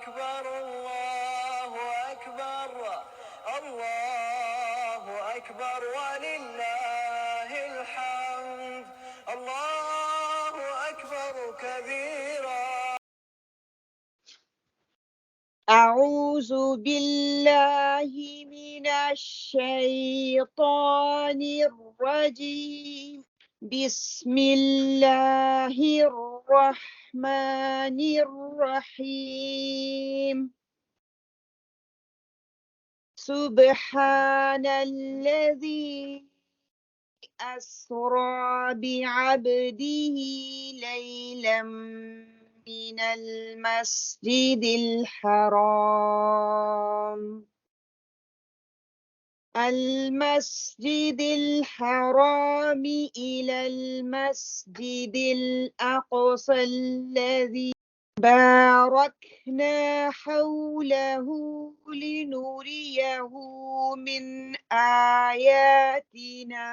أكبر الله أكبر الله أكبر ولله الحمد الله أكبر كبيرا. أعوذ بالله من الشيطان الرجيم. بسم الله الرحمن الرحيم. سبحان الذي أسرى بعبده ليلا من المسجد الحرام إلى المسجد الأقصى الذي باركنا حوله لنريه من آياتنا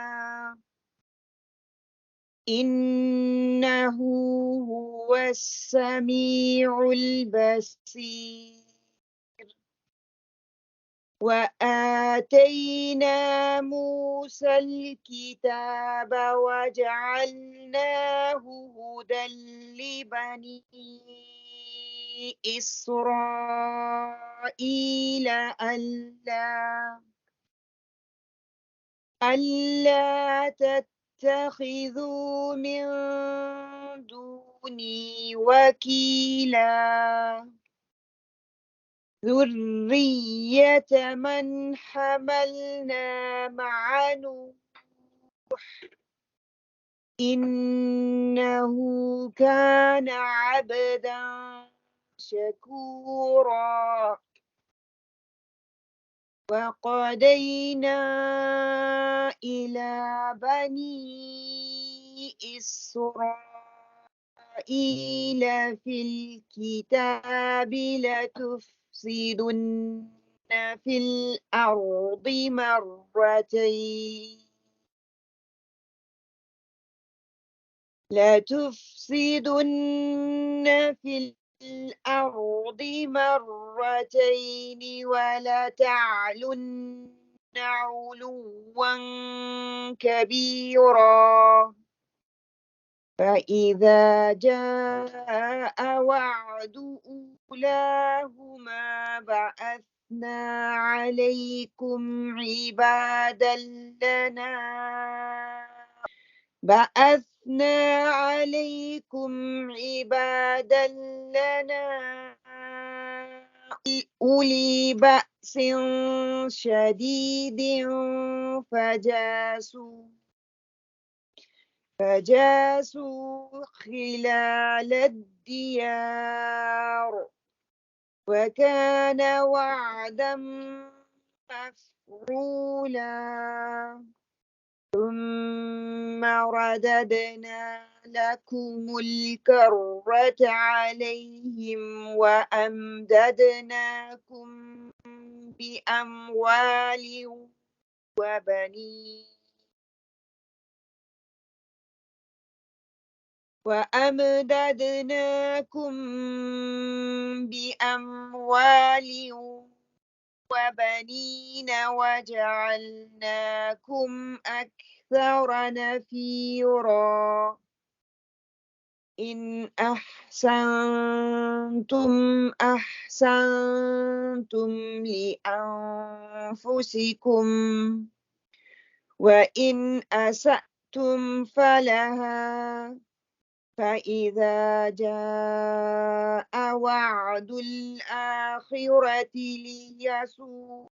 إنه هو السميع البصير. وآتينا موسى الكتاب وجعلناه هدى لبني إسرائيل ألا تتخذوا من دوني وكيلا ذرية من حملنا مع نوح إنه كان عبدا شكورا. وقضينا إلى بني إسرائيل في الكتاب لتفسدن في الأرض مرتين ولتعلن علوا كبيرا. فإذا جاء وعد أولاهما بعثنا عليكم عبادا لنا أولي بأس شديد فجاسوا خلال الديار وكان وعدا مفعولا. ثم رددنا لكم الكرة عليهم وأمددناكم بأموال وبنين وجعلناكم أكثر نفيرا. إن أحسنتم أحسنتم لأنفسكم وإن أسأتم فلها. فإذا جاء وعد الآخرة ليسوءوا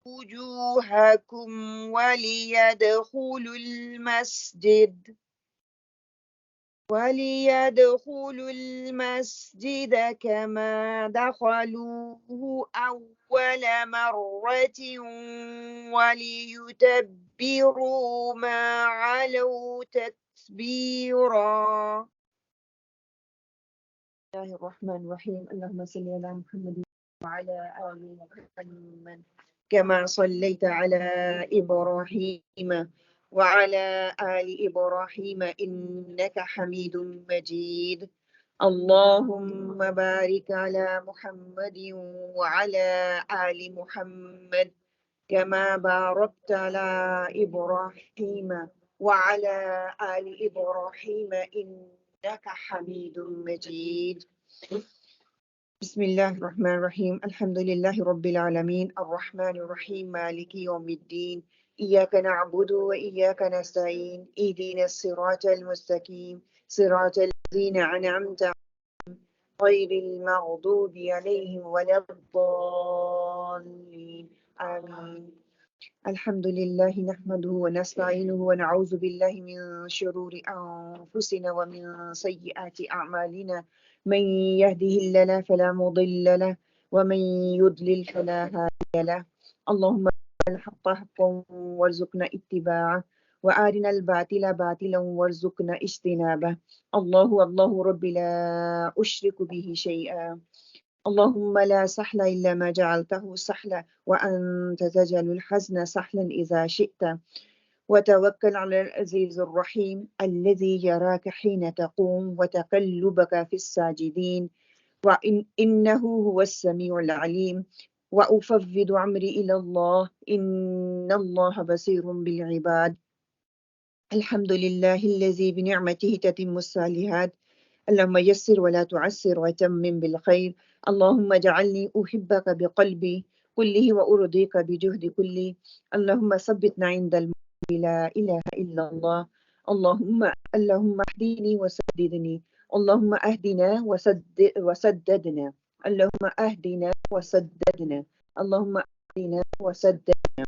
وجوهكم وليدخلوا المسجد كما دخلوه أول مرة وليتبروا ما علوا تتبيرا. بسم الله الرحمن الرحيم. اللهم صل على محمد وعلى آل محمد كما صليت على إبراهيم وعلى آل إبراهيم إنك حميد مجيد. اللهم بارك على محمد وعلى آل محمد كما باركت على إبراهيم وعلى آل إبراهيم إنك حميد مجيد. بسم الله الرحمن الرحيم. الحمد لله رب العالمين الرحمن الرحيم مالك يوم الدين إياك نعبد وإياك نستعين اهدنا الصراط المستقيم صراط الذين أنعمت غير المغضوب عليهم ولا الضالين آمين. الحمد لله نحمده ونستعينه ونعوذ بالله من شرور أنفسنا ومن سيئات أعمالنا من يهده الله فلا مضل له ومن يضلل فلا هادي له. اللهم أرنا الحق حقا وارزقنا اتباعه وأرنا الباطل باطلا وارزقنا اجتنابه. الله ربي لا أشرك به شيئا. اللهم لا سهل إلا ما جعلته سهلا وأنت تجعل الحزن سهلا إذا شئت. وتوكل على العزيز الرحيم الذي يراك حين تقوم وتقلبك في الساجدين وإنه هو السميع العليم. وأفوض أمري إلى الله إن الله بصير بالعباد. الحمد لله الذي بنعمته تتم الصالحات. اللهم يسر ولا تعسر وتمم بالخير. اللهم اجعلني أحبك بقلبي كله وأرضيك بجهد كلي. اللهم ثبتنا عند الموت لا إله إلا الله. اللهم اهدني وسددني. اللهم اهدنا وسددنا. اللهم اهدنا وسددنا. اللهم اهدنا وسددنا.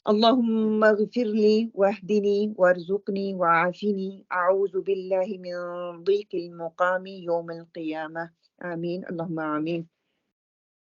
اللهم اغفر لي واهدني وارزقني وعافني أعوذ بالله من ضيق المقام يوم القيامة آمين اللهم آمين.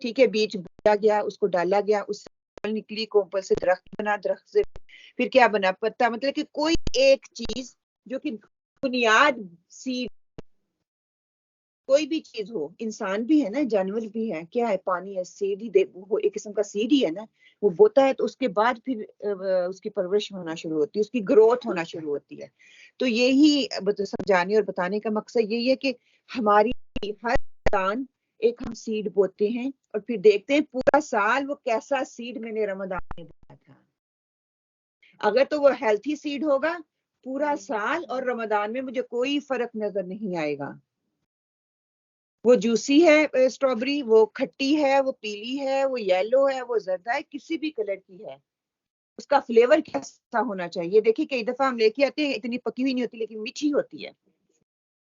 ٹھیک ہے، بیج بویا گیا، اس کو ڈالا گیا، اس سے پھل نکلی، کوپل سے درخت بنا، درخت سے پھر کیا بنا، پتا، مطلب کہ کوئی ایک چیز جو کہ بنیاد سیڈ، کوئی بھی چیز ہو، انسان بھی ہے نا، جانور بھی ہے، کیا ہے، پانی ہے، سیڈ ہی وہ ایک قسم کا سیڈ ہی ہے نا، وہ بوتا ہے تو اس کے بعد پھر اس کی پرورش ہونا شروع ہوتی ہے، اس کی گروتھ ہونا شروع ہوتی ہے. تو یہی سمجھانے اور بتانے کا مقصد یہی ہے کہ ہماری ہر رمضان ایک ہم سیڈ بوتے ہیں اور پھر دیکھتے ہیں پورا سال وہ کیسا سیڈ میں نے رمضان میں بویا تھا. اگر تو وہ ہیلتھی سیڈ ہوگا پورا سال اور رمضان میں مجھے کوئی فرق نظر نہیں آئے گا. وہ جوسی ہے اسٹرابری، وہ کھٹی ہے، وہ پیلی ہے، وہ یلو ہے، وہ زردہ ہے، کسی بھی کلر کی ہے، اس کا فلیور کیسا ہونا چاہیے. دیکھیے کئی دفعہ ہم لے کے آتے ہیں اتنی پکی ہوئی نہیں ہوتی لیکن میٹھی ہوتی ہے.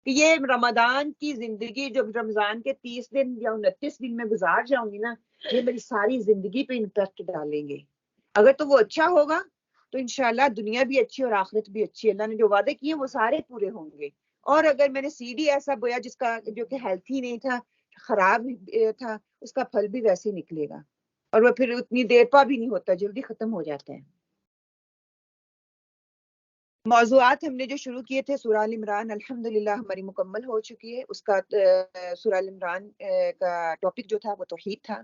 کہ یہ رمضان کی زندگی جو رمضان کے 30 دن یا 29 دن میں گزار جاؤں گی نا، یہ میری ساری زندگی پہ امپیکٹ ڈالیں گے. اگر تو وہ اچھا ہوگا تو انشاءاللہ دنیا بھی اچھی اور آخرت بھی اچھی. اللہ نے جو وعدے کیے وہ سارے پورے ہوں گے. اور اگر میں نے سیڈ ہی ایسا بویا جس کا جو کہ ہیلتھی نہیں تھا، خراب تھا، اس کا پھل بھی ویسے ہی نکلے گا اور وہ پھر اتنی دیر پا بھی نہیں ہوتا، جلدی ختم ہو جاتا ہے. موضوعات ہم نے جو شروع کیے تھے سورہ ال عمران الحمدللہ ہماری مکمل ہو چکی ہے. اس کا سورہ ال عمران کا ٹاپک جو تھا وہ توحید تھا.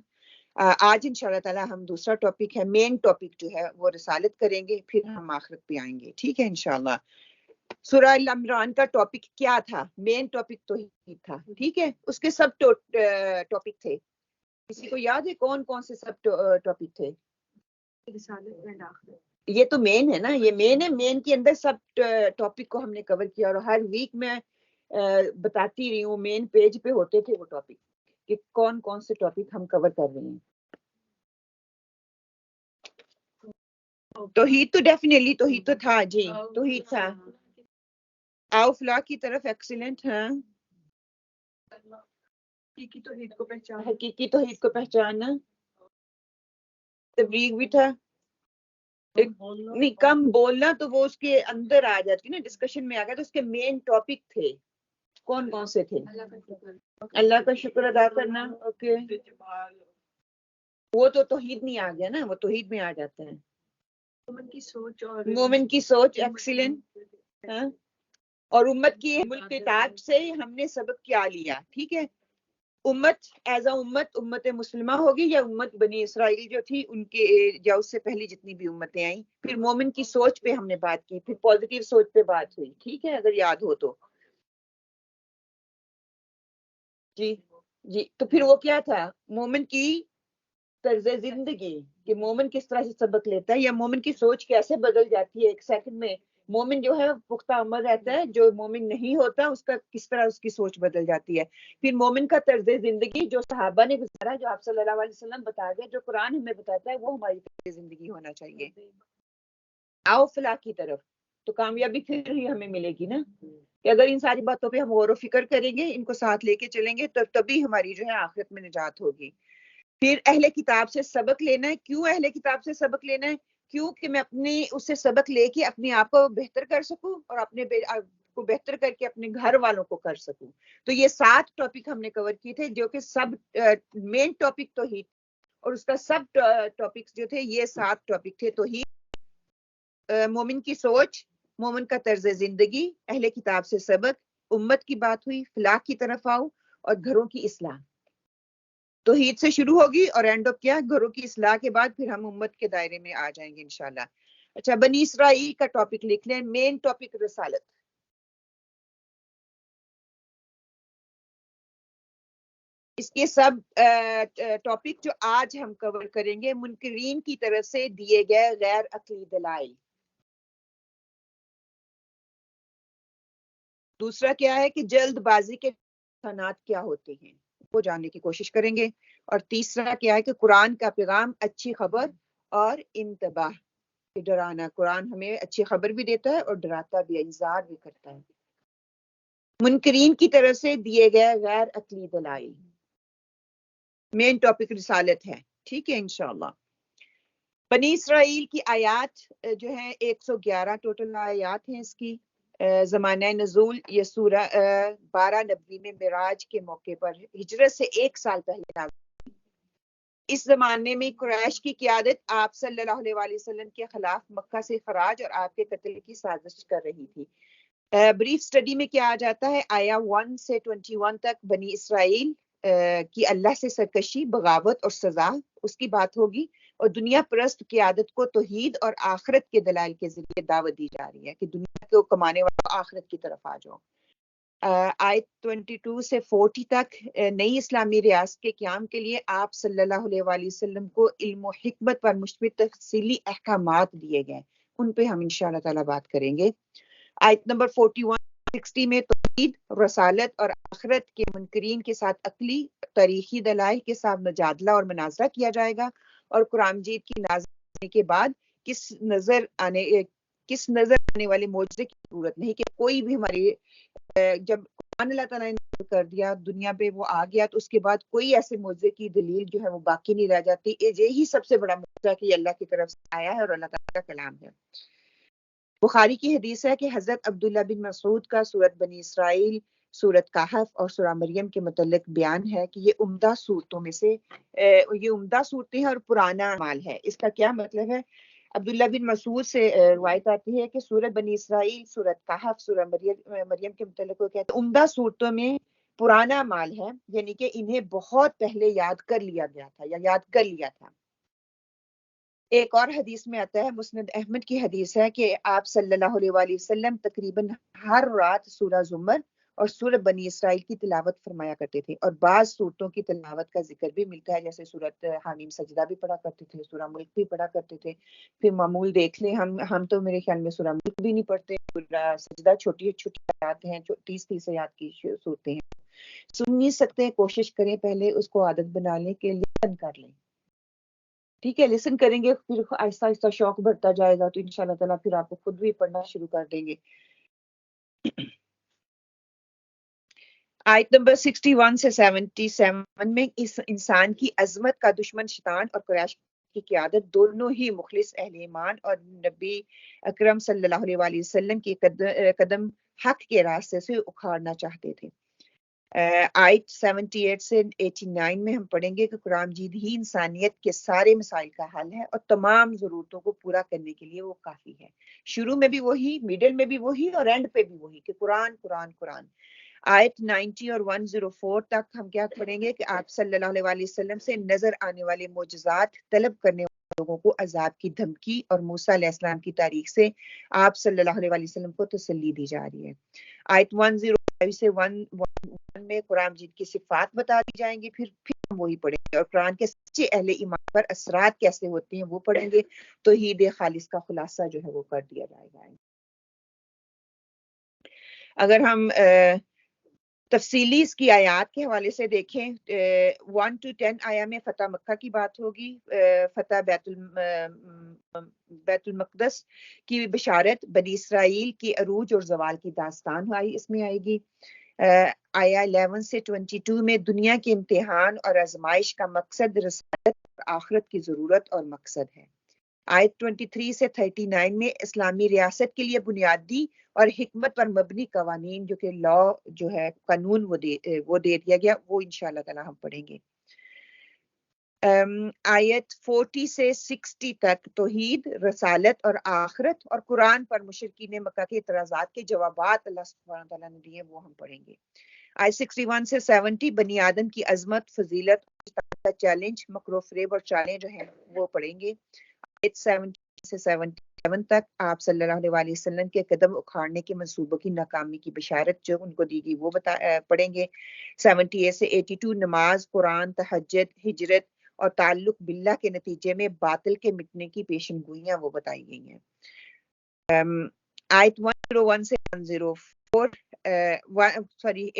آج انشاءاللہ تعالی ہم دوسرا ٹاپک ہے، مین ٹاپک جو ہے وہ رسالت کریں گے، پھر ہم آخرت پہ آئیں گے. ٹھیک ہے انشاءاللہ. سورہ ال عمران کا ٹاپک کیا تھا؟ مین ٹاپک توحید تھا. ٹھیک ہے، اس کے سب ٹاپک تھے. کسی کو یاد ہے کون کون سے سب ٹاپک تھے؟ رسالت اینڈ آخرت. یہ تو مین ہے نا، یہ مین ہے. مین کے اندر سب ٹاپک کو ہم نے کور کیا اور ہر ویک میں بتاتی رہی ہوں، مین پیج پہ ہوتے تھے وہ ٹاپک کہ کون کون سے ٹاپک ہم کور کر رہے ہیں. توحید تو ڈیفینیٹلی توحید تو تھا جی، توحید تھا. آؤ فلاح کی طرف. ایکسیلنٹ. ہاں، حقیقی توحید کو پہچاننا، حقیقی توحید کو پہچاننا. تبلیغ بھی تھا. نہیں، کم بولنا تو وہ اس کے اندر آ جاتی نا، ڈسکشن میں آ گیا. تو اس کے مین ٹاپک تھے کون کون سے تھے؟ اللہ کا شکر ادا کرنا. اوکے، وہ تو توحید میں آ گیا نا، وہ توحید میں آ جاتا ہے. مومن کی سوچ اور مومن کی سوچ. ایکسیلنٹ. ہاں، اور امت کی ملک سے ہم نے سبق کیا لیا. ٹھیک ہے، امت ایز اے امت مسلمہ ہوگی یا امت بنی اسرائیل جو تھی ان کے یا اس سے پہلی جتنی بھی امتیں آئیں. پھر مومن کی سوچ پہ ہم نے بات کی، پھر پازیٹیو سوچ پہ بات ہوئی. ٹھیک ہے، اگر یاد ہو تو. جی جی، تو پھر وہ کیا تھا؟ مومن کی طرز زندگی، کہ مومن کس طرح سے سبق لیتا ہے یا مومن کی سوچ کیسے بدل جاتی ہے ایک سیکنڈ میں. مومن جو ہے پختہ عمر رہتا ہے، جو مومن نہیں ہوتا اس کا کس طرح اس کی سوچ بدل جاتی ہے. پھر مومن کا طرز زندگی جو صحابہ نے گزارا، جو آپ صلی اللہ علیہ وسلم بتا گئے، جو قرآن ہمیں بتاتا ہے، وہ ہماری طرز زندگی ہونا چاہیے. آؤ فلاح کی طرف. تو کامیابی پھر ہی ہمیں ملے گی نا، کہ اگر ان ساری باتوں پہ ہم غور و فکر کریں گے، ان کو ساتھ لے کے چلیں گے، تبھی ہماری جو ہے آخرت میں نجات ہوگی. پھر اہل کتاب سے سبق لینا ہے. کیوں اہل کتاب سے سبق لینا ہے؟ کیوں کہ میں اپنے اس سے سبق لے کے اپنے آپ کو بہتر کر سکوں اور اپنے کو بہتر کر کے اپنے گھر والوں کو کر سکوں. تو یہ 7 ٹاپک ہم نے کور کیے تھے، جو کہ سب مین ٹاپک توحید اور اس کا سب ٹاپکس جو تھے یہ 7 ٹاپک تھے. توحید، مومن کی سوچ، مومن کا طرز زندگی، اہل کتاب سے سبق، امت کی بات ہوئی، فلاح کی طرف آؤ اور گھروں کی اصلاح. توحید سے شروع ہوگی اور اینڈ اپ کیا؟ گھروں کی اصلاح کے بعد پھر ہم امت کے دائرے میں آ جائیں گے انشاءاللہ. اچھا، بنی اسرائیل کا ٹاپک لکھ لیں. مین ٹاپک رسالت. اس کے سب ٹاپک جو آج ہم کور کریں گے، منکرین کی طرف سے دیے گئے غیر عقلی دلائل. دوسرا کیا ہے کہ جلد بازی کے نقصانات کیا ہوتے ہیں، وہ جاننے کی کوشش کریں گے. اور تیسرا کیا ہے کہ قرآن کا پیغام، اچھی خبر اور انتباہ. ڈرانا، قرآن ہمیں اچھی خبر بھی دیتا ہے اور ڈراتا بھی، انذار بھی کرتا ہے. منکرین کی طرف سے دیے گئے غیر عقلی دلائل. مین ٹاپک رسالت ہے. ٹھیک ہے انشاءاللہ. بنی اسرائیل کی آیات جو ہیں 111 ٹوٹل آیات ہیں اس کی. زمانہ نزول یہ سورہ 12 نبوی میں معراج کے موقع پر ہجرت سے 1 سال پہلے نازل. اس زمانے میں قریش کی قیادت آپ صلی اللہ علیہ وسلم کے خلاف مکہ سے خراج اور آپ کے قتل کی سازش کر رہی تھی۔ بریف سٹڈی میں کیا آ جاتا ہے، آیا 1 سے 21 تک بنی اسرائیل کی اللہ سے سرکشی، بغاوت اور سزا، اس کی بات ہوگی، اور دنیا پرست قیادت کو توحید اور آخرت کے دلائل کے ذریعے دعوت دی جا رہی ہے کہ دنیا کو کمانے والا آخرت کی طرف آ جاؤ۔ آیت 22 سے 40 تک نئی اسلامی ریاست کے قیام کے لیے آپ صلی اللہ علیہ وآلہ وسلم کو علم و حکمت پر مشتمل تفصیلی احکامات دیے گئے، ان پہ ہم انشاءاللہ تعالی بات کریں گے۔ آیت نمبر 41-60 میں توحید، رسالت اور آخرت کے منکرین کے ساتھ عقلی تاریخی دلائل کے ساتھ مجادلہ اور مناظرہ کیا جائے گا، اور قرآن مجید کی نازل ہونے کے بعد کس نظر آنے والے معجزے کی ضرورت نہیں کہ کوئی بھی ہماری جب قرآن اللہ تعالیٰ نے نازل کر دیا دنیا پہ وہ آ گیا تو اس کے بعد کوئی ایسے معجزے کی دلیل جو ہے وہ باقی نہیں رہ جاتی۔ یہی سب سے بڑا معجزہ کہ یہ اللہ کی طرف سے آیا ہے اور اللہ تعالیٰ کا کلام ہے۔ بخاری کی حدیث ہے کہ حضرت عبداللہ بن مسعود کا سورت بنی اسرائیل، سورت کہف اور سورہ مریم کے متعلق بیان ہے کہ یہ عمدہ صورتوں میں سے یہ عمدہ صورتیں ہیں اور پرانا اعمال ہے۔ اس کا کیا مطلب ہے؟ عبداللہ بن مسعود سے روایت آتی ہے کہ سورت بنی اسرائیل، سورت کہف، سورہ مریم کے متعلق وہ کہتے ہیں عمدہ صورتوں میں پرانا مال ہے، یعنی کہ انہیں بہت پہلے یاد کر لیا گیا تھا یا یاد کر لیا تھا۔ ایک اور حدیث میں آتا ہے، مسند احمد کی حدیث ہے کہ آپ صلی اللہ علیہ وآلہ وسلم تقریباً ہر رات سورہ زمر اور سورہ بنی اسرائیل کی تلاوت فرمایا کرتے تھے، اور بعض صورتوں کی تلاوت کا ذکر بھی ملتا ہے، جیسے سورت حامیم سجدہ بھی پڑھا کرتے تھے، سورہ ملک بھی پڑھا کرتے تھے۔ پھر معمول دیکھ لیں، ہم تو میرے خیال میں سورہ ملک بھی نہیں پڑھتے، سورہ سجدہ چھوٹی چھوٹی آیات ہیں، 30 آیات کی صورتیں ہیں۔ سن نہیں سکتے، کوشش کریں پہلے اس کو عادت بنا لیں کہ لسن کر لیں، ٹھیک ہے؟ لسن کریں گے پھر آہستہ آہستہ شوق بڑھتا جائے گا تو انشاءاللہ تعالیٰ پھر آپ کو خود بھی پڑھنا شروع کر دیں گے۔ آیت نمبر 61 سے 77 میں اس انسان کی عظمت کا دشمن شیطان اور قریش کی قیادت دونوں ہی مخلص اہل ایمان اور نبی اکرم صلی اللہ علیہ وآلہ وسلم کی قدم حق کے راستے سے اکھاڑنا چاہتے تھے۔ آیت 78 سے 89 میں ہم پڑھیں گے کہ قرآن مجید ہی انسانیت کے سارے مسائل کا حل ہے اور تمام ضرورتوں کو پورا کرنے کے لیے وہ کافی ہے۔ شروع میں بھی وہی، میڈل میں بھی وہی، اور اینڈ پہ بھی وہی کہ قرآن قرآن قرآن۔ آیت 90 اور 104 تک ہم کیا پڑھیں گے کہ آپ صلی اللہ علیہ وآلہ وسلم سے نظر آنے والے معجزات طلب کرنے والے لوگوں کو عذاب کی دھمکی اور موسیٰ علیہ السلام کی تاریخ سے آپ صلی اللہ علیہ وآلہ وسلم کو تسلی دی جا رہی ہے۔ آیت 105 سے 111 میں قرآن مجید کی صفات بتا دی جائیں گی، پھر ہم وہی پڑھیں گے، اور قرآن کے سچے اہل ایمان پر اثرات کیسے ہوتے ہیں وہ پڑھیں گے۔ توحید خالص کا خلاصہ جو ہے وہ کر دیا جائے گا۔ اگر ہم تفصیلی اس کی آیات کے حوالے سے دیکھیں، 1 to 10 آیا میں فتح مکہ کی بات ہوگی، فتح بیت المقدس کی بشارت، بنی اسرائیل کی عروج اور زوال کی داستان اس میں آئے گی۔ آیا 11 سے 22 میں دنیا کے امتحان اور آزمائش کا مقصد رسالت اور آخرت کی ضرورت اور مقصد ہے۔ آیت 23 سے 39 میں اسلامی ریاست کے لیے بنیادی اور حکمت پر مبنی قوانین جو کہ لا جو ہے قانون وہ دے دیا گیا، وہ انشاءاللہ تعالی ہم پڑھیں گے۔ آیت 40 سے 60 تک توحید، رسالت اور آخرت اور قرآن پر مشرکین مکہ کے اعتراضات کے جوابات اللہ سبحانہ تعالیٰ نے دیے، وہ ہم پڑھیں گے۔ آیت 61 سے 70 بنی آدم کی عظمت، فضیلت کا چیلنج، مکر و فریب اور چالیں جو ہیں وہ پڑھیں گے۔ آیت 70 سے 77 تک آپ صلی اللہ علیہ وآلہ وسلم کے قدم اکھاڑنے کے منصوبوں کی ناکامی کی بشارت جو ان کو دی گئی وہ پڑھیں گے۔ 78 سے 82 نماز، قرآن، تہجد، ہجرت اور تعلق باللہ کے نتیجے میں باطل کے مٹنے کی پیشن گوئیاں وہ بتائی گئی ہیں۔ آیت 101 سے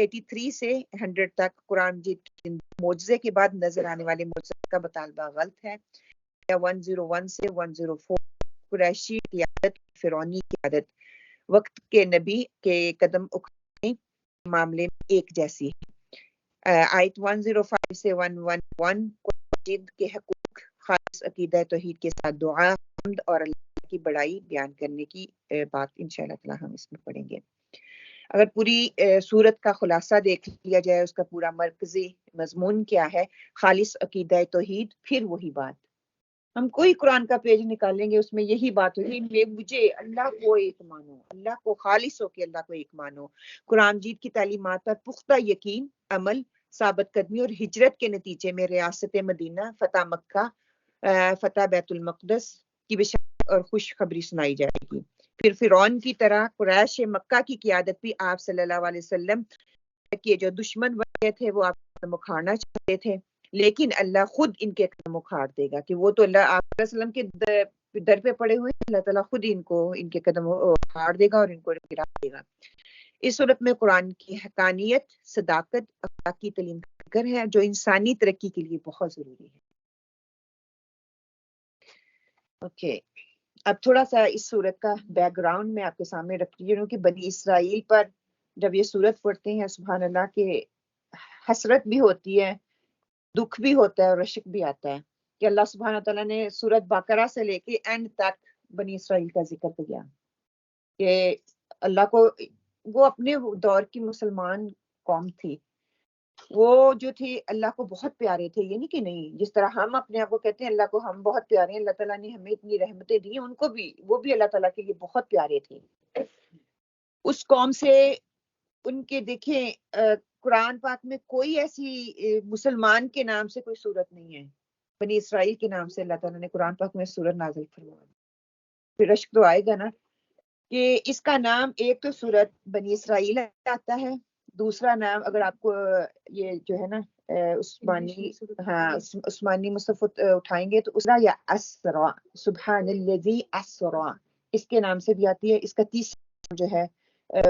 83 سے 100 تک قرآن مجید معجزے کے بعد نظر آنے والے معجزے کا مطالبہ غلط ہے۔ 101 سے 104 قریشی قیادت، فرعونی قیادت وقت کے نبی کے قدم اکھاڑنے کے معاملے میں ایک جیسی ہے۔ آیت 105 سے 111 مجید کے حقوق، خالص عقیدہ توحید کے ساتھ دعا، حمد اور اللہ کی بڑائی بیان کرنے کی بات انشاءاللہ تعالی ہم اس میں پڑھیں گے۔ اگر پوری سورت کا خلاصہ دیکھ لیا جائے، اس کا پورا مرکزی مضمون کیا ہے، خالص عقیدہ توحید، پھر وہی بات، ہم کوئی قرآن کا پیج نکالیں گے اس میں یہی بات ہوگی، مجھے اللہ کو ایک مانو، اللہ کو خالص ہو کے اللہ کو ایک مانو، قرآن مجید کی تعلیمات پر پختہ یقین، عمل، ثابت قدمی اور ہجرت کے نتیجے میں ریاست مدینہ، فتح مکہ، فتح بیت المقدس کی بشارت اور خوشخبری سنائی جائے گی۔ پھر فرعون کی طرح قریش مکہ کی قیادت بھی آپ صلی اللہ علیہ وسلم کے جو دشمن بنے تھے وہ آپ کو مکھاڑنا چاہتے تھے، لیکن اللہ خود ان کے قدم اکھاڑ دے گا، کہ وہ تو اللہ آپ صلی اللہ علیہ وسلم کے در پہ پڑے ہوئے ہیں، اللہ تعالیٰ خود ان کے قدم اکھاڑ دے گا اور ان کو گرا دے گا۔ اس صورت میں قرآن کی حقانیت، صداقت، اخلاقی تعلیم کا ذکر ہے جو انسانی ترقی کے لیے بہت ضروری ہے۔ اوکے، اب تھوڑا سا اس صورت کا بیک گراؤنڈ میں آپ کے سامنے رکھ رہی ہوں کہ بنی اسرائیل پر جب یہ صورت پڑھتے ہیں سبحان اللہ کہ حسرت بھی ہوتی ہے، دکھ بھی ہوتا ہے اور رشک بھی آتا ہے کہ اللہ سبحانہ تعالیٰ نے سورت بقرہ سے لے کے اینڈ تک بنی اسرائیل کا ذکر کیا کہ اللہ کو، وہ اپنے دور کی مسلمان قوم تھی، وہ جو تھی اللہ کو بہت پیارے تھے، یہ نہیں کہ نہیں، جس طرح ہم اپنے آپ کو کہتے ہیں اللہ کو ہم بہت پیارے ہیں، اللہ تعالیٰ نے ہمیں اتنی رحمتیں دی ہیں، ان کو بھی، وہ بھی اللہ تعالیٰ کے لیے بہت پیارے تھے۔ اس قوم سے ان کے دیکھیں قرآن پاک میں کوئی ایسی مسلمان کے نام سے کوئی صورت نہیں ہے، بنی اسرائیل کے نام سے اللہ تعالیٰ نے قرآن پاک میں صورت نازل فرمائی۔ پھر رشک تو آئے گا نا کہ اس کا نام ایک تو صورت بنی اسرائیل آتا ہے، دوسرا نام اگر آپ کو یہ جو ہے نا عثمانی مصحف اٹھائیں گے تو اسرا یا اسرا، سبحان الذی اسرا اس کے نام سے بھی آتی ہے، اس کا تیسرا جو ہے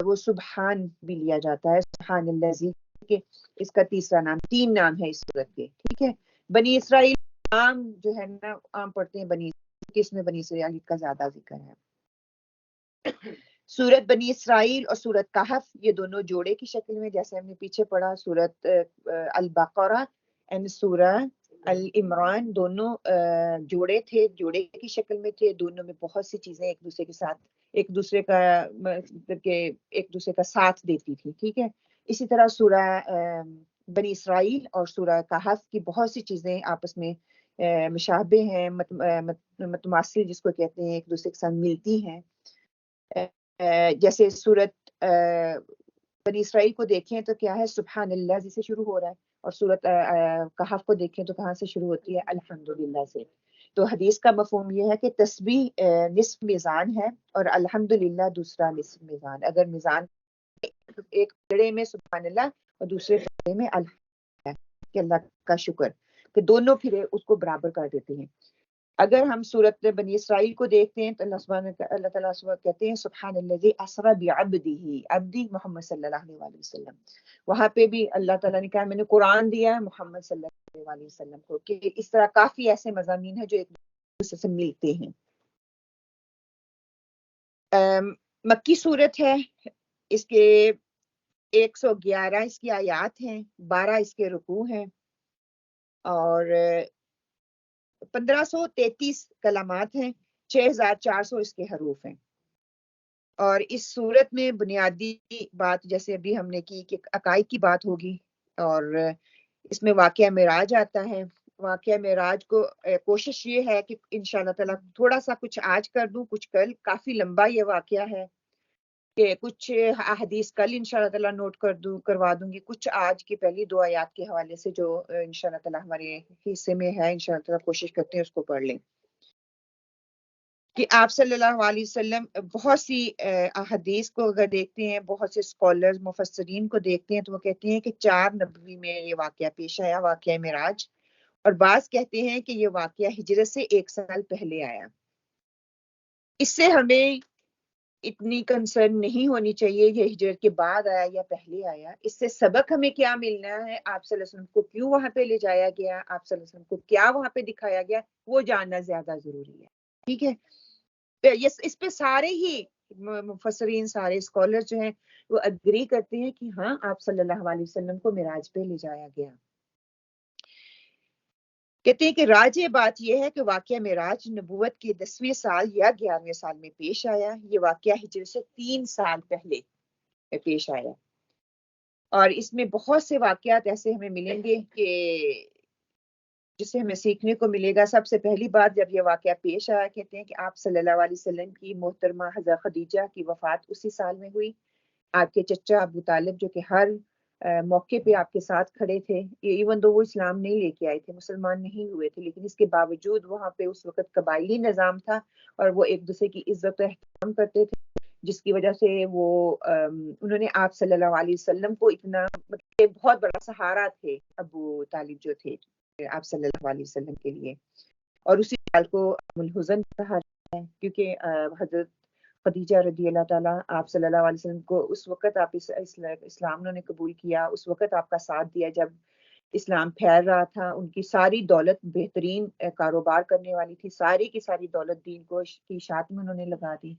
وہ سبحان بھی لیا جاتا ہے، سبحان الذی کے اس کا تیسرا نام، تین نام ہے اس صورت کے، ٹھیک ہے۔ بنی اسرائیل عام جو ہے نا عام پڑھتے ہیں بنی اسرائیل، اس میں بنی اسرائیل کا زیادہ ذکر ہے۔ سورت بنی اسرائیل اور سورت کہف یہ دونوں جوڑے کی شکل میں، جیسے ہم نے پیچھے پڑھا سورت البقرہ اینڈ سورہ العمران، دونوں جوڑے تھے، جوڑے کی شکل میں تھے، دونوں میں بہت سی چیزیں ایک دوسرے کے ساتھ ایک دوسرے کا ساتھ دیتی تھی، ٹھیک ہے۔ اسی طرح سورہ بنی اسرائیل اور سورہ کہف کی بہت سی چیزیں آپس میں مشابہ ہیں، متماثل جس کو کہتے ہیں، ایک دوسرے کے ساتھ ملتی ہیں۔ جیسے سورت بنی اسرائیل کو دیکھیں تو کیا ہے، سبحان اللہ جسے شروع ہو رہا ہے، اور سورت کہف کو دیکھیں تو کہاں سے شروع ہوتی ہے، الحمدللہ سے۔ تو حدیث کا مفہوم یہ ہے کہ تسبیح نصف میزان ہے اور الحمدللہ دوسرا نصف میزان۔ اگر میزان ایک پھیڑے میں سبحان اللہ اور دوسرے پھیڑے میں الحمدللہ کہ اللہ کا شکر، کہ دونوں پھیرے اس کو برابر کر دیتے ہیں۔ اگر ہم سورت بنی اسرائیل کو دیکھتے ہیں تو اللہ تعالیٰ کہتے ہیں سبحان الذی اسری بعبدہ، عبدی محمد صلی اللہ علیہ وسلم، وہاں پہ بھی اللہ تعالیٰ نے کہا میں نے قرآن دیا ہے محمد صلی اللہ علیہ وسلم کو، کہ اس طرح کافی ایسے مضامین ہیں جو ایک دوسرے سے ملتے ہیں۔ مکی صورت ہے، اس کے 111 اس کی آیات ہیں، 12 اس کے رکوع ہیں اور 1533 کلمات ہیں، 6400 اس کے حروف ہیں۔ اور اس صورت میں بنیادی بات جیسے ابھی ہم نے کی کہ عقائد کی بات ہوگی، اور اس میں واقعہ معراج آتا ہے۔ واقعہ معراج کو کوشش یہ ہے کہ انشاءاللہ تعالیٰ تھوڑا سا کچھ آج کر دوں، کچھ کل، کافی لمبا یہ واقعہ ہے کہ کچھ احادیث کل انشاءاللہ تعالیٰ نوٹ کروا دوں گی، کچھ آج کی پہلی 2 آیات کے حوالے سے جو انشاءاللہ تعالیٰ ہمارے حصے میں ہے، انشاءاللہ تعالیٰ کوشش کرتے ہیں اس کو پڑھ لیں۔ کہ آپ صلی اللہ علیہ وسلم بہت سی احادیث کو اگر دیکھتے ہیں، بہت سے اسکالرز مفسرین کو دیکھتے ہیں تو وہ کہتے ہیں کہ 4 نبوی میں یہ واقعہ پیش آیا، واقعہ معراج، اور بعض کہتے ہیں کہ یہ واقعہ ہجرت سے 1 سال پہلے آیا۔ اس سے ہمیں اتنی کنسرن نہیں ہونی چاہیے یہ ہجرت کے بعد آیا یا پہلے آیا، اس سے سبق ہمیں کیا ملنا ہے، آپ صلی اللہ علیہ وسلم کو کیوں وہاں پہ لے جایا گیا، آپ صلی اللہ علیہ وسلم کو کیا وہاں پہ دکھایا گیا، وہ جاننا زیادہ ضروری ہے، ٹھیک ہے۔ اس پہ سارے ہی مفسرین، سارے اسکالر جو ہیں وہ اگری کرتے ہیں کہ ہاں آپ صلی اللہ علیہ وسلم کو معراج پہ لے جایا گیا۔ کہتے ہیں کہ راجع بات یہ ہے کہ واقعہ معراج نبوت کے 10ویں سال یا 11ویں سال میں پیش آیا۔ یہ واقعہ ہجرت سے 3 سال پہلے پیش آیا. اور اس میں بہت سے واقعات ایسے ہمیں ملیں گے کہ جس سے ہمیں سیکھنے کو ملے گا. سب سے پہلی بات جب یہ واقعہ پیش آیا، کہتے ہیں کہ آپ صلی اللہ علیہ وسلم کی محترمہ حضرت خدیجہ کی وفات اسی سال میں ہوئی. آپ کے چچا ابو طالب جو کہ ہر موقع پہ آپ کے ساتھ کھڑے تھے، ایون دو وہ اسلام نہیں لے کے آئے تھے، مسلمان نہیں ہوئے تھے، لیکن اس کے باوجود وہاں پہ اس وقت قبائلی نظام تھا اور وہ ایک دوسرے کی عزت و احترام کرتے تھے، جس کی وجہ سے وہ انہوں نے آپ صلی اللہ علیہ وسلم کو اتنا مطلب بہت بڑا سہارا تھے ابو طالب جو تھے آپ صلی اللہ علیہ وسلم کے لیے. اور اسی سال کو ام الحزن کہا ہے کیونکہ حضرت خدیجہ رضی اللہ تعالیٰ آپ صلی اللہ علیہ وسلم کو اس وقت آپ اسلام انہوں نے قبول کیا، اس وقت آپ کا ساتھ دیا جب اسلام پھیل رہا تھا. ان کی ساری دولت بہترین کاروبار کرنے والی تھی، ساری کی ساری دولت دین کو کی اشاعت میں انہوں نے لگا دی.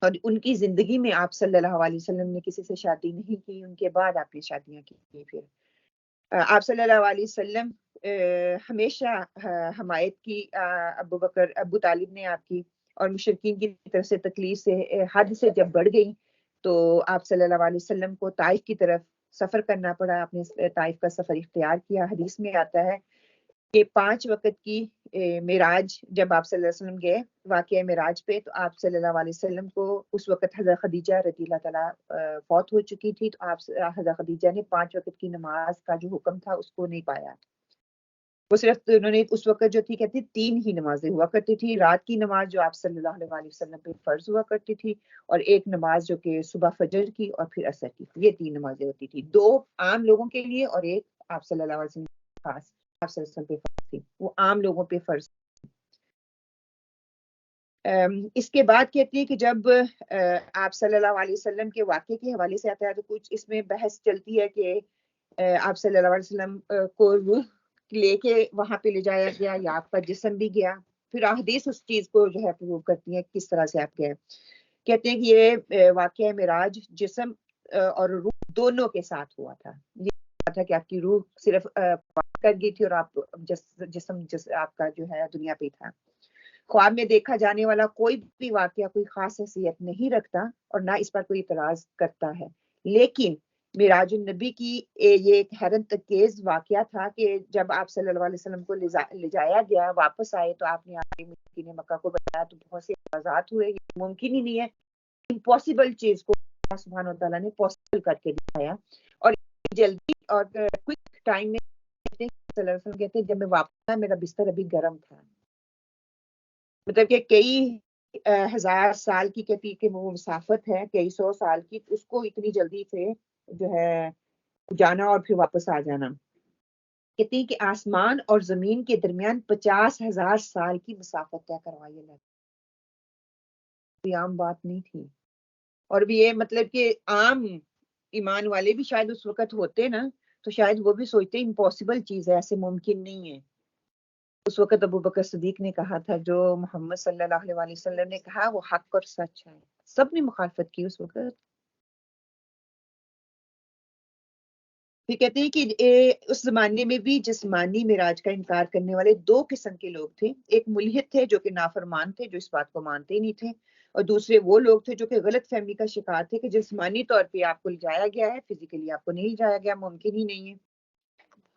اور ان کی زندگی میں آپ صلی اللہ علیہ وسلم نے کسی سے شادی نہیں کی، ان کے بعد آپ نے شادیاں کی. پھر آپ صلی اللہ علیہ وسلم ہمیشہ حمایت کی ابو طالب نے آپ کی، اور مشرکین کی طرف سے تکلیف سے حد سے جب بڑھ گئی تو آپ صلی اللہ علیہ وسلم کو طائف کی طرف سفر کرنا پڑا. آپ نے طائف کا سفر اختیار کیا. حدیث میں آتا ہے کہ 5 وقت کی معراج جب آپ صلی اللہ علیہ وسلم گئے واقعہ معراج پہ، تو آپ صلی اللہ علیہ وسلم کو اس وقت حضرت خدیجہ رضی اللہ تعالیٰ فوت ہو چکی تھی. تو آپ حضرت خدیجہ نے 5 وقت کی نماز کا جو حکم تھا اس کو نہیں پایا. وہ صرف انہوں نے اس وقت جو تھی کہتی 3 ہی نمازیں ہوا کرتی تھی. رات کی نماز جو آپ صلی اللہ علیہ وسلم پہ فرض ہوا کرتی تھی، اور ایک نماز جو کہ صبح فجر کی اور پھر عصر کی. یہ 3 نمازیں ہوتی تھی، 2 عام لوگوں کے لیے اور ایک آپ صلی اللہ علیہ وسلم خاص آپ صلی اللہ علیہ وسلم پہ فرض تھی. وہ عام لوگوں پہ فرض. اس کے بعد کہتی ہے کہ جب آپ صلی اللہ علیہ وسلم کے واقعے کے حوالے سے آتا ہے تو کچھ اس میں بحث چلتی ہے کہ آپ صلی اللہ علیہ وسلم کو روح لے کے وہاں پہ لے جایا گیا یا آپ کا جسم بھی گیا. پھر احادیث اس چیز کو جو ہے پروو کرتی ہیں کس طرح سے آپ گئے. کہتے ہیں کہ یہ واقعہ معراج جسم اور روح دونوں کے ساتھ ہوا تھا. یہ تھا کہ آپ کی روح صرف کر گئی تھی اور آپ جسم آپ کا جو ہے دنیا پہ تھا. خواب میں دیکھا جانے والا کوئی بھی واقعہ کوئی خاص حیثیت نہیں رکھتا اور نہ اس پر کوئی اعتراض کرتا ہے، لیکن معراج النبی کی یہ ایک حیرت انگیز واقعہ تھا کہ جب آپ صلی اللہ علیہ وسلم کو لے جایا گیا، واپس آئے تو آپ نے مشرکین مکہ کو بتایا تو بہت سے اعتراضات ہوئے. یہ ممکن ہی نہیں ہے، امپاسبل چیز کو اللہ سبحانہ و تعالیٰ نے پاسبل کر کے دکھایا. اور جلدی اور کوئک ٹائم میں صلی اللہ علیہ وسلم کہتے ہیں جب میں واپس آیا میرا بستر ابھی گرم تھا. مطلب کہ کئی ہزار سال کی کہتی کہ وہ مسافت ہے، کئی 100 سال کی، اس کو اتنی جلدی سے جو ہے جانا اور پھر واپس آ جانا. کہتی کہ آسمان اور زمین کے درمیان 50,000 سال کی مسافت طے کروائی اللہ. کوئی عام بات نہیں تھی. اور بھی یہ مطلب کہ عام ایمان والے بھی شاید اس وقت ہوتے نا تو شاید وہ بھی سوچتے امپاسبل چیز ہے، ایسے ممکن نہیں ہے. اس وقت ابو بکر صدیق نے کہا تھا جو محمد صلی اللہ علیہ وسلم نے کہا وہ حق اور سچ ہے. سب نے مخالفت کی اس وقت. پھر کہتے ہیں کہ اس زمانے میں بھی جسمانی معراج کا انکار کرنے والے 2 قسم کے لوگ تھے. ایک ملحد تھے جو کہ نافرمان تھے، جو اس بات کو مانتے نہیں تھے، اور دوسرے وہ لوگ تھے جو کہ غلط فہمی کا شکار تھے کہ جسمانی طور پہ آپ کو لے جایا گیا ہے، فزیکلی آپ کو نہیں لے جایا گیا، ممکن ہی نہیں ہے.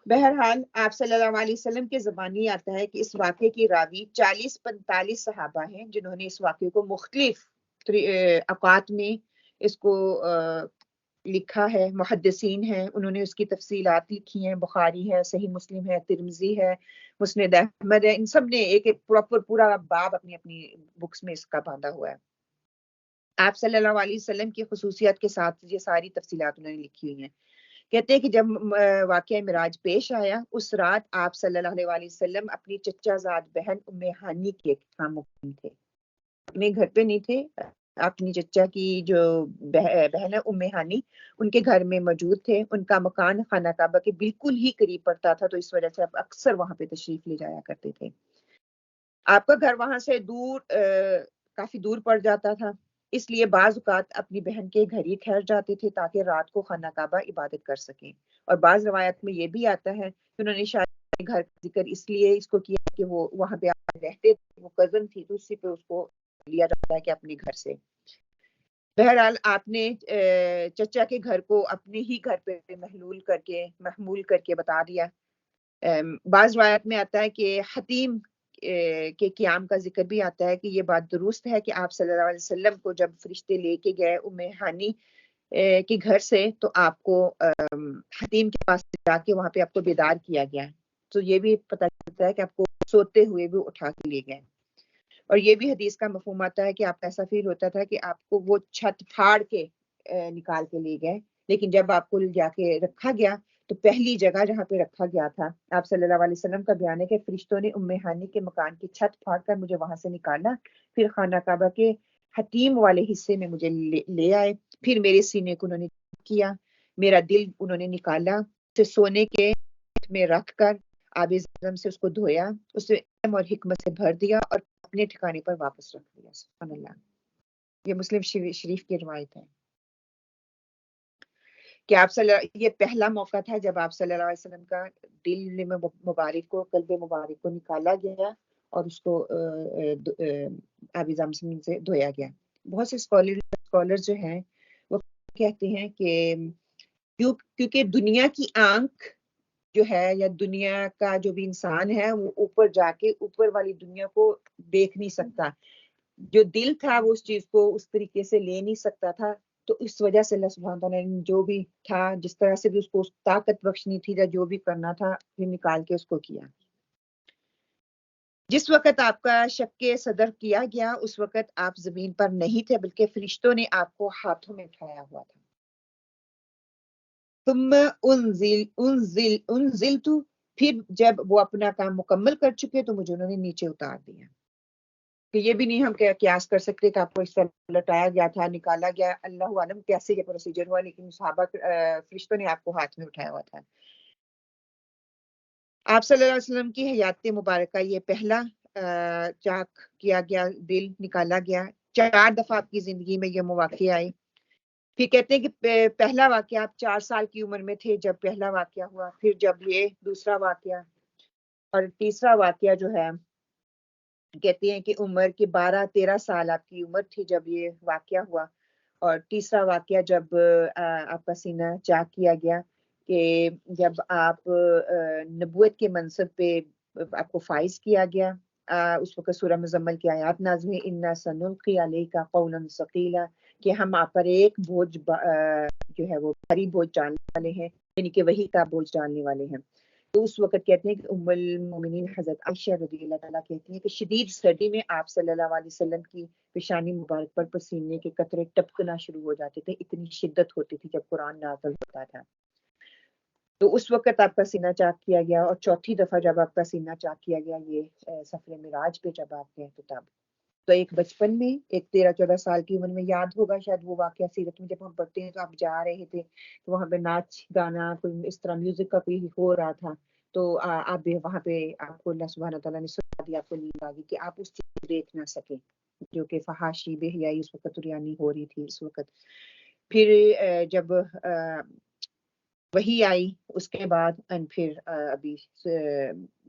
بہرحال آپ صلی اللہ علیہ وسلم کے زبانی آتا ہے کہ اس واقعے کی راوی 40-45 صحابہ ہیں جنہوں نے اس واقعے کو مختلف اوقات میں اس کو لکھا ہے. محدثین ہیں، انہوں نے اس کی تفصیلات لکھی ہیں. بخاری ہے، صحیح مسلم ہے، ترمذی ہے، مسند احمد ہے. ان سب نے ایک پراپر پورا باب اپنی اپنی بکس میں اس کا باندھا ہوا ہے. آپ صلی اللہ علیہ وسلم کی خصوصیات کے ساتھ یہ ساری تفصیلات انہوں نے لکھی ہوئی ہیں. کہتے ہیں کہ جب واقعہ معراج پیش آیا اس رات آپ صلی اللہ علیہ وسلم اپنی چچا زاد بہن ام ہانی کے ہاں مقیم تھے. اپنے گھر پہ نہیں تھے، اپنی چچا کی جو بہن ہے ام ہانی ان کے گھر میں موجود تھے. ان کا مکان خانہ کعبہ کے بالکل ہی قریب پڑتا تھا تو اس وجہ سے آپ اکثر وہاں پہ تشریف لے جایا کرتے تھے. آپ کا گھر وہاں سے کافی دور پڑ جاتا تھا، اس لیے بعض اوقات اپنی بہن کے گھر ہی ٹھہر جاتے تھے تاکہ رات کو خانہ کعبہ عبادت کر سکیں. اور بعض روایت میں یہ بھی آتا ہے کہ انہوں نے شاید گھر کا ذکر اس لیے اس کو کیا کہ وہ وہاں پہ رہتے تھے، وہ کزن تھی تو اسی پہ اس کو لیا جاتا ہے کہ اپنے گھر سے. بہرحال آپ نے چچا کے گھر کو اپنے ہی گھر پہ محمول کر کے بتا دیا. بعض روایات میں آتا ہے کہ حتیم کے قیام کا ذکر بھی آتا ہے کہ یہ بات درست ہے کہ آپ صلی اللہ علیہ وسلم کو جب فرشتے لے کے گئے ام ہانی کے گھر سے تو آپ کو حتیم کے پاس جا کے وہاں پہ آپ کو بیدار کیا گیا. تو یہ بھی پتہ چلتا ہے کہ آپ کو سوتے ہوئے بھی اٹھا کے لے گئے. اور یہ بھی حدیث کا مفہوم آتا ہے کہ آپ ایسا فیل ہوتا تھا کہ آپ کو وہ چھت پھاڑ کے نکال کے لے گئے، لیکن جب آپ کو جا کے رکھا گیا تو پہلی جگہ جہاں پہ رکھا گیا تھا، آپ صلی اللہ علیہ وسلم کا بیان ہے کہ فرشتوں نے ام ہانی کے مکان کی چھت پھاڑ کر مجھے وہاں سے نکالا، پھر خانہ کعبہ کے حتیم والے حصے میں مجھے لے آئے، پھر میرے سینے کو انہوں نے کیا، میرا دل انہوں نے نکالا، اسے سونے کے میں رکھ کر آب زمزم سے اس کو دھویا، اسے علم اور حکمت سے بھر دیا اور اپنے ٹھکانے پر واپس رکھ دیا. سبحان اللہ. یہ مسلم شریف کی روایت ہے کہ یہ پہلا موقع تھا جب آپ صلی اللہ علیہ وسلم کا دل مبارک کو، قلب مبارک کو نکالا گیا اور اس کو آب زمزم سے دھویا گیا. بہت سے اسکالر جو ہیں وہ کہتے ہیں کہ کیونکہ دنیا کی آنکھ جو ہے یا دنیا کا جو بھی انسان ہے وہ اوپر جا کے اوپر والی دنیا کو دیکھ نہیں سکتا، جو دل تھا وہ اس چیز کو اس طریقے سے لے نہیں سکتا تھا، تو اس وجہ سے اللہ سبحانہ تعالیٰ نے جو بھی تھا، جس طرح سے بھی اس کو طاقت بخشنی تھی یا جو بھی کرنا تھا پھر نکال کے اس کو کیا. جس وقت آپ کا شق صدر کیا گیا اس وقت آپ زمین پر نہیں تھے بلکہ فرشتوں نے آپ کو ہاتھوں میں اٹھایا ہوا تھا. ثم انزلت، پھر جب وہ اپنا کام مکمل کر چکے تو مجھے انہوں نے نیچے اتار دیا. کہ یہ بھی نہیں ہم قیاس کر سکتے کہ آپ کو اس طرح لٹایا گیا تھا، نکالا گیا، اللہ عالم کیسے یہ پروسیجر ہوا، لیکن صحابہ فرشتوں نے آپ کو ہاتھ میں اٹھایا ہوا تھا. آپ صلی اللہ علیہ وسلم کی حیات مبارکہ یہ پہلا چاک کیا گیا دل نکالا گیا. 4 دفعہ آپ کی زندگی میں یہ مواقع آئے. پھر کہتے ہیں کہ پہلا واقعہ آپ 4 سال کی عمر میں تھے جب پہلا واقعہ ہوا، پھر جب یہ دوسرا واقعہ، اور تیسرا واقعہ جو ہے کہتے ہیں کہ عمر کے 12-13 سال آپ کی عمر تھی جب یہ واقعہ ہوا، اور تیسرا واقعہ جب آپ کا سینہ چاک کیا گیا کہ جب آپ نبوت کے منصب پہ آپ کو فائز کیا گیا. اس وقت سورہ مزمل کی آیات نازل ہوئی، اِنَّا سَنُلْقِي عَلَيْكَ قَوْلًا ثَقِيلًا، کہ ہم آپ پر ایک بوجھ جو ہے وہ بھاری بوجھ ڈالنے والے ہیں، یعنی کہ وحی کا بوجھ ڈالنے والے ہیں. تو اس وقت کہتے ہیں کہ ام المومنین حضرت عائشہ رضی اللہ تعالیٰ کہتی ہیں کہ شدید سردی میں آپ صلی اللہ علیہ وسلم کی پیشانی مبارک پر پسینے کے قطرے ٹپکنا شروع ہو جاتے تھے، اتنی شدت ہوتی تھی جب قرآن نازل ہوتا تھا. تو اس وقت آپ کا سینہ چاک کیا گیا، اور چوتھی دفعہ جب آپ کا سینہ چاک کیا گیا یہ سفر معراج پہ جب آپ گئے تو تب. تو ایک بچپن میں، ایک 13-14 سال کی عمر میں، یاد ہوگا شاید وہ واقعہ سیرت میں جب ہم پڑھتے ہیں تو آپ جا رہے تھے تو وہاں پہ ناچ گانا کوئی اس طرح میوزک کا کوئی ہو رہا تھا، تو آپ بھی وہاں پہ آپ کو اللہ سبحانہ تعالیٰ نے سنا دیا، آپ کو نیند آ گئی کہ آپ اس چیز کو دیکھ نہ سکے جو کہ فحاشی بے حیائی اس وقت ریانی ہو رہی تھی اس وقت. پھر جب وہی آئی اس کے بعد پھر ابھی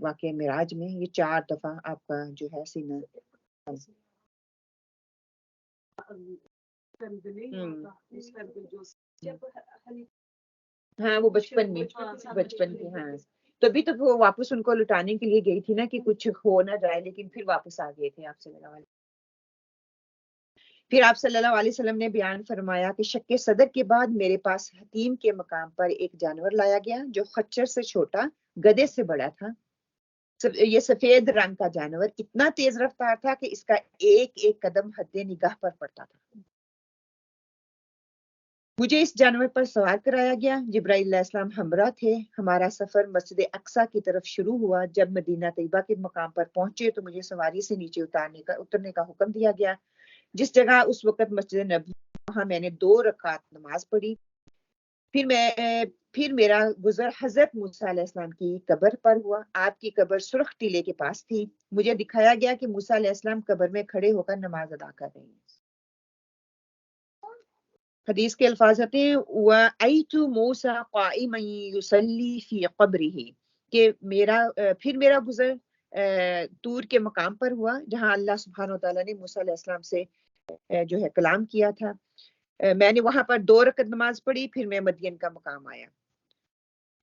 واقعہ معراج میں یہ 4 دفعہ آپ کا جو ہے سینہ. ہاں وہ بچپن میں، بچپن کی، ہاں تبھی تو وہ واپس ان کو لٹانے کے لیے گئی تھی نا کہ کچھ ہو نہ جائے، لیکن پھر واپس آ گئے تھے آپ صلی اللہ علیہ وسلم. پھر آپ صلی اللہ علیہ وسلم نے بیان فرمایا کہ شق صدر کے بعد میرے پاس حتیم کے مقام پر ایک جانور لایا گیا جو خچر سے چھوٹا، گدھے سے بڑا تھا. یہ سفید رنگ کا جانور اتنا تیز رفتار تھا کہ اس کا ایک ایک قدم حد نگاہ پر پڑتا تھا. مجھے اس جانور پر سوار کرایا گیا، جبرائیل علیہ السلام ہمراہ تھے. ہمارا سفر مسجد اقصی کی طرف شروع ہوا. جب مدینہ طیبہ کے مقام پر پہنچے تو مجھے سواری سے نیچے اترنے کا حکم دیا گیا. جس جگہ اس وقت مسجد نبوی، وہاں میں نے 2 رکعت نماز پڑھی. پھر میرا گزر حضرت موسیٰ علیہ السلام کی قبر پر ہوا. آپ کی قبر سرخ ٹیلے کے پاس تھی. مجھے دکھایا گیا کہ موسیٰ علیہ السلام قبر میں کھڑے ہو کر نماز ادا کر رہے ہیں. حدیث کے الفاظ آتے ہیں وَأَيْتُ مُوسَىٰ قَائِمًا يُصَلِّي فِي قَبْرِهِ، کہ پھر میرا گزر طور کے مقام پر ہوا جہاں اللہ سبحانہ وتعالیٰ نے موسیٰ علیہ السلام سے جو ہے کلام کیا تھا. میں نے وہاں پر 2 رکعت نماز پڑھی، پھر میں مدین کا مقام آیا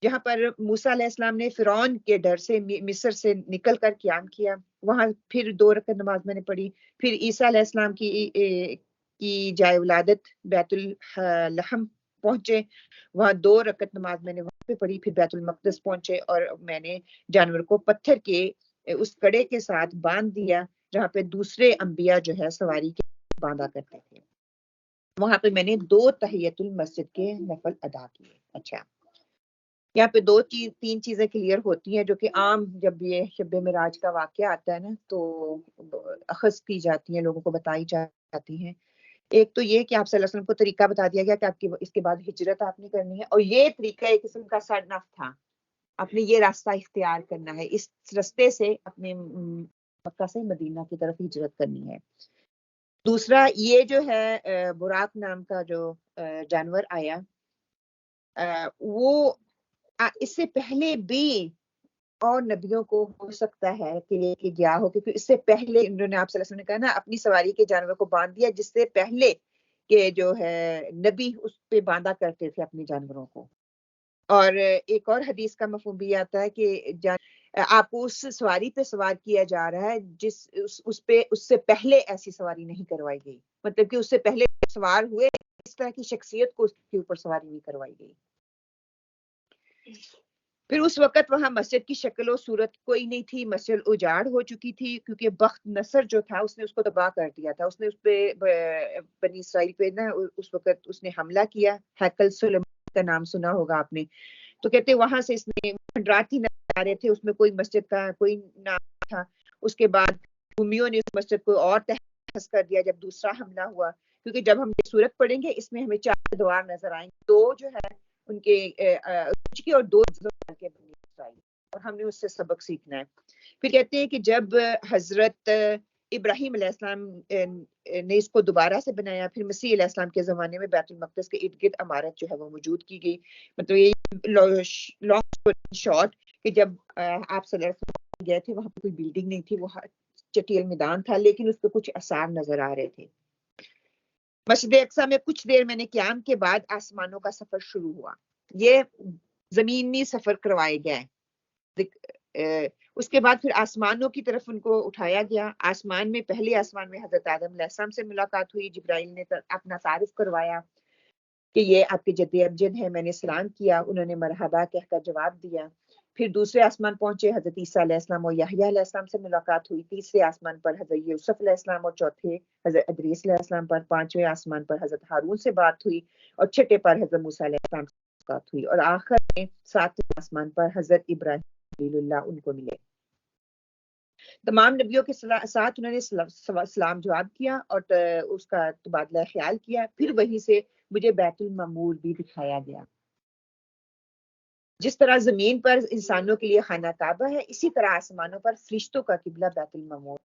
جہاں پر موسیٰ علیہ السلام نے فرعون کے ڈر سے مصر سے نکل کر قیام کیا، وہاں پھر 2 رکعت نماز میں نے پڑھی، پھر عیسیٰ علیہ السلام کی جائے ولادت بیت الحم پہنچے، وہاں 2 رکعت نماز میں نے وہاں پہ پڑھی، پھر بیت المقدس پہنچے اور میں نے جانور کو پتھر کے اس کڑے کے ساتھ باندھ دیا جہاں پہ دوسرے انبیاء جو ہے سواری کے باندھا کرتے تھے، وہاں پہ میں نے 2 تحیت المسجد کے نفل ادا کیے۔ اچھا، یہاں پہ 3 چیزیں کلیئر ہوتی ہیں جو کہ عام جب یہ شب معراج کا واقعہ آتا ہے نا تو اخذ کی جاتی ہیں، لوگوں کو بتائی جاتی ہیں۔ ایک تو یہ کہ آپ صلی اللہ علیہ وسلم کو طریقہ بتا دیا گیا کہ آپ کی اس کے بعد ہجرت آپ نے کرنی ہے، اور یہ طریقہ ایک قسم کا سرنف تھا، آپ نے یہ راستہ اختیار کرنا ہے، اس راستے سے اپنے مکہ سے مدینہ کی طرف ہجرت کرنی ہے۔ دوسرا یہ جو ہے براق نام کا جو جانور آیا، وہ اس سے پہلے بھی اور نبیوں کو ہو سکتا ہے کہ لے کے گیا ہو، کیونکہ اس سے پہلے انہوں نے آپ صلی اللہ علیہ وسلم نے کہا نا اپنی سواری کے جانور کو باندھ دیا، جس سے پہلے کہ جو ہے نبی اس پہ باندھا کرتے تھے اپنے جانوروں کو۔ اور ایک اور حدیث کا مفہوم بھی آتا ہے کہ آپ کو اس سواری پہ سوار کیا جا رہا ہے اس سے پہلے ایسی سواری نہیں کروائی گئی، مطلب کہ اس سے پہلے سوار ہوئے اس طرح کی شخصیت کو اس کے اوپر سواری نہیں کروائی گئی۔ پھر اس وقت وہاں مسجد کی شکل و صورت کوئی نہیں تھی، مسجد اجاڑ ہو چکی تھی کیونکہ بخت نصر جو تھا اس نے اس کو تباہ کر دیا تھا، اس نے اس پہ بنی اسرائیل پہ نا اس وقت اس نے حملہ کیا، ہیکل سلیمان کا نام سنا ہوگا آپ نے، تو کہتے وہاں سے اس نے کھنڈراتی نظر آ رہے تھے، اس میں کوئی مسجد کا کوئی نام تھا۔ اس کے بعد رومیوں نے اس مسجد کو اور تہس کر دیا جب دوسرا حملہ ہوا، کیونکہ جب ہم یہ صورت پڑھیں گے اس میں ہمیں 4 دوار نظر آئیں گے، 2 جو ہے ان کے اور 2 کے بنی اسرائیل، اور ہم نے اس سے سبق سیکھنا ہے۔ پھر کہتے ہیں کہ جب حضرت ابراہیم علیہ السلام نے اس کو دوبارہ سے بنایا، پھر مسیح علیہ السلام کے زمانے میں بیت المقدس کے ارد گرد عمارت جو ہے وہ موجود کی گئی۔ مطلب یہ لانگ شارٹ کہ جب آپ صلی اللہ علیہ وسلم گئے تھے وہاں پہ کوئی بلڈنگ نہیں تھی، وہ چٹیل میدان تھا، لیکن اس پہ کچھ آثار نظر آ رہے تھے۔ مسجد اقصی میں کچھ دیر میں نے قیام کے بعد آسمانوں کا سفر شروع ہوا، یہ زمینی سفر کروائے گئے، اس کے بعد پھر آسمانوں کی طرف ان کو اٹھایا گیا۔ آسمان میں پہلے آسمان میں حضرت آدم علیہ السلام سے ملاقات ہوئی، جبرائیل نے اپنا تعارف کروایا کہ یہ آپ کے جد ابجد ہیں، میں نے سلام کیا، انہوں نے مرحبا کہہ کر جواب دیا۔ پھر دوسرے آسمان پہنچے، حضرت عیسیٰ علیہ السلام اور یحییٰ علیہ السلام سے ملاقات ہوئی، تیسرے آسمان پر حضرت یوسف علیہ السلام اور چوتھے حضرت ادریس علیہ السلام پر، پانچویں آسمان پر حضرت ہارون سے بات ہوئی، اور چھٹے پر حضرت موسیٰ علیہ السلام سے ملاقات ہوئی، اور آخر میں 7ویں آسمان پر حضرت ابراہیم خلیل اللہ ان کو ملے۔ تمام نبیوں کے ساتھ انہوں نے سلام جواب کیا اور اس کا تبادلہ خیال کیا، پھر وہیں سے مجھے بیت المعمور بھی دکھایا گیا۔ جس طرح زمین پر انسانوں کے لیے خانہ کعبہ ہے، اسی طرح آسمانوں پر فرشتوں کا قبلہ بیت المعمور،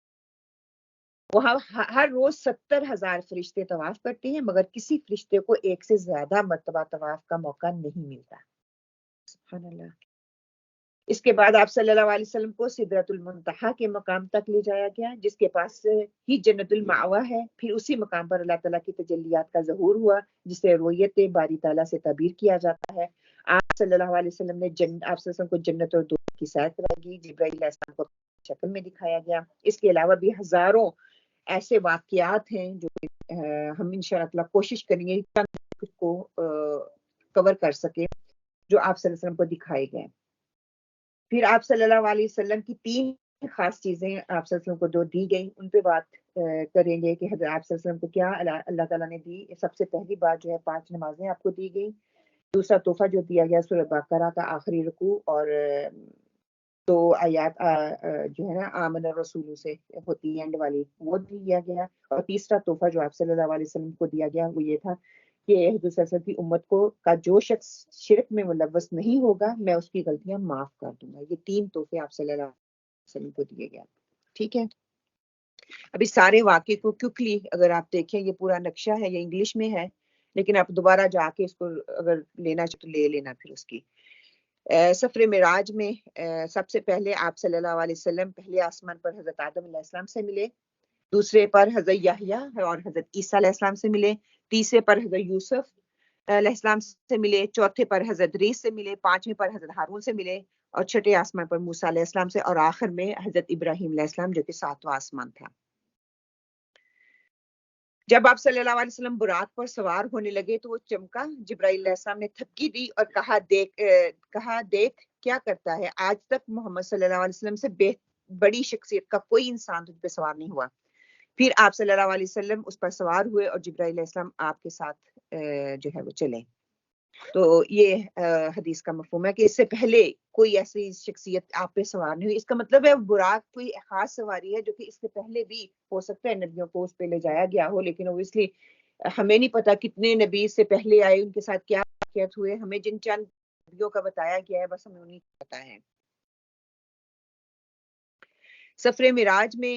وہاں ہر روز 70,000 فرشتے طواف کرتے ہیں، مگر کسی فرشتے کو 1 سے زیادہ مرتبہ طواف کا موقع نہیں ملتا۔ سبحان اللہ۔ اس کے بعد آپ صلی اللہ علیہ وسلم کو سدرۃ المنتہا کے مقام تک لے جایا گیا، جس کے پاس ہی جنت المأویٰ ہے، پھر اسی مقام پر اللہ تعالیٰ کی تجلیات کا ظہور ہوا، جسے رؤیت باری تعالیٰ سے تعبیر کیا جاتا ہے۔ آپ صلی اللہ علیہ وسلم نے آپ صلی اللہ علیہ وسلم کو جنت اور دوزخ کی سیر کرائی گئی، جبرائیل علیہ السلام کو شکل میں دکھایا گیا۔ اس کے علاوہ بھی ہزاروں ایسے واقعات ہیں جو ہم انشاءاللہ کوشش کریں گے کو کور کر سکیں جو آپ صلی اللہ علیہ وسلم کو دکھائے گئے۔ پھر آپ صلی اللہ علیہ وسلم کی 3 خاص چیزیں آپ صلی اللہ علیہ وسلم کو جو دی گئی، ان پہ بات کریں گے کہ حضرت آپ صلی اللہ علیہ وسلم کو کیا اللہ تعالیٰ نے دی۔ سب سے پہلی بات جو ہے 5 نمازیں آپ کو دی گئی۔ دوسرا تحفہ جو دیا گیا سورہ بقرہ کا آخری رکوع اور 2 آیات جو ہے نا آمن الرسول سے ہوتی ہے اینڈ والی، وہ دیا گیا۔ اور تیسرا تحفہ جو آپ صلی اللہ علیہ وسلم کو دیا گیا وہ یہ تھا کہ حضور صلی اللہ علیہ وسلم کی امت کا جو شخص شرک میں ملوث نہیں ہوگا میں اس کی غلطیاں معاف کر دوں گا۔ یہ 3 تحفے آپ صلی اللہ علیہ وسلم کو دیے گیا۔ ٹھیک ہے، ابھی سارے واقعے کو کیوکلی اگر آپ دیکھیں، یہ پورا نقشہ ہے، یہ انگلش میں ہے، لیکن آپ دوبارہ جا کے اس کو اگر لینا چاہے تو لے لینا۔ پھر اس کی سفر معراج میں سب سے پہلے آپ صلی اللہ علیہ وسلم پہلے آسمان پر حضرت آدم علیہ السلام سے ملے، دوسرے پر حضرت یحییٰ اور حضرت عیسیٰ علیہ السلام سے ملے، تیسرے پر حضرت یوسف علیہ السلام سے ملے، چوتھے پر حضرت ادریس سے ملے، پانچویں پر حضرت ہارون سے ملے، اور چھٹے آسمان پر موسیٰ علیہ السلام سے، اور آخر میں حضرت ابراہیم علیہ السلام جو کہ ساتواں آسمان تھا۔ جب آپ صلی اللہ علیہ وسلم براق پر سوار ہونے لگے تو وہ چمکا، جبرائیل علیہ السلام نے تھپکی دی اور کہا دیکھ کیا کرتا ہے، آج تک محمد صلی اللہ علیہ وسلم سے بڑی شخصیت کا کوئی انسان تجھ پہ سوار نہیں ہوا۔ پھر آپ صلی اللہ علیہ وسلم اس پر سوار ہوئے اور جبرائیل علیہ السلام آپ کے ساتھ جو ہے وہ چلے۔ تو یہ حدیث کا مفہوم ہے کہ اس سے پہلے کوئی ایسی شخصیت آپ پہ سوار نہیں ہوئی۔ اس کا مطلب ہے براق کوئی خاص سواری ہے جو کہ اس سے پہلے بھی ہو سکتا ہے نبیوں کو اس پہ لے جایا گیا ہو، لیکن اوبویسلی ہمیں نہیں پتا کتنے نبی سے پہلے آئے، ان کے ساتھ کیا واقعات ہوئے۔ ہمیں جن چند نبیوں کا بتایا گیا ہے بس ہمیں انہیں کو پتا ہے۔ سفر معراج میں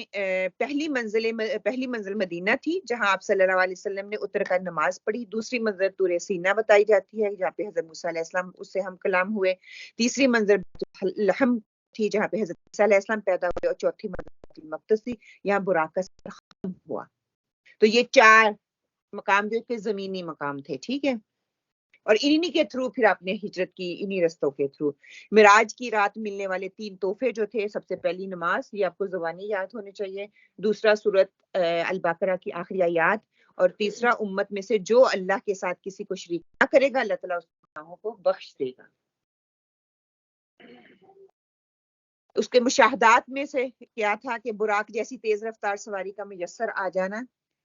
پہلی منزل مدینہ تھی جہاں آپ صلی اللہ علیہ وسلم نے اتر کر نماز پڑھی۔ دوسری منزل طور سینا بتائی جاتی ہے جہاں پہ حضرت موسیٰ علیہ السلام اس سے ہم کلام ہوئے۔ تیسری منزل بیت لحم تھی جہاں پہ حضرت عیسیٰ علیہ السلام پیدا ہوئے، اور چوتھی منزل بیت المقدس تھی، یہاں براق کا سفر ختم ہوا۔ تو یہ 4 مقام جو کہ زمینی مقام تھے، ٹھیک ہے، اور انہی کے تھرو پھر آپ نے ہجرت کی، انہی رستوں کے تھرو۔ معراج کی رات ملنے والے 3 تحفے جو تھے، سب سے پہلی نماز، یہ آپ کو زبانی یاد ہونے چاہیے، دوسرا سورۃ البقرہ کی آخری آیات، اور تیسرا امت میں سے جو اللہ کے ساتھ کسی کو شریک نہ کرے گا اللہ تعالیٰ اس کے گناہوں کو بخش دے گا۔ اس کے مشاہدات میں سے کیا تھا کہ براق جیسی تیز رفتار سواری کا میسر آ جانا،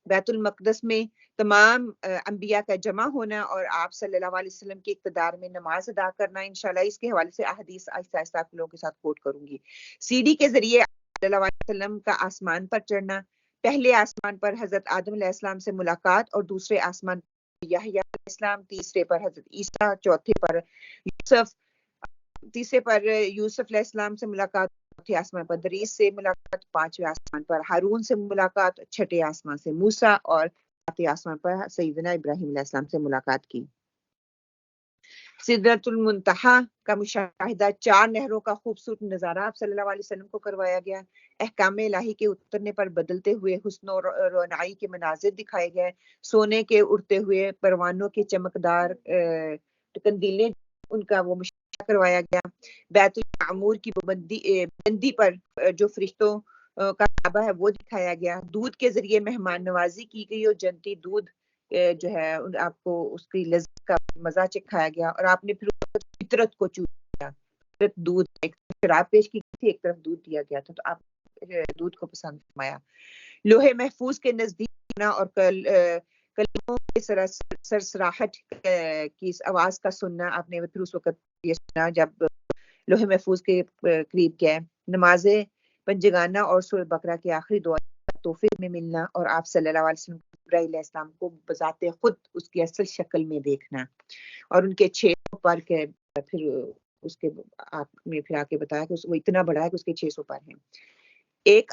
بیت المقدس میں تمام انبیاء کا جمع ہونا، اور آپ صلی اللہ علیہ وسلم کے اقتدار میں نماز ادا کرنا۔ انشاءاللہ اس کے حوالے سے احادیث آہستہ آہستہ آپ لوگوں کے ساتھ کوٹ کروں گی۔ سیڑھی کے ذریعے صلی اللہ علیہ وسلم کا آسمان پر چڑھنا، پہلے آسمان پر حضرت آدم علیہ السلام سے ملاقات، اور دوسرے آسمان پر یحییٰ علیہ السلام، تیسرے پر حضرت عیسیٰ، چوتھے پر یوسف، تیسرے پر یوسف علیہ السلام سے ملاقات، چوتھے آسمان پر ادریس سے ملاقات، پانچویں آسمان پر ہارون سے ملاقات، چھٹے آسمان سے موسیٰ، اور ساتویں آسمان پر سیدنا ابراہیم علیہ السلام سے ملاقات کی۔ سدرۃ المنتہا کا مشاہدہ، 4 نہروں کا خوبصورت نظارہ آپ صلی اللہ علیہ وسلم کو کروایا گیا۔ احکام الہی کے اترنے پر بدلتے ہوئے حسن و رونائی کے مناظر دکھائے گئے، سونے کے اڑتے ہوئے پروانوں کے چمکدار قندیلیں، ان کا وہ مشاہدہ کروایا گیا۔ بیت المعمور کی بلندی پر جو فرشتوں کا کعبہ ہے وہ دکھایا گیا۔ دودھ کے ذریعے مہمان نوازی کی گئی، اور جنتی دودھ جو ہے آپ کو اس کی لذت کا مزہ چکھایا گیا، اور آپ نے پھر فطرت کو چوز کیا۔ فطرت دودھ، ایک طرف شراب پیش کی گئی تھی، ایک طرف دودھ دیا گیا تھا، تو آپ دودھ کو پسند فرمایا۔ لوح محفوظ کے نزدیک ہونا اور کلموں کے سرسراہٹ کی آواز کا سننا، آپ نے پھر اس وقت یہ سنا جب لوح محفوظ کے قریب گئے۔ نماز پنجگانہ اور سورۃ بقرہ کے آخری 2 تحفے میں ملنا، اور آپ صلی اللہ علیہ وسلم جبرائیل علیہ السلام کو بذات خود اس کی اصل شکل میں دیکھنا، اور ان کے 600 پر کے پھر اس کے آپ نے پھر آ کے بتایا کہ وہ اتنا بڑا ہے کہ اس کے 600 پر ہیں۔ ایک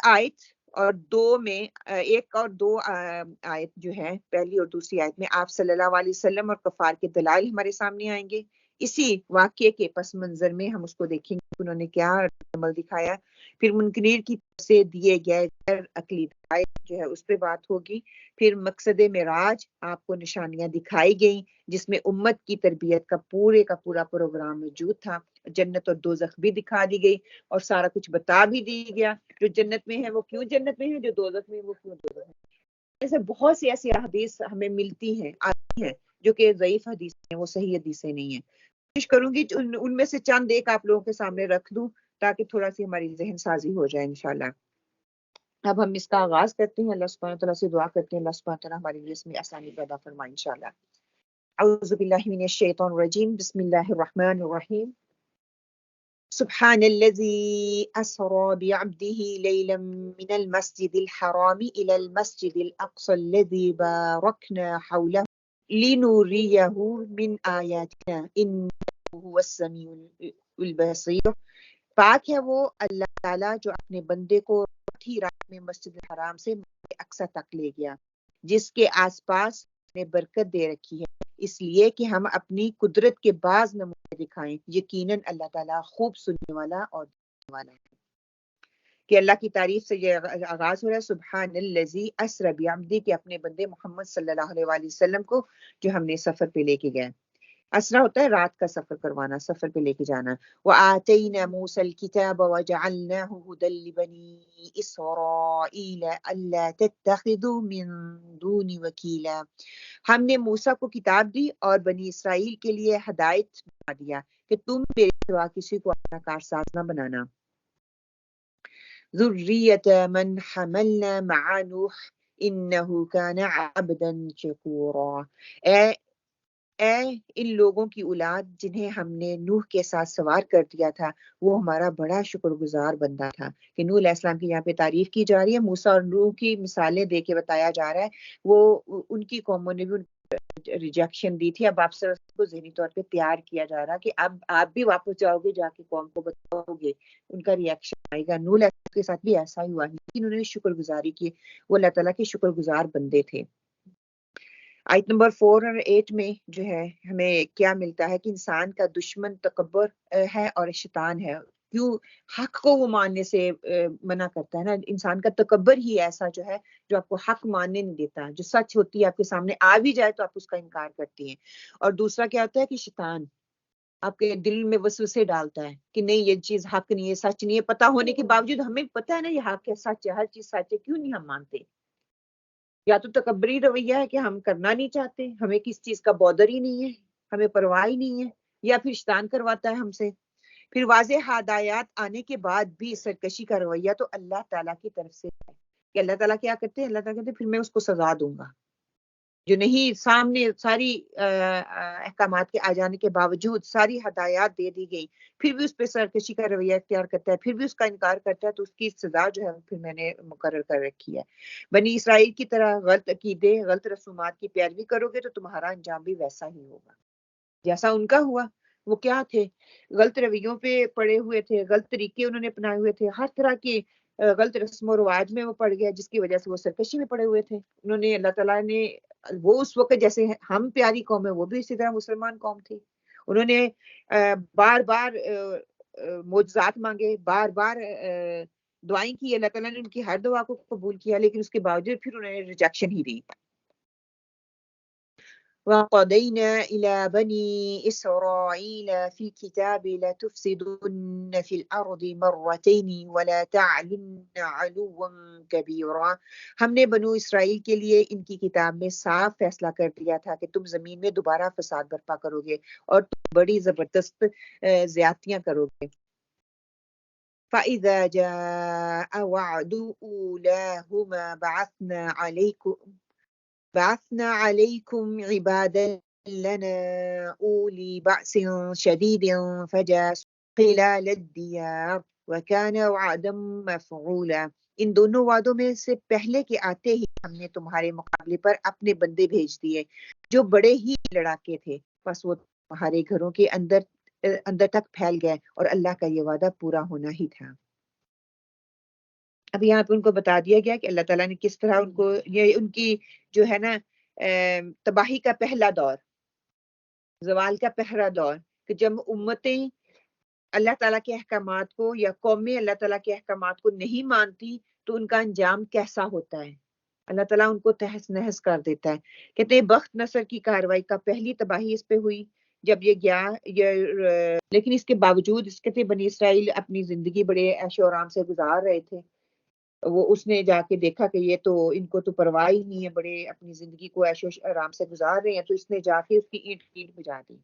اور دو آیت جو ہے، پہلی اور دوسری آیت میں آپ صلی اللہ علیہ وسلم اور کفار کے دلائل ہمارے سامنے آئیں گے۔ اسی واقعے کے پس منظر میں ہم اس کو دیکھیں گے کہ انہوں نے کیا عمل دکھایا۔ پھر منکرین کی طرف سے دیے گئے غیر عقلی دلائل جو ہے اس پہ بات ہوگی۔ پھر مقصد معراج، آپ کو نشانیاں دکھائی گئیں جس میں امت کی تربیت کا پورا پروگرام موجود تھا۔ جنت اور دوزخ بھی دکھا دی گئی، اور سارا کچھ بتا بھی دی گیا، جو جنت میں ہے وہ کیوں جنت میں ہے، جو دوزخ میں ہے وہ کیوں دوزخ میں ہے۔ ایسے بہت سی ایسی احادیث ہمیں ملتی ہیں، آتی ہیں، جو کہ ضعیف حدیث ہیں، وہ صحیح حدیثیں نہیں ہیں۔ کوشش کروں گی ان میں سے چند ایک آپ لوگوں کے سامنے رکھ دوں تاکہ تھوڑا سی ہماری ذہن سازی ہو جائے انشاءاللہ۔ اب ہم اس کا آغاز کرتے ہیں، اللہ سبحانہ تعالیٰ سے دعا کرتے ہیں اللہ سبحانہ تعالیٰ ہمارے لیے اس میں آسانی پیدا فرمائے انشاءاللہ۔ اعوذ باللہ من الشیطان الرجیم، بسم اللہ الرحمن الرحیم۔ سبحان الذي أسرى بعبده ليلا من المسجد الحرام إلى المسجد الأقصى الذي باركنا حوله لنريه من آياتنا إنه هو السميع البصير۔ پاک ہے وہ اللہ تعالیٰ جو اپنے بندے کو ہی رات میں مسجد الحرام سے مسجد اقصی تک لے گیا، جس کے آس پاس نے برکت دے رکھی ہے، اس لیے کہ ہم اپنی قدرت کے بعض نمونے دکھائیں۔ یقیناً اللہ تعالیٰ خوب سننے والا اور دیکھنے والا ہے۔ کہ اللہ کی تعریف سے یہ آغاز ہو رہا ہے، سبحان الذی اسری بعبدہ، کہ اپنے بندے محمد صلی اللہ علیہ وآلہ وسلم کو جو ہم نے سفر پہ لے کے گئے. اسرا ہوتا ہے رات کا سفر کروانا، سفر پہ لے کے جانا. وآتینا موسیٰ الکتاب وجعلناہ ھدی لبنی اسرائیل الا تتخذوا من دونی وکیلا. ہم نے موسیٰ کو کتاب دی اور بنی اسرائیل کے لیے ہدایت بنا دیا کہ تم میرے سوا کسی کو اپنا کارساز نہ بنانا. ذریۃ من حملنا مع نوح انہ کان عبدا شکورا. اے ان لوگوں کی اولاد جنہیں ہم نے نوح کے ساتھ سوار کر دیا تھا، وہ ہمارا بڑا شکر گزار بندہ تھا. کہ نوح علیہ السلام کی یہاں پہ تعریف کی جا رہی ہے، موسیٰ اور نوح کی مثالیں دے کے بتایا جا رہا ہے. وہ ان کی قوموں نے بھی ان ریجیکشن دی تھی، اب آپ سے کو ذہنی طور پہ تیار کیا جا رہا کہ اب آپ بھی واپس جاؤ گے، جا کے قوم کو بتاؤ گے، ان کا ریئیکشن آئے گا. نوح علیہ السلام کے ساتھ بھی ایسا ہی ہوا، لیکن انہوں نے شکر گزاری کی، وہ اللہ تعالیٰ کے شکر گزار بندے تھے. آیت نمبر 4 اور 8 میں جو ہے ہمیں کیا ملتا ہے کہ انسان کا دشمن تکبر ہے اور شیطان ہے. کیوں؟ حق کو وہ ماننے سے منع کرتا ہے نا. انسان کا تکبر ہی ایسا جو ہے جو آپ کو حق ماننے نہیں دیتا، جو سچ ہوتی ہے آپ کے سامنے آ بھی جائے تو آپ اس کا انکار کرتی ہیں. اور دوسرا کیا ہوتا ہے کہ شیطان آپ کے دل میں وسوسے ڈالتا ہے کہ نہیں یہ چیز حق نہیں ہے، سچ نہیں ہے، پتہ ہونے کے باوجود ہمیں پتہ ہے نا یہ حق ہے، سچ ہے، ہر چیز سچ ہے، کیوں نہیں ہم مانتے؟ یا تو تکبری رویہ ہے کہ ہم کرنا نہیں چاہتے، ہمیں کس چیز کا بودر ہی نہیں ہے، ہمیں پرواہ ہی نہیں ہے، یا پھر شیطان کرواتا ہے ہم سے. پھر واضح ہدایات آنے کے بعد بھی سرکشی کا رویہ تو اللہ تعالیٰ کی طرف سے ہے کہ اللہ تعالیٰ کیا کرتے ہیں، اللہ تعالیٰ کہتے ہیں پھر میں اس کو سزا دوں گا. جو نہیں سامنے ساری احکامات کے آ جانے کے باوجود ساری ہدایات دے دی گئی، پھر بھی اس پہ سرکشی کا رویہ اختیار کرتا ہے، پھر بھی اس کا انکار کرتا ہے، تو اس کی سزا جو ہے پھر میں نے مقرر کر رکھی ہے. بنی اسرائیل کی طرح غلط عقیدے، غلط رسومات کی پیروی کرو گے تو تمہارا انجام بھی ویسا ہی ہوگا جیسا ان کا ہوا. وہ کیا تھے؟ غلط رویوں پہ پڑے ہوئے تھے، غلط طریقے انہوں نے اپنائے ہوئے تھے، ہر طرح کے غلط رسم و رواج میں وہ پڑ گیا، جس کی وجہ سے وہ سرکشی میں پڑے ہوئے تھے. انہوں نے اللہ تعالیٰ نے وہ اس وقت جیسے ہم پیاری قوم ہے، وہ بھی اسی طرح مسلمان قوم تھی. انہوں نے بار بار معجزات مانگے، بار بار دعائیں کی، اللہ تعالیٰ نے ان کی ہر دعا کو قبول کیا، لیکن اس کے باوجود پھر انہوں نے ریجیکشن ہی دی. وَقَضَيْنَا إِلَى بَنِي إِسْرَائِيلَ فِي الْكِتَابِ لَتُفْسِدُنَّ فِي الْأَرْضِ مَرَّتَيْنِ وَلَا تَعْلُنَّ عُلُوًّا كَبِيرًا. ہم نے بنو اسرائیل کے لیے ان کی کتاب میں صاف فیصلہ کر دیا تھا کہ تم زمین میں دوبارہ فساد برپا کرو گے اور تم بڑی زبردست زیادتیاں کرو گے. فَإِذَا جَاءَ وَعْدُ أُولَاهُمَا بعثنا عليكم عبادا لنا أولي بأس شديد فجاسوا خلال الديار وكان وعدا مفعولا. ان دونوں وعدوں میں سے پہلے کے آتے ہی ہم نے تمہارے مقابلے پر اپنے بندے بھیج دیے جو بڑے ہی لڑاکے تھے، بس وہ تمہارے گھروں کے اندر تک پھیل گئے اور اللہ کا یہ وعدہ پورا ہونا ہی تھا. اب یہاں پہ ان کو بتا دیا گیا کہ اللہ تعالیٰ نے کس طرح ان کو یہ ان کی جو ہے نا تباہی کا پہلا دور، زوال کا پہلا دور، کہ جب امتیں اللہ تعالیٰ کے احکامات کو یا قومیں اللہ تعالیٰ کے احکامات کو نہیں مانتی تو ان کا انجام کیسا ہوتا ہے. اللہ تعالیٰ ان کو تہس نہس کر دیتا ہے. کہتے ہیں بخت نصر کی کاروائی کا پہلی تباہی اس پہ ہوئی جب یہ گیا لیکن اس کے باوجود اس کہتے بنی اسرائیل اپنی زندگی بڑے عیش و آرام سے گزار رہے تھے. وہ اس نے جا کے دیکھا کہ یہ تو ان کو تو پرواہ ہی نہیں ہے، بڑے اپنی زندگی کو عیش و آرام سے گزار رہے ہیں، تو اس نے جا کے اس کی اینٹ بجا دی.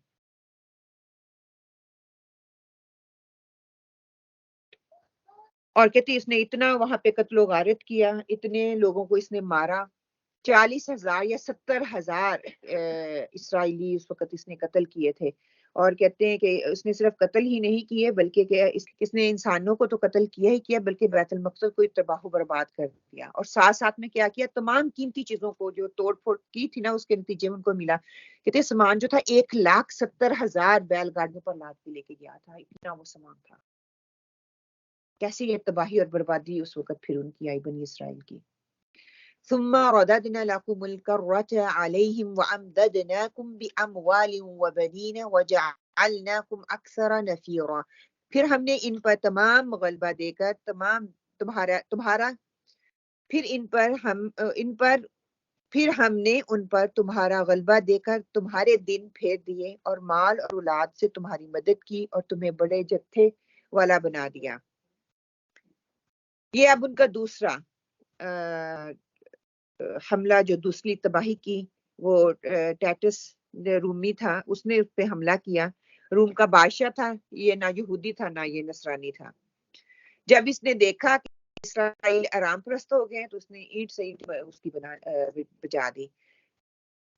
اور کہتی اس نے اتنا وہاں پہ قتل و غارت کیا، اتنے لوگوں کو اس نے مارا، 40,000 یا 70,000 اسرائیلی اس وقت اس نے قتل کیے تھے. اور کہتے ہیں کہ اس نے صرف قتل ہی نہیں کیے بلکہ کہ اس نے انسانوں کو تو قتل کیا ہی کیا بلکہ بیت المقدس کو تباہ و برباد کر دیا. اور ساتھ ساتھ میں کیا کیا، تمام قیمتی چیزوں کو جو توڑ پھوڑ کی تھی نا اس کے نتیجے میں ان کو ملا. کہتے سامان جو تھا 1,70,000 بیل گاڑیوں پر لاد کے لے کے گیا تھا، اتنا وہ سامان تھا. کیسی یہ تباہی اور بربادی اس وقت پھر ان کی آئی بنی اسرائیل کی. ثم رددنا لكم الكرة عليهم وأمددناكم بأموال وبنين وجعلناكم أكثر نفيرا. پھر ہم نے ان پر تمام غلبہ دے کر تمام تمہارا پھر ہم نے ان پر تمہارا غلبہ دے کر تمہارے دن پھیر دیے اور مال اور اولاد سے تمہاری مدد کی اور تمہیں بڑے جتھے والا بنا دیا۔ یہ اب ان کا دوسرا حملہ، جو دوسری تباہی کی، وہ ٹیٹس رومی تھا، اس نے اس پہ حملہ کیا۔ روم کا بادشاہ تھا، یہ نہ یہودی تھا نہ یہ نصرانی تھا۔ جب اس نے دیکھا کہ اسرائیل آرام پرست ہو گئے تو اس نے اینٹ سے اینٹ اس کی بجا دی۔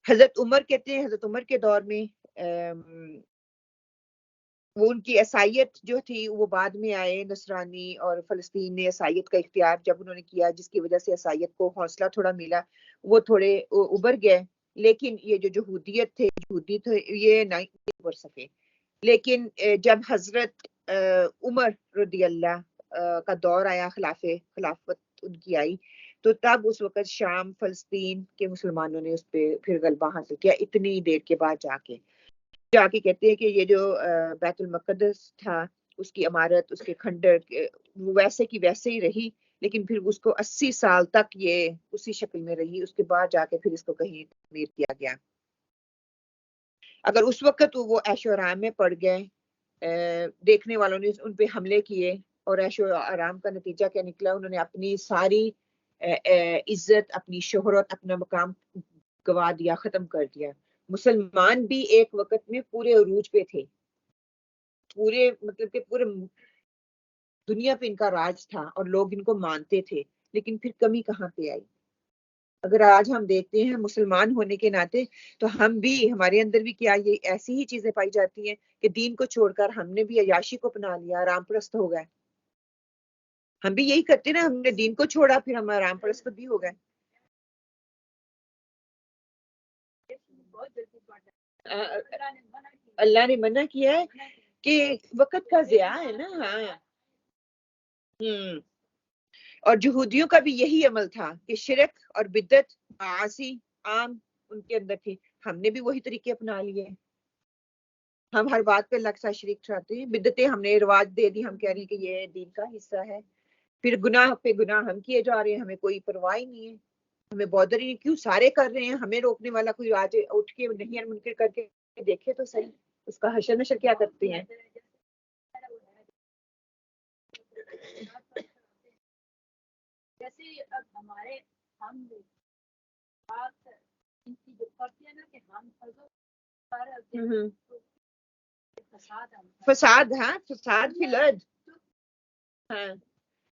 حضرت عمر کہتے ہیں حضرت عمر کے دور میں وہ ان کی عیسائیت جو تھی وہ بعد میں آئے، نصرانی اور فلسطین نے عیسائیت کا اختیار جب انہوں نے کیا، جس کی وجہ سے عیسائیت کو حوصلہ تھوڑا ملا، وہ تھوڑے ابھر گئے، لیکن یہ جو یہودیت تھے یہ نہیں ابھر سکے۔ لیکن جب حضرت عمر رضی اللہ کا دور آیا، خلافت ان کی آئی، تو تب اس وقت شام فلسطین کے مسلمانوں نے اس پہ پھر غلبہ حاصل کیا، اتنی دیر کے بعد جا کے کہتے ہیں کہ یہ جو بیت المقدس تھا، اس کی عمارت، اس کے کھنڈر ویسے کی ویسے ہی رہی، لیکن پھر اس کو 80 سال تک یہ اسی شکل میں رہی، اس کے بعد جا کے پھر اس کو کہیں تعمیر کیا گیا۔ اگر اس وقت وہ عیش و آرام میں پڑ گئے، دیکھنے والوں نے ان پہ حملے کیے، اور عیش و آرام کا نتیجہ کیا نکلا؟ انہوں نے اپنی ساری عزت، اپنی شہرت، اپنا مقام گوا دیا، ختم کر دیا۔ مسلمان بھی ایک وقت میں پورے عروج پہ تھے، مطلب کہ پورے دنیا پہ ان کا راج تھا اور لوگ ان کو مانتے تھے، لیکن پھر کمی کہاں پہ آئی؟ اگر آج ہم دیکھتے ہیں مسلمان ہونے کے ناطے تو ہم بھی، ہمارے اندر بھی کیا یہ ایسی ہی چیزیں پائی جاتی ہیں کہ دین کو چھوڑ کر ہم نے بھی عیاشی کو اپنا لیا، آرام پرست ہو گئے۔ ہم بھی یہی کرتے نا، ہم نے دین کو چھوڑا پھر ہم آرام پرست بھی ہو گئے۔ اللہ نے منع کیا ہے کہ وقت کا ضیاع ہے نا۔ ہاں اور یہودیوں کا بھی یہی عمل تھا کہ شرک اور بدعت معاصی عام ان کے اندر تھی، ہم نے بھی وہی طریقے اپنا لیے۔ ہم ہر بات پہ اللہ کے ساتھ شریک ٹھہراتے ہیں، بدعتیں ہم نے رواج دے دی، ہم کہہ رہے ہیں کہ یہ دین کا حصہ ہے، پھر گناہ پہ گناہ ہم کیے جا رہے ہیں، ہمیں کوئی پرواہ ہی نہیں ہے، ہمیں بودر ہی نہیں، کیوں سارے کر رہے ہیں، ہمیں روکنے والا کوئی آج اٹھ کے نہیں منکر کر کے دیکھے تو صحیح، اس کا حشر نشر کیا کرتے ہیں۔ جیسے اب ہمارے ہم بات ان کی جو کرتے ہیں نا کہ ہم فساد، ہاں فساد فی الارض، ہاں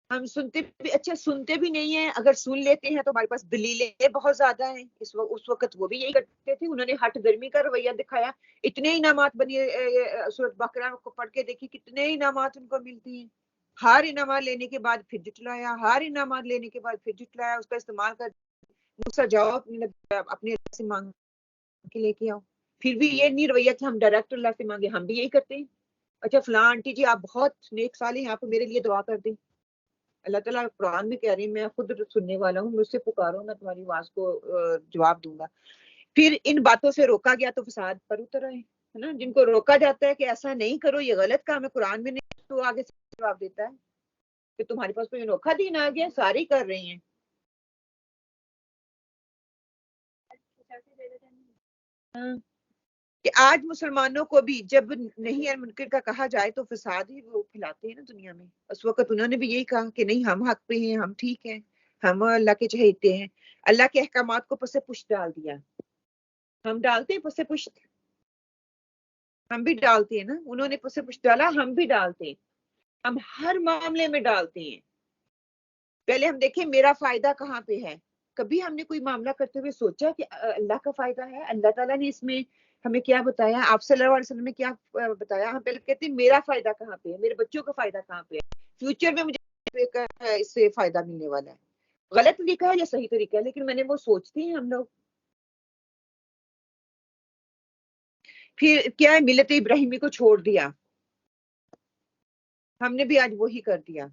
ہم سنتے بھی، اچھا سنتے بھی نہیں ہیں، اگر سن لیتے ہیں تو ہمارے پاس دلیلیں بہت زیادہ ہیں۔ اس وقت وہ بھی یہی کرتے تھے، انہوں نے ہٹ گرمی کا رویہ دکھایا، اتنے انعامات بنی، سورۃ بقرہ کو پڑھ کے دیکھی کتنے انعامات ان کو ملتی ہیں، ہر انعامات لینے کے بعد پھر جٹلایا، ہر انعامات لینے کے بعد پھر جٹلایا، اس کا استعمال کر دوسرا جاؤ اپنے اللہ سے مانگ کے لے کے آؤ، پھر بھی یہ نہیں رویہ کہ ہم ڈائریکٹ اللہ سے مانگے، ہم بھی یہی کرتے ہیں۔ اچھا فلاں آنٹی جی آپ بہت نیک صالح ہیں، آپ میرے لیے دعا کر دیں، اللہ تعالیٰ قرآن میں کہہ رہی ہے میں خود سننے والا ہوں، مجھ سے پکارو میں تمہاری آواز کو جواب دوں گا۔ پھر ان باتوں سے روکا گیا تو فساد پر اتر آئے، ہے نا، جن کو روکا جاتا ہے کہ ایسا نہیں کرو، یہ غلط کام ہے، قرآن میں نہیں، تو آگے سے جواب دیتا ہے کہ تمہارے پاس کوئی انوکھا دین آ گیا، سارے کر رہے ہیں۔ کہ آج مسلمانوں کو بھی جب نہیں منکر کا کہا جائے تو فساد ہی وہ پھیلاتے ہیں نا دنیا میں۔ اس وقت انہوں نے بھی یہی کہا کہ نہیں ہم حق پہ ہیں، ہم ٹھیک ہیں، ہم اللہ کے چہیتے ہیں، اللہ کے احکامات کو پس پشت ڈال دیا۔ ہم ڈالتے ہیں پس پشت، ہم بھی ڈالتے ہیں نا، انہوں نے پس پشت ڈالا، ہم بھی ڈالتے ہیں، ہم ہر معاملے میں ڈالتے ہیں۔ پہلے ہم دیکھیں میرا فائدہ کہاں پہ ہے، کبھی ہم نے کوئی معاملہ کرتے ہوئے سوچا کہ اللہ کا فائدہ ہے، اللہ تعالیٰ نے اس میں ہمیں کیا بتایا، آپ صلی اللہ علیہ وسلم نے کیا بتایا؟ ہم پہلے کہتے ہیں میرا فائدہ کہاں پہ ہے، میرے بچوں کا فائدہ کہاں پہ ہے، فیوچر میں مجھے اس سے فائدہ ملنے والا ہے۔ غلط طریقہ ہے یا صحیح طریقہ ہے، لیکن میں نے وہ سوچتے ہیں ہم لوگ۔ پھر کیا ہے، ملت ابراہیمی کو چھوڑ دیا، ہم نے بھی آج وہی کر دیا۔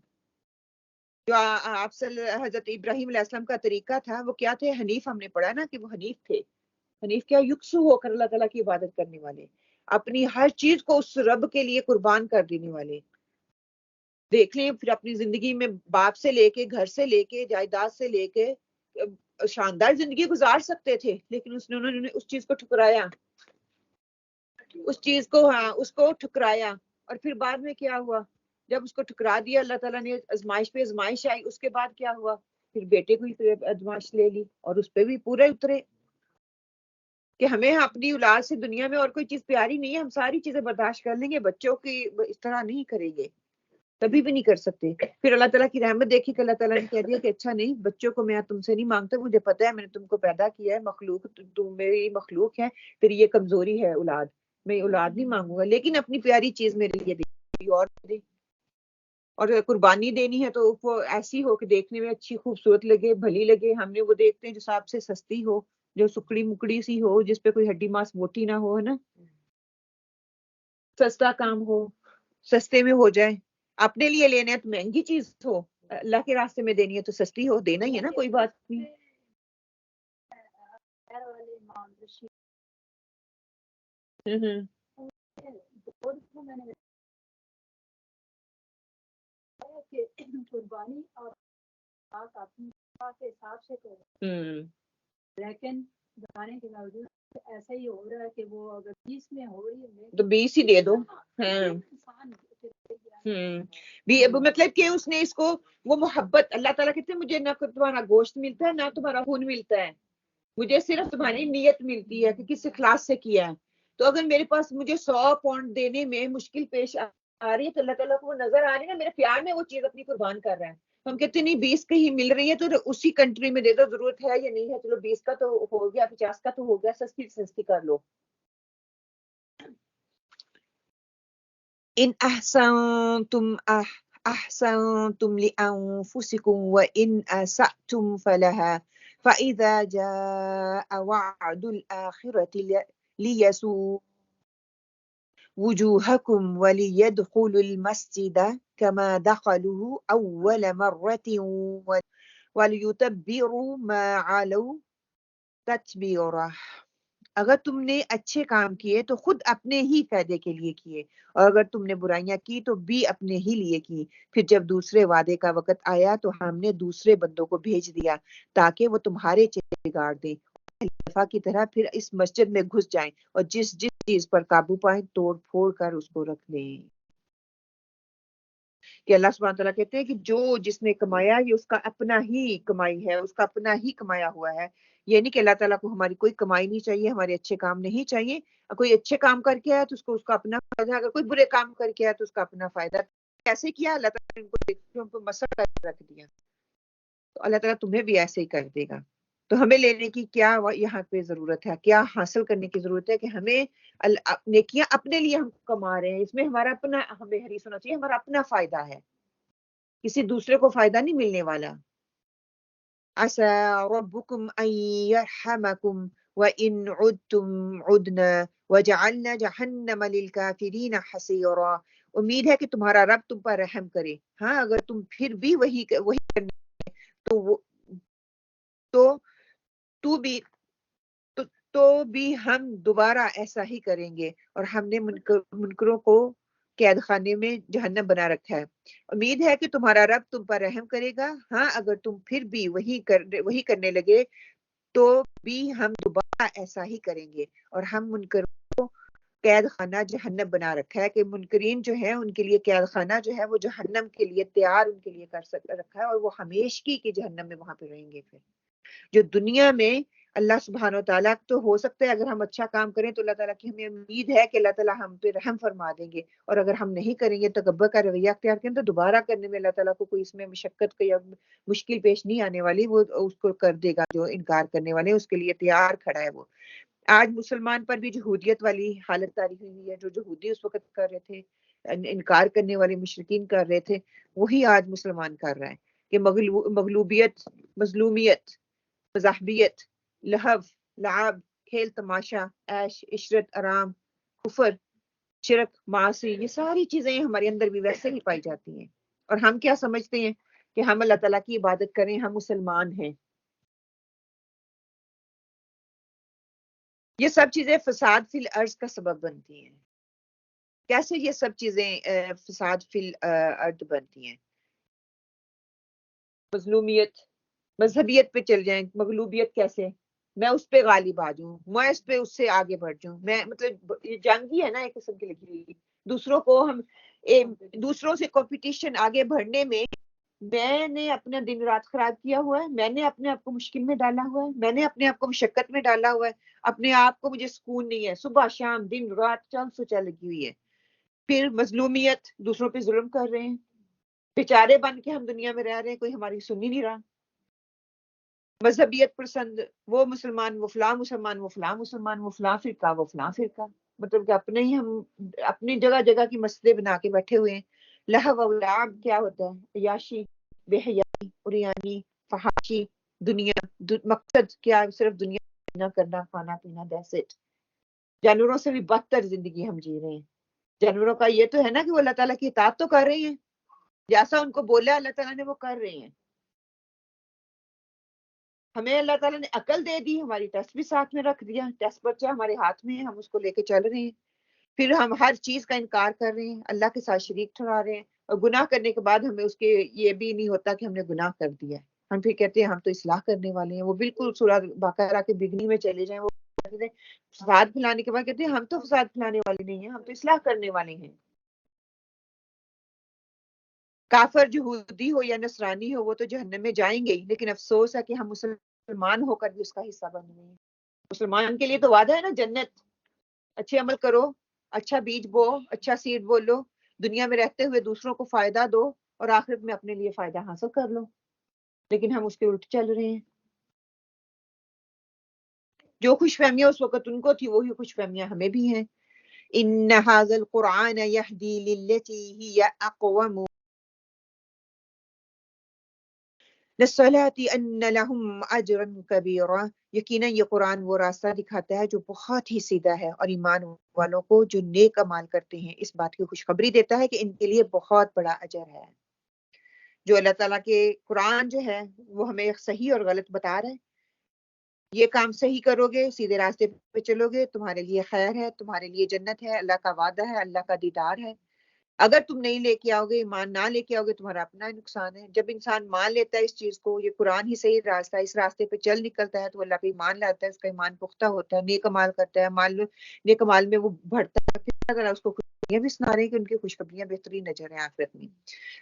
جو آپ حضرت ابراہیم علیہ السلام کا طریقہ تھا وہ کیا تھے؟ حنیف، ہم نے پڑھا نا کہ وہ حنیف تھے۔ حنیف کیا؟ یکسو ہو کر اللہ تعالیٰ کی عبادت کرنے والے، اپنی ہر چیز کو اس رب کے لیے قربان کر دینے والے، دیکھ لیں پھر اپنی زندگی میں باپ سے لے کے، گھر سے لے کے، جائیداد سے لے کے شاندار زندگی گزار سکتے تھے، لیکن انہوں نے اس چیز کو ٹھکرایا، اس چیز کو، ہاں اس کو ٹھکرایا. اور پھر بعد میں کیا ہوا؟ جب اس کو ٹھکرا دیا اللہ تعالیٰ نے، آزمائش پہ آزمائش آئی، اس کے بعد کیا ہوا؟ پھر بیٹے کو ہی آزمائش لے لی اور اس پہ بھی پورے اترے کہ ہمیں اپنی اولاد سے دنیا میں اور کوئی چیز پیاری نہیں ہے، ہم ساری چیزیں برداشت کر لیں گے، بچوں کی اس طرح نہیں کریں گے، کبھی بھی نہیں کر سکتے. پھر اللہ تعالیٰ کی رحمت دیکھی کہ اللہ تعالیٰ نے کہہ دیا کہ اچھا نہیں، بچوں کو میں تم سے نہیں مانگتا، مجھے پتا ہے میں نے تم کو پیدا کیا ہے، مخلوق تم میری مخلوق ہے، پھر یہ کمزوری ہے اولاد، میں اولاد نہیں مانگوں گا، لیکن اپنی پیاری چیز میرے لیے دے اور دے. اور قربانی دینی ہے تو وہ ایسی ہو کہ دیکھنے میں اچھی خوبصورت لگے، بھلی لگے. ہم نے وہ دیکھتے ہیں جو سب سے سستی ہو، جو سکڑی مکڑی سی ہو، جس پہ کوئی ہڈی ماس موٹی نہ ہو، ہے نا، سستا کام ہو، سستے میں ہو جائے. اپنے لیے لینا ہے تو مہنگی چیز ہو، اللہ کے راستے میں دینی ہے تو سستی ہو، دینا ہی ہے نا، کوئی بات نہیں. قربانی اور اپنی کے حساب سے کرو، لیکن بتانے کے باوجود ایسا ہی ہو رہا ہے کہ وہ اگر 20 میں ہو رہی ہے تو 20 ہی دے دو. مطلب کہ اس نے اس کو وہ محبت، اللہ تعالیٰ کہتے ہیں مجھے نہ تمہارا گوشت ملتا ہے نہ تمہارا خون ملتا ہے، مجھے صرف تمہاری نیت ملتی ہے کہ کس اخلاص سے کیا ہے. تو اگر میرے پاس مجھے 100 پاؤنڈ دینے میں مشکل پیش آ رہی ہے تو اللہ تعالیٰ کو وہ نظر آ رہی ہے نا، میرے پیار میں وہ چیز اپنی قربان کر رہا ہے. ہم کہتے نہیں 20 کہیں مل رہی ہے تو اسی کنٹری میں دے دو، ضرورت ہے یا نہیں ہے، چلو 20 کا تو ہو گیا، 50 کا تو ہو گیا، سستی سستی کر لو. ان احسنتم احسنتم لانفسكم وان اسأتم فلها فاذا جاء وعد الاخرة ليسوء وجوهكم وليدخلوا المسجد كما دخلوه اول مرة وليتبروا ما علوا تتبیرا. اگر تم نے اچھے کام کیے تو خود اپنے ہی فائدے کے لیے کیے، اور اگر تم نے برائیاں کی تو بھی اپنے ہی لیے کی. پھر جب دوسرے وعدے کا وقت آیا تو ہم نے دوسرے بندوں کو بھیج دیا تاکہ وہ تمہارے چہرے بگاڑ دیں، دفعہ کی طرح پھر اس مسجد میں گھس جائیں اور جس چیز پر قابو پائیں توڑ پھوڑ کر اس کو رکھ لیں. کہ اللہ سبحانہ تعالیٰ کہتے ہیں کہ جس نے کمایا یہ اس کا اپنا ہی کمائی ہے، اس کا اپنا ہی کمایا ہوا ہے. یہ نہیں کہ اللہ تعالیٰ کو ہماری کوئی کمائی نہیں چاہیے، ہمارے اچھے کام نہیں چاہیے. کوئی اچھے کام کر کے آیا تو اس کا اپنا فائدہ ہے، اگر کوئی برے کام کر کے آیا تو اس کا اپنا فائدہ. ایسے کیا اللہ تعالیٰ نے ان کو مسئلہ کر رکھ دیا، تو اللہ تعالیٰ تمہیں بھی ایسے ہی کر دے گا. تو ہمیں لینے کی کیا یہاں پہ ضرورت ہے، کیا حاصل کرنے کی ضرورت ہے کہ ہمیں نیکیاں اپنے لیے ہم کما رہے ہیں، اس میں ہمارا اپنا، ہمیں حریص ہونا چاہیے، ہمارا اپنا فائدہ ہے، کسی دوسرے کو فائدہ نہیں ملنے والا. عسى ربكم أن يرحمكم وإن عدتم عدنا وجعلنا جهنم للكافرين حصيرا. امید ہے کہ تمہارا رب تم پر رحم کرے، ہاں اگر تم پھر بھی وہی کرنے تو بھی ہم دوبارہ ایسا ہی کریں گے، اور ہم نے منکروں کو قید خانے میں جہنم بنا رکھا ہے. امید ہے کہ تمہارا رب تم پر رحم کرے گا، ہاں اگر تم پھر بھی وہی کرنے لگے تو بھی ہم دوبارہ ایسا ہی کریں گے، اور ہم منکروں کو قید خانہ جہنم بنا رکھا ہے کہ منکرین جو ہیں ان کے لیے قید خانہ جو ہے وہ جہنم کے لیے تیار ان کے لیے رکھا ہے، اور وہ ہمیشگی کی جہنم میں وہاں پہ رہیں گے. پھر جو دنیا میں اللہ سبحانہ و تعالیٰ تو ہو سکتا ہے اگر ہم اچھا کام کریں تو اللہ تعالیٰ کی ہمیں امید ہے کہ اللہ تعالیٰ ہم پہ رحم فرما دیں گے، اور اگر ہم نہیں کریں گے تکبر کا رویہ اختیار کریں تو دوبارہ کرنے میں اللہ تعالیٰ کو کوئی اس میں مشقت یا مشکل پیش نہیں آنے والی، وہ اس کو کر دے گا. جو انکار کرنے والے اس کے لیے تیار کھڑا ہے. وہ آج مسلمان پر بھی جہودیت والی حالت طاری ہوئی ہے، جو جہودی اس وقت کر رہے تھے، انکار کرنے والے مشرکین کر رہے تھے، وہی آج مسلمان کر رہا ہے کہ مغلوبیت، مظلومیت، مذہبیت، لہو، لعب، کھیل تماشا، عیش عشرت، آرام، کفر، شرک، معاصی، یہ ساری چیزیں ہمارے اندر بھی ویسے ہی پائی جاتی ہیں. اور ہم کیا سمجھتے ہیں کہ ہم اللہ تعالیٰ کی عبادت کریں، ہم مسلمان ہیں. یہ سب چیزیں فساد فی الارض کا سبب بنتی ہیں. کیسے یہ سب چیزیں فساد فی الارض بنتی ہیں؟ مظلومیت، مذہبیت پہ چل جائیں، مغلوبیت کیسے؟ میں اس پہ غالب آ جاؤں، میں اس پہ اس سے آگے بڑھ جاؤں، میں مطلب یہ جنگ ہی ہے نا ایک قسم کی لگی ہوئی، دوسروں کو ہم دوسروں سے کمپٹیشن آگے بڑھنے میں میں نے اپنا دن رات خراب کیا ہوا ہے، میں نے اپنے آپ کو مشکل میں ڈالا ہوا ہے، میں نے اپنے آپ کو مشقت میں ڈالا ہوا ہے، اپنے آپ کو مجھے سکون نہیں ہے، صبح شام دن رات چل سوچا لگی ہوئی ہے۔ پھر مظلومیت، دوسروں پہ ظلم کر رہے ہیں، بیچارے بن کے ہم دنیا میں رہ رہے ہیں، کوئی ہماری سن ہی نہیں رہا۔ مذہبیت پسند، وہ مسلمان وہ فلاں مسلمان، وہ فلاں مسلمان، وہ فلاں فرقہ وہ فلاں فرقہ، مطلب کہ اپنے ہی ہم اپنی جگہ جگہ کی مسجدیں بنا کے بیٹھے ہوئے ہیں۔ لہو و لعب کیا ہوتا ہے؟ عیاشی، بے حیائی، عریانی، فحاشی، دنیا، مقصد کیا؟ صرف دنیا کرنا، کھانا پینا، that's it۔ جانوروں سے بھی بدتر زندگی ہم جی رہے ہیں۔ جانوروں کا یہ تو ہے نا کہ وہ اللہ تعالیٰ کی اطاعت تو کر رہے ہیں، جیسا ان کو بولا اللہ تعالیٰ نے وہ کر رہے ہیں۔ ہمیں اللہ تعالیٰ نے عقل دے دی، ہماری ٹیسٹ بھی ساتھ میں رکھ دیا، ٹیسٹ بچہ ہمارے ہاتھ میں ہے، ہم اس کو لے کے چل رہے ہیں، پھر ہم ہر چیز کا انکار کر رہے ہیں، اللہ کے ساتھ شریک ٹھہرا رہے ہیں، اور گناہ کرنے کے بعد ہمیں اس کے یہ بھی نہیں ہوتا کہ ہم نے گناہ کر دیا ہے، ہم پھر کہتے ہیں ہم تو اصلاح کرنے والے ہیں۔ وہ بالکل سورہ بقرہ کے بگنی میں چلے جائیں، وہ کہتے ہیں فساد پھیلانے کے بعد کہتے ہیں ہم تو فساد پھیلانے والے نہیں ہیں، ہم تو اصلاح کرنے والے ہیں۔ کافر یہودی ہو یا نصرانی ہو وہ تو جہنم میں جائیں گے ہی، لیکن افسوس ہے کہ ہم مسلمان ہو کر بھی اس کا حصہ بن رہے ہیں۔ مسلمان کے لیے تو وعدہ ہے نا جنت، اچھے عمل کرو، اچھا بیج بو، اچھا سیڈ بولو، دنیا میں رہتے ہوئے دوسروں کو فائدہ دو اور آخرت میں اپنے لیے فائدہ حاصل کر لو، لیکن ہم اس کے الٹ چل رہے ہیں۔ جو خوش فہمیاں اس وقت ان کو تھی وہی خوش فہمیاں ہمیں بھی ہیں۔ ان ھذا القرآن یہدی للتی ہی اقوم للصلاة ان لهم اجرا کبیرا، یقیناً یہ قرآن وہ راستہ دکھاتا ہے جو بہت ہی سیدھا ہے، اور ایمان والوں کو جو نیک اعمال کرتے ہیں اس بات کی خوشخبری دیتا ہے کہ ان کے لیے بہت بڑا اجر ہے۔ جو اللہ تعالیٰ کے قرآن جو ہے وہ ہمیں صحیح اور غلط بتا رہا ہے، یہ کام صحیح کرو گے، سیدھے راستے پہ چلو گے، تمہارے لیے خیر ہے، تمہارے لیے جنت ہے، اللہ کا وعدہ ہے، اللہ کا دیدار ہے۔ اگر تم نہیں لے کے آؤ گے، ایمان نہ لے کے آؤ گے، تمہارا اپنا نقصان ہے۔ جب انسان مان لیتا ہے اس چیز کو، یہ قرآن ہی صحیح راستہ ہے، اس راستے پہ چل نکلتا ہے، تو اللہ پہ ایمان لاتا ہے، اس کا ایمان پختہ ہوتا ہے، نیک امال کرتا ہے، نیک امال میں وہ بڑھتا ہے، پھر اللہ تعالیٰ اس کو خوشخبریاں بھی سنا رہے ہیں کہ ان کی خوشخبریاں بہترین اجر ہیں آخرت میں۔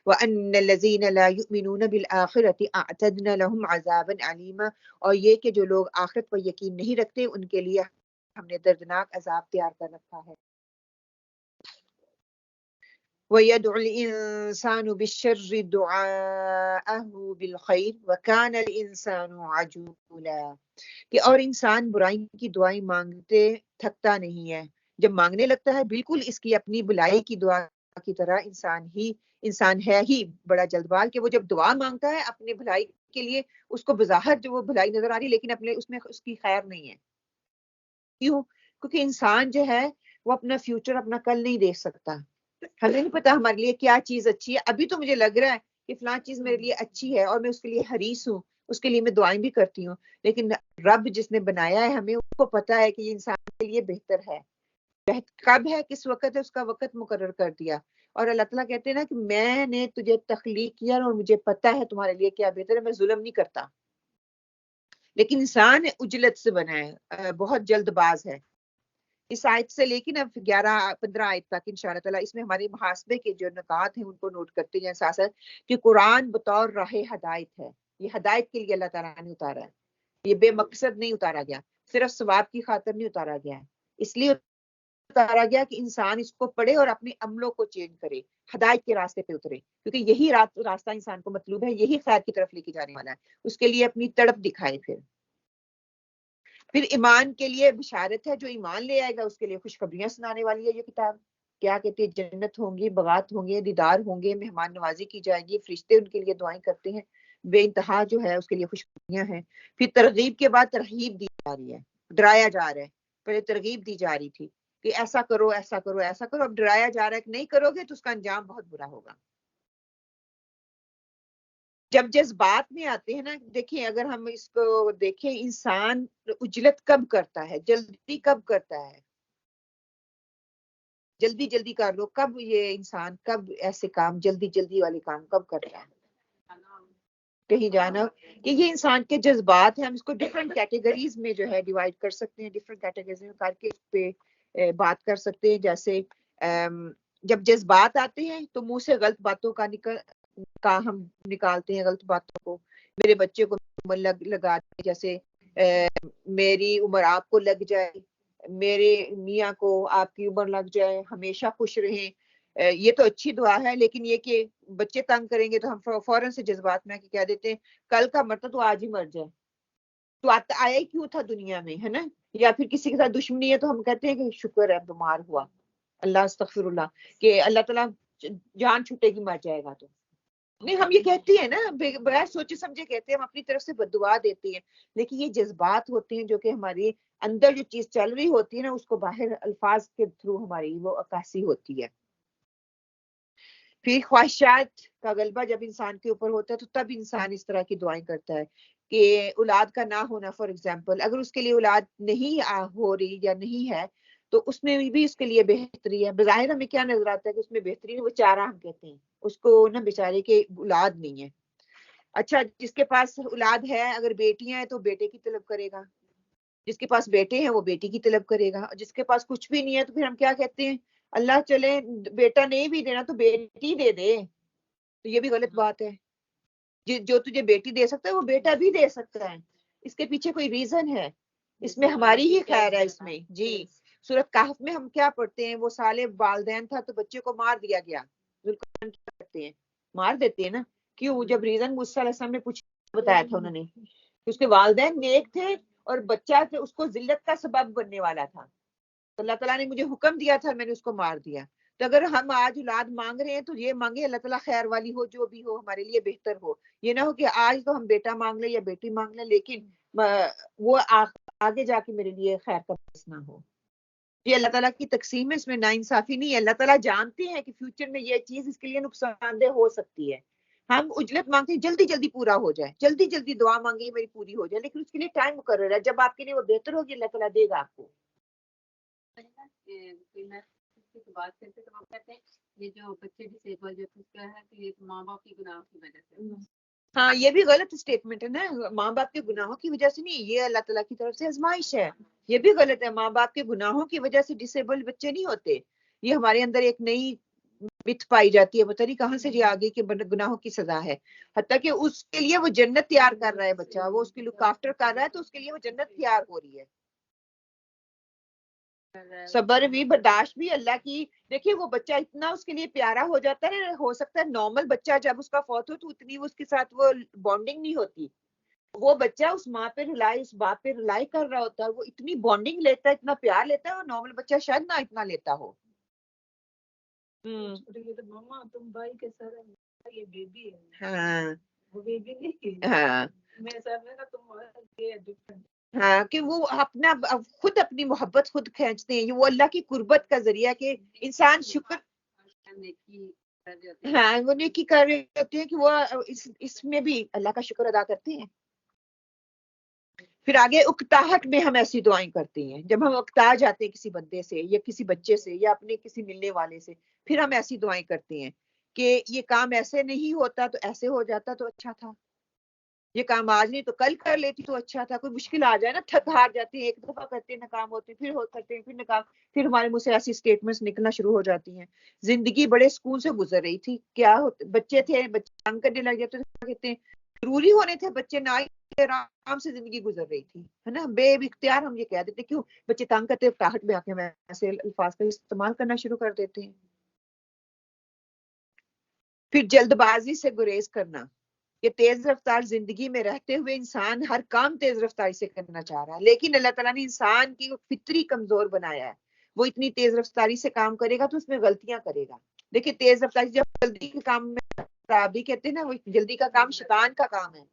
وَأَنَّ الَّذِينَ لَا يُؤْمِنُونَ بِالْآخِرَةِ أَعْتَدْنَا لَهُمْ عَذَابًا عَلِيمًا، اور یہ کہ جو لوگ آخرت پر یقین نہیں رکھتے ان کے لیے ہم نے دردناک عذاب تیار کر رکھا ہے۔ وَيَدْعُ الْإِنسَانُ بِالشَّرِّ دُعَاءَهُ بِالْخَيْرِ وَكَانَ الْإِنسَانُ عَجُولًا، کہ اور انسان برائی کی دعائیں مانگتے تھکتا نہیں ہے، جب مانگنے لگتا ہے بالکل اس کی اپنی بلائی کی دعا کی طرح انسان ہے ہی بڑا جلد باز، کہ وہ جب دعا مانگتا ہے اپنی بھلائی کے لیے، اس کو بظاہر جو وہ بھلائی نظر آ رہی ہے لیکن اپنے اس میں اس کی خیر نہیں ہے۔ کیوں؟ کیونکہ انسان جو ہے وہ اپنا فیوچر، اپنا کل نہیں دیکھ سکتا۔ ہمیں نہیں پتا ہمارے لیے کیا چیز اچھی ہے، ابھی تو مجھے لگ رہا ہے کہ فلاں چیز میرے لیے اچھی ہے اور میں اس کے لیے حریص ہوں، اس کے لیے میں دعائیں بھی کرتی ہوں، لیکن رب جس نے بنایا ہے ہمیں، اس کو پتا ہے کہ یہ انسان کے لیے بہتر ہے، کب ہے، کس وقت ہے، اس کا وقت مقرر کر دیا۔ اور اللہ تعالیٰ کہتے ہیں نا کہ میں نے تجھے تخلیق کیا اور مجھے پتا ہے تمہارے لیے کیا بہتر ہے، میں ظلم نہیں کرتا۔ لیکن انسان عجلت سے بنا ہے، بہت جلد باز ہے۔ اس آیت سے لے کے نا 11-15 آیت تک انشاءاللہ تعالیٰ اس میں ہمارے محاسبے کے جو نکات ہیں ان کو نوٹ کرتے جائیں ساتھ ساتھ، کہ قرآن بطور راہ ہدایت ہے، یہ ہدایت کے لیے اللہ تعالیٰ نے اتارا ہے، یہ بے مقصد نہیں اتارا گیا، صرف ثواب کی خاطر نہیں اتارا گیا ہے، اس لیے اتارا گیا کہ انسان اس کو پڑھے اور اپنے عملوں کو چینج کرے، ہدایت کے راستے پہ اترے، کیونکہ یہی راستہ انسان کو مطلوب ہے، یہی خیر کی طرف لے کے جانے والا ہے، اس کے لیے اپنی تڑپ دکھائے۔ پھر ایمان کے لیے بشارت ہے، جو ایمان لے آئے گا اس کے لیے خوشخبریاں سنانے والی ہے یہ کتاب۔ کیا کہتے ہیں؟ جنت ہوں گی، باغات ہوں گے، دیدار ہوں گے، مہمان نوازی کی جائے گی، فرشتے ان کے لیے دعائیں کرتے ہیں، بے انتہا جو ہے اس کے لیے خوشخبریاں ہیں۔ پھر ترغیب کے بعد ترغیب دی جا رہی ہے، ڈرایا جا رہا ہے، پہلے ترغیب دی جا رہی تھی کہ ایسا کرو ایسا کرو ایسا کرو، اب ڈرایا جا رہا ہے کہ نہیں کرو گے تو اس کا انجام بہت برا ہوگا۔ جب جذبات میں آتے ہیں نا، دیکھیں اگر ہم اس کو دیکھیں، انسان عجلت کب کرتا ہے، جلدی کب کرتا ہے؟ جلدی جلدی کر لو. کب یہ انسان کب ایسے کام جلدی والے کام کب کرتا ہے؟ کہیں جانا کہ یہ انسان کے جذبات ہیں. ہم اس کو ڈفرینٹ کیٹیگریز میں جو ہے ڈیوائڈ کر سکتے ہیں, ڈفرینٹ کیٹیگریز میں کر کے اس پہ بات کر سکتے ہیں. جیسے جب جذبات آتے ہیں تو منہ سے غلط باتوں کا ہم نکالتے ہیں, غلط باتوں کو. میرے بچے کو لگا دیں, جیسے میری عمر آپ کو لگ جائے, میرے میاں کو آپ کی عمر لگ جائے, ہمیشہ خوش رہیں. یہ تو اچھی دعا ہے, لیکن یہ کہ بچے تنگ کریں گے تو ہم فوراً سے جذبات میں کہہ دیتے ہیں کل کا مرتا تو آج ہی مر جائے, تو آیا ہی کیوں تھا دنیا میں, ہے نا. یا پھر کسی کے ساتھ دشمنی ہے تو ہم کہتے ہیں کہ شکر ہے بیمار ہوا, اللہ استغفر اللہ, کہ اللہ تعالیٰ جان چھوٹے گی مر جائے گا. تو نہیں, ہم یہ کہتے ہیں نا بغیر سوچے سمجھے کہتے ہیں, ہم اپنی طرف سے بددعا دیتے ہیں. لیکن یہ جذبات ہوتے ہیں جو کہ ہماری اندر جو چیز چل رہی ہوتی ہے نا, اس کو باہر الفاظ کے تھرو ہماری وہ عکاسی ہوتی ہے. پھر خواہشات کا غلبہ جب انسان کے اوپر ہوتا ہے تو تب انسان اس طرح کی دعائیں کرتا ہے کہ اولاد کا نہ ہونا, فار ایگزامپل, اگر اس کے لیے اولاد نہیں ہو رہی یا نہیں ہے تو اس میں بھی اس کے لیے بہتری ہے. بظاہر ہمیں کیا نظر آتا ہے کہ اس میں بہتری, وہ چارہ ہم کہتے ہیں اس کو نا, بیچارے کے اولاد نہیں ہے. اچھا, جس کے پاس اولاد ہے, اگر بیٹیاں ہیں تو بیٹے کی طلب کرے گا, جس کے پاس بیٹے ہیں وہ بیٹی کی طلب کرے گا, جس کے پاس کچھ بھی نہیں ہے تو پھر ہم کیا کہتے ہیں, اللہ چلے بیٹا نہیں بھی دینا تو بیٹی دے دے. تو یہ بھی غلط بات ہے. جو تجھے بیٹی دے سکتا ہے وہ بیٹا بھی دے سکتا ہے. اس کے پیچھے کوئی ریزن ہے, اس میں ہماری ہی خیر ہے اس میں. جی, سورۃ کہف میں ہم کیا پڑھتے ہیں, وہ صالح والدین تھا تو بچے کو مار دیا گیا. ذوالقرنین کیا کرتے ہیں, مار دیتے ہیں نا. کیوں؟ جب ریزن موسیٰ علیہ السلام نے بتایا تھا انہوں نے, اس کے والدین نیک تھے اور بچہ اس کو ذلت کا سبب بننے والا تھا, تو اللہ تعالیٰ نے مجھے حکم دیا تھا, میں نے اس کو مار دیا. تو اگر ہم آج اولاد مانگ رہے ہیں تو یہ مانگے اللہ تعالیٰ خیر والی ہو, جو بھی ہو ہمارے لیے بہتر ہو. یہ نہ ہو کہ آج تو ہم بیٹا مانگ لیں یا بیٹی مانگ لیں لیکن وہ آگے جا کے میرے لیے خیر کا باعث نہ ہو. یہ اللہ تعالیٰ کی تقسیم ہے, اس میں ناانصافی نہیں ہے. اللہ تعالیٰ جانتے ہیں کہ فیوچر میں یہ چیز اس کے لیے نقصان دہ ہو سکتی ہے. ہم اجلت مانگتے ہیں جلدی جلدی پورا ہو جائے, جلدی جلدی دعا مانگی میری پوری ہو جائے, لیکن اس کے لیے ٹائم مقرر ہے. جب آپ کے لیے وہ بہتر ہوگی اللہ تعالیٰ دے گا آپ کو. بات کرتے تو ہم کہتے ہیں یہ جو بچے ڈسیبل جو ہے تو یہ ماں باپ کی گناہوں کی وجہ سے. ہاں, یہ بھی غلط اسٹیٹمنٹ ہے نا, ماں باپ کے گناہوں کی وجہ سے نہیں, یہ اللہ تعالیٰ کی طرف سے آزمائش ہے. یہ بھی غلط ہے, ماں باپ کے گناہوں کی وجہ سے ڈسیبل بچے نہیں ہوتے. یہ ہمارے اندر ایک نئی مت پائی جاتی ہے, پتہ نہیں کہاں سے یہ آگے کہ گناہوں کی سزا ہے. حتیٰ کہ اس کے لیے وہ جنت تیار کر رہا ہے بچہ, وہ اس کی لک آفٹر کر رہا ہے تو اس کے لیے وہ جنت تیار ہو رہی ہے. صبر بھی, برداشت بھی اللہ کی. دیکھیے وہ بچہ اتنا اس کے لیے پیارا ہو جاتا ہے, ہو سکتا ہے نارمل بچہ جب اس کا فوت ہو تو اتنی اس کے ساتھ وہ بانڈنگ نہیں ہوتی. وہ بچہ اس ماں پہ رلائی, اس باپ پہ رلائی کر رہا ہوتا ہے, وہ اتنی بانڈنگ لیتا ہے, اتنا پیار لیتا ہے, اور نارمل بچہ شاید نہ اتنا لیتا ہو. ماما تم بھائی کے سر یہ بیبی ہے, ہاں وہ بیبی نہیں, ہاں میں سر میں تم ہاں, کہ وہ اپنا خود اپنی محبت خود کھینچتے ہیں. وہ اللہ کی قربت کا ذریعہ کہ انسان شکر, ہاں وہ نیکی کر رہے ہوتے ہیں کہ وہ اس میں بھی اللہ کا شکر ادا کرتے ہیں. پھر آگے اکتاہٹ میں ہم ایسی دعائیں کرتے ہیں, جب ہم اکتا جاتے ہیں کسی بندے سے یا کسی بچے سے یا اپنے کسی ملنے والے سے, پھر ہم ایسی دعائیں کرتے ہیں کہ یہ کام ایسے نہیں ہوتا تو ایسے ہو جاتا تو اچھا تھا, یہ کام آج نہیں تو کل کر لیتی تو اچھا تھا. کوئی مشکل آ جائے نا, تھک ہار جاتی ہے, ایک دفعہ کرتے ہیں ناکام ہوتے ہیں, پھر کرتے ہیں پھر ناکام, پھر ہمارے منہ سے ایسی اسٹیٹمنٹس نکلنا شروع ہو جاتی ہیں. زندگی بڑے سکون سے گزر رہی تھی, کیا بچے تھے, بچے تنگ کرنے لگ جاتے تھے, کہتے ہیں ضروری ہونے تھے بچے نہ, آرام سے زندگی گزر رہی تھی, ہے نا. بے اختیار ہم یہ کہہ دیتے کیوں بچے تنگ کرتے, اکتاہٹ میں آ کے ایسے الفاظ کا استعمال کرنا شروع کر دیتے ہیں. پھر جلد بازی سے گریز کرنا, یہ تیز رفتار زندگی میں رہتے ہوئے انسان ہر کام تیز رفتاری سے کرنا چاہ رہا ہے, لیکن اللہ تعالیٰ نے انسان کی فطری کمزور بنایا ہے. وہ اتنی تیز رفتاری سے کام کرے گا تو اس میں غلطیاں کرے گا. دیکھیے تیز رفتاری, جب جلدی کے کام میں خرابی کہتے ہیں نا, وہ جلدی کا کام شیطان کا کام ہے.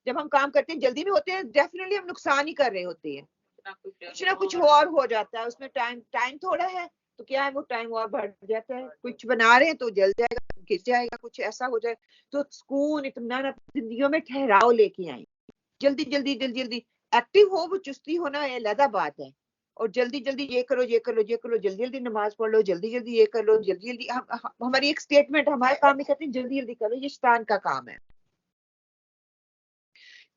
جب ہم کام کرتے ہیں جلدی میں ہوتے ہیں, ڈیفینیٹلی ہم نقصان ہی کر رہے ہوتے ہیں, کچھ نہ کچھ اور ہو جاتا ہے. اس میں ٹائم تھوڑا ہے تو کیا ہے, وہ ٹائم اور بڑھ جاتا ہے. کچھ بنا رہے ہیں تو جل جائے گا, گر جائے گا, کچھ ایسا ہو جائے. تو سکون اطمینان اپنی زندگیوں میں ٹھہراؤ لے کے آئیں. جلدی جلدی ایکٹیو ہو, وہ چستی ہونا یہ علیحدہ بات ہے, اور جلدی جلدی یہ کرو یہ کرو یہ کرو، جلدی جلدی نماز پڑھ لو، جلدی جلدی یہ کر لو، جلدی جلدی ہماری ایک اسٹیٹمنٹ، ہمارے کام میں کہتے ہیں جلدی جلدی کرو، یہ شیطان کا کام ہے.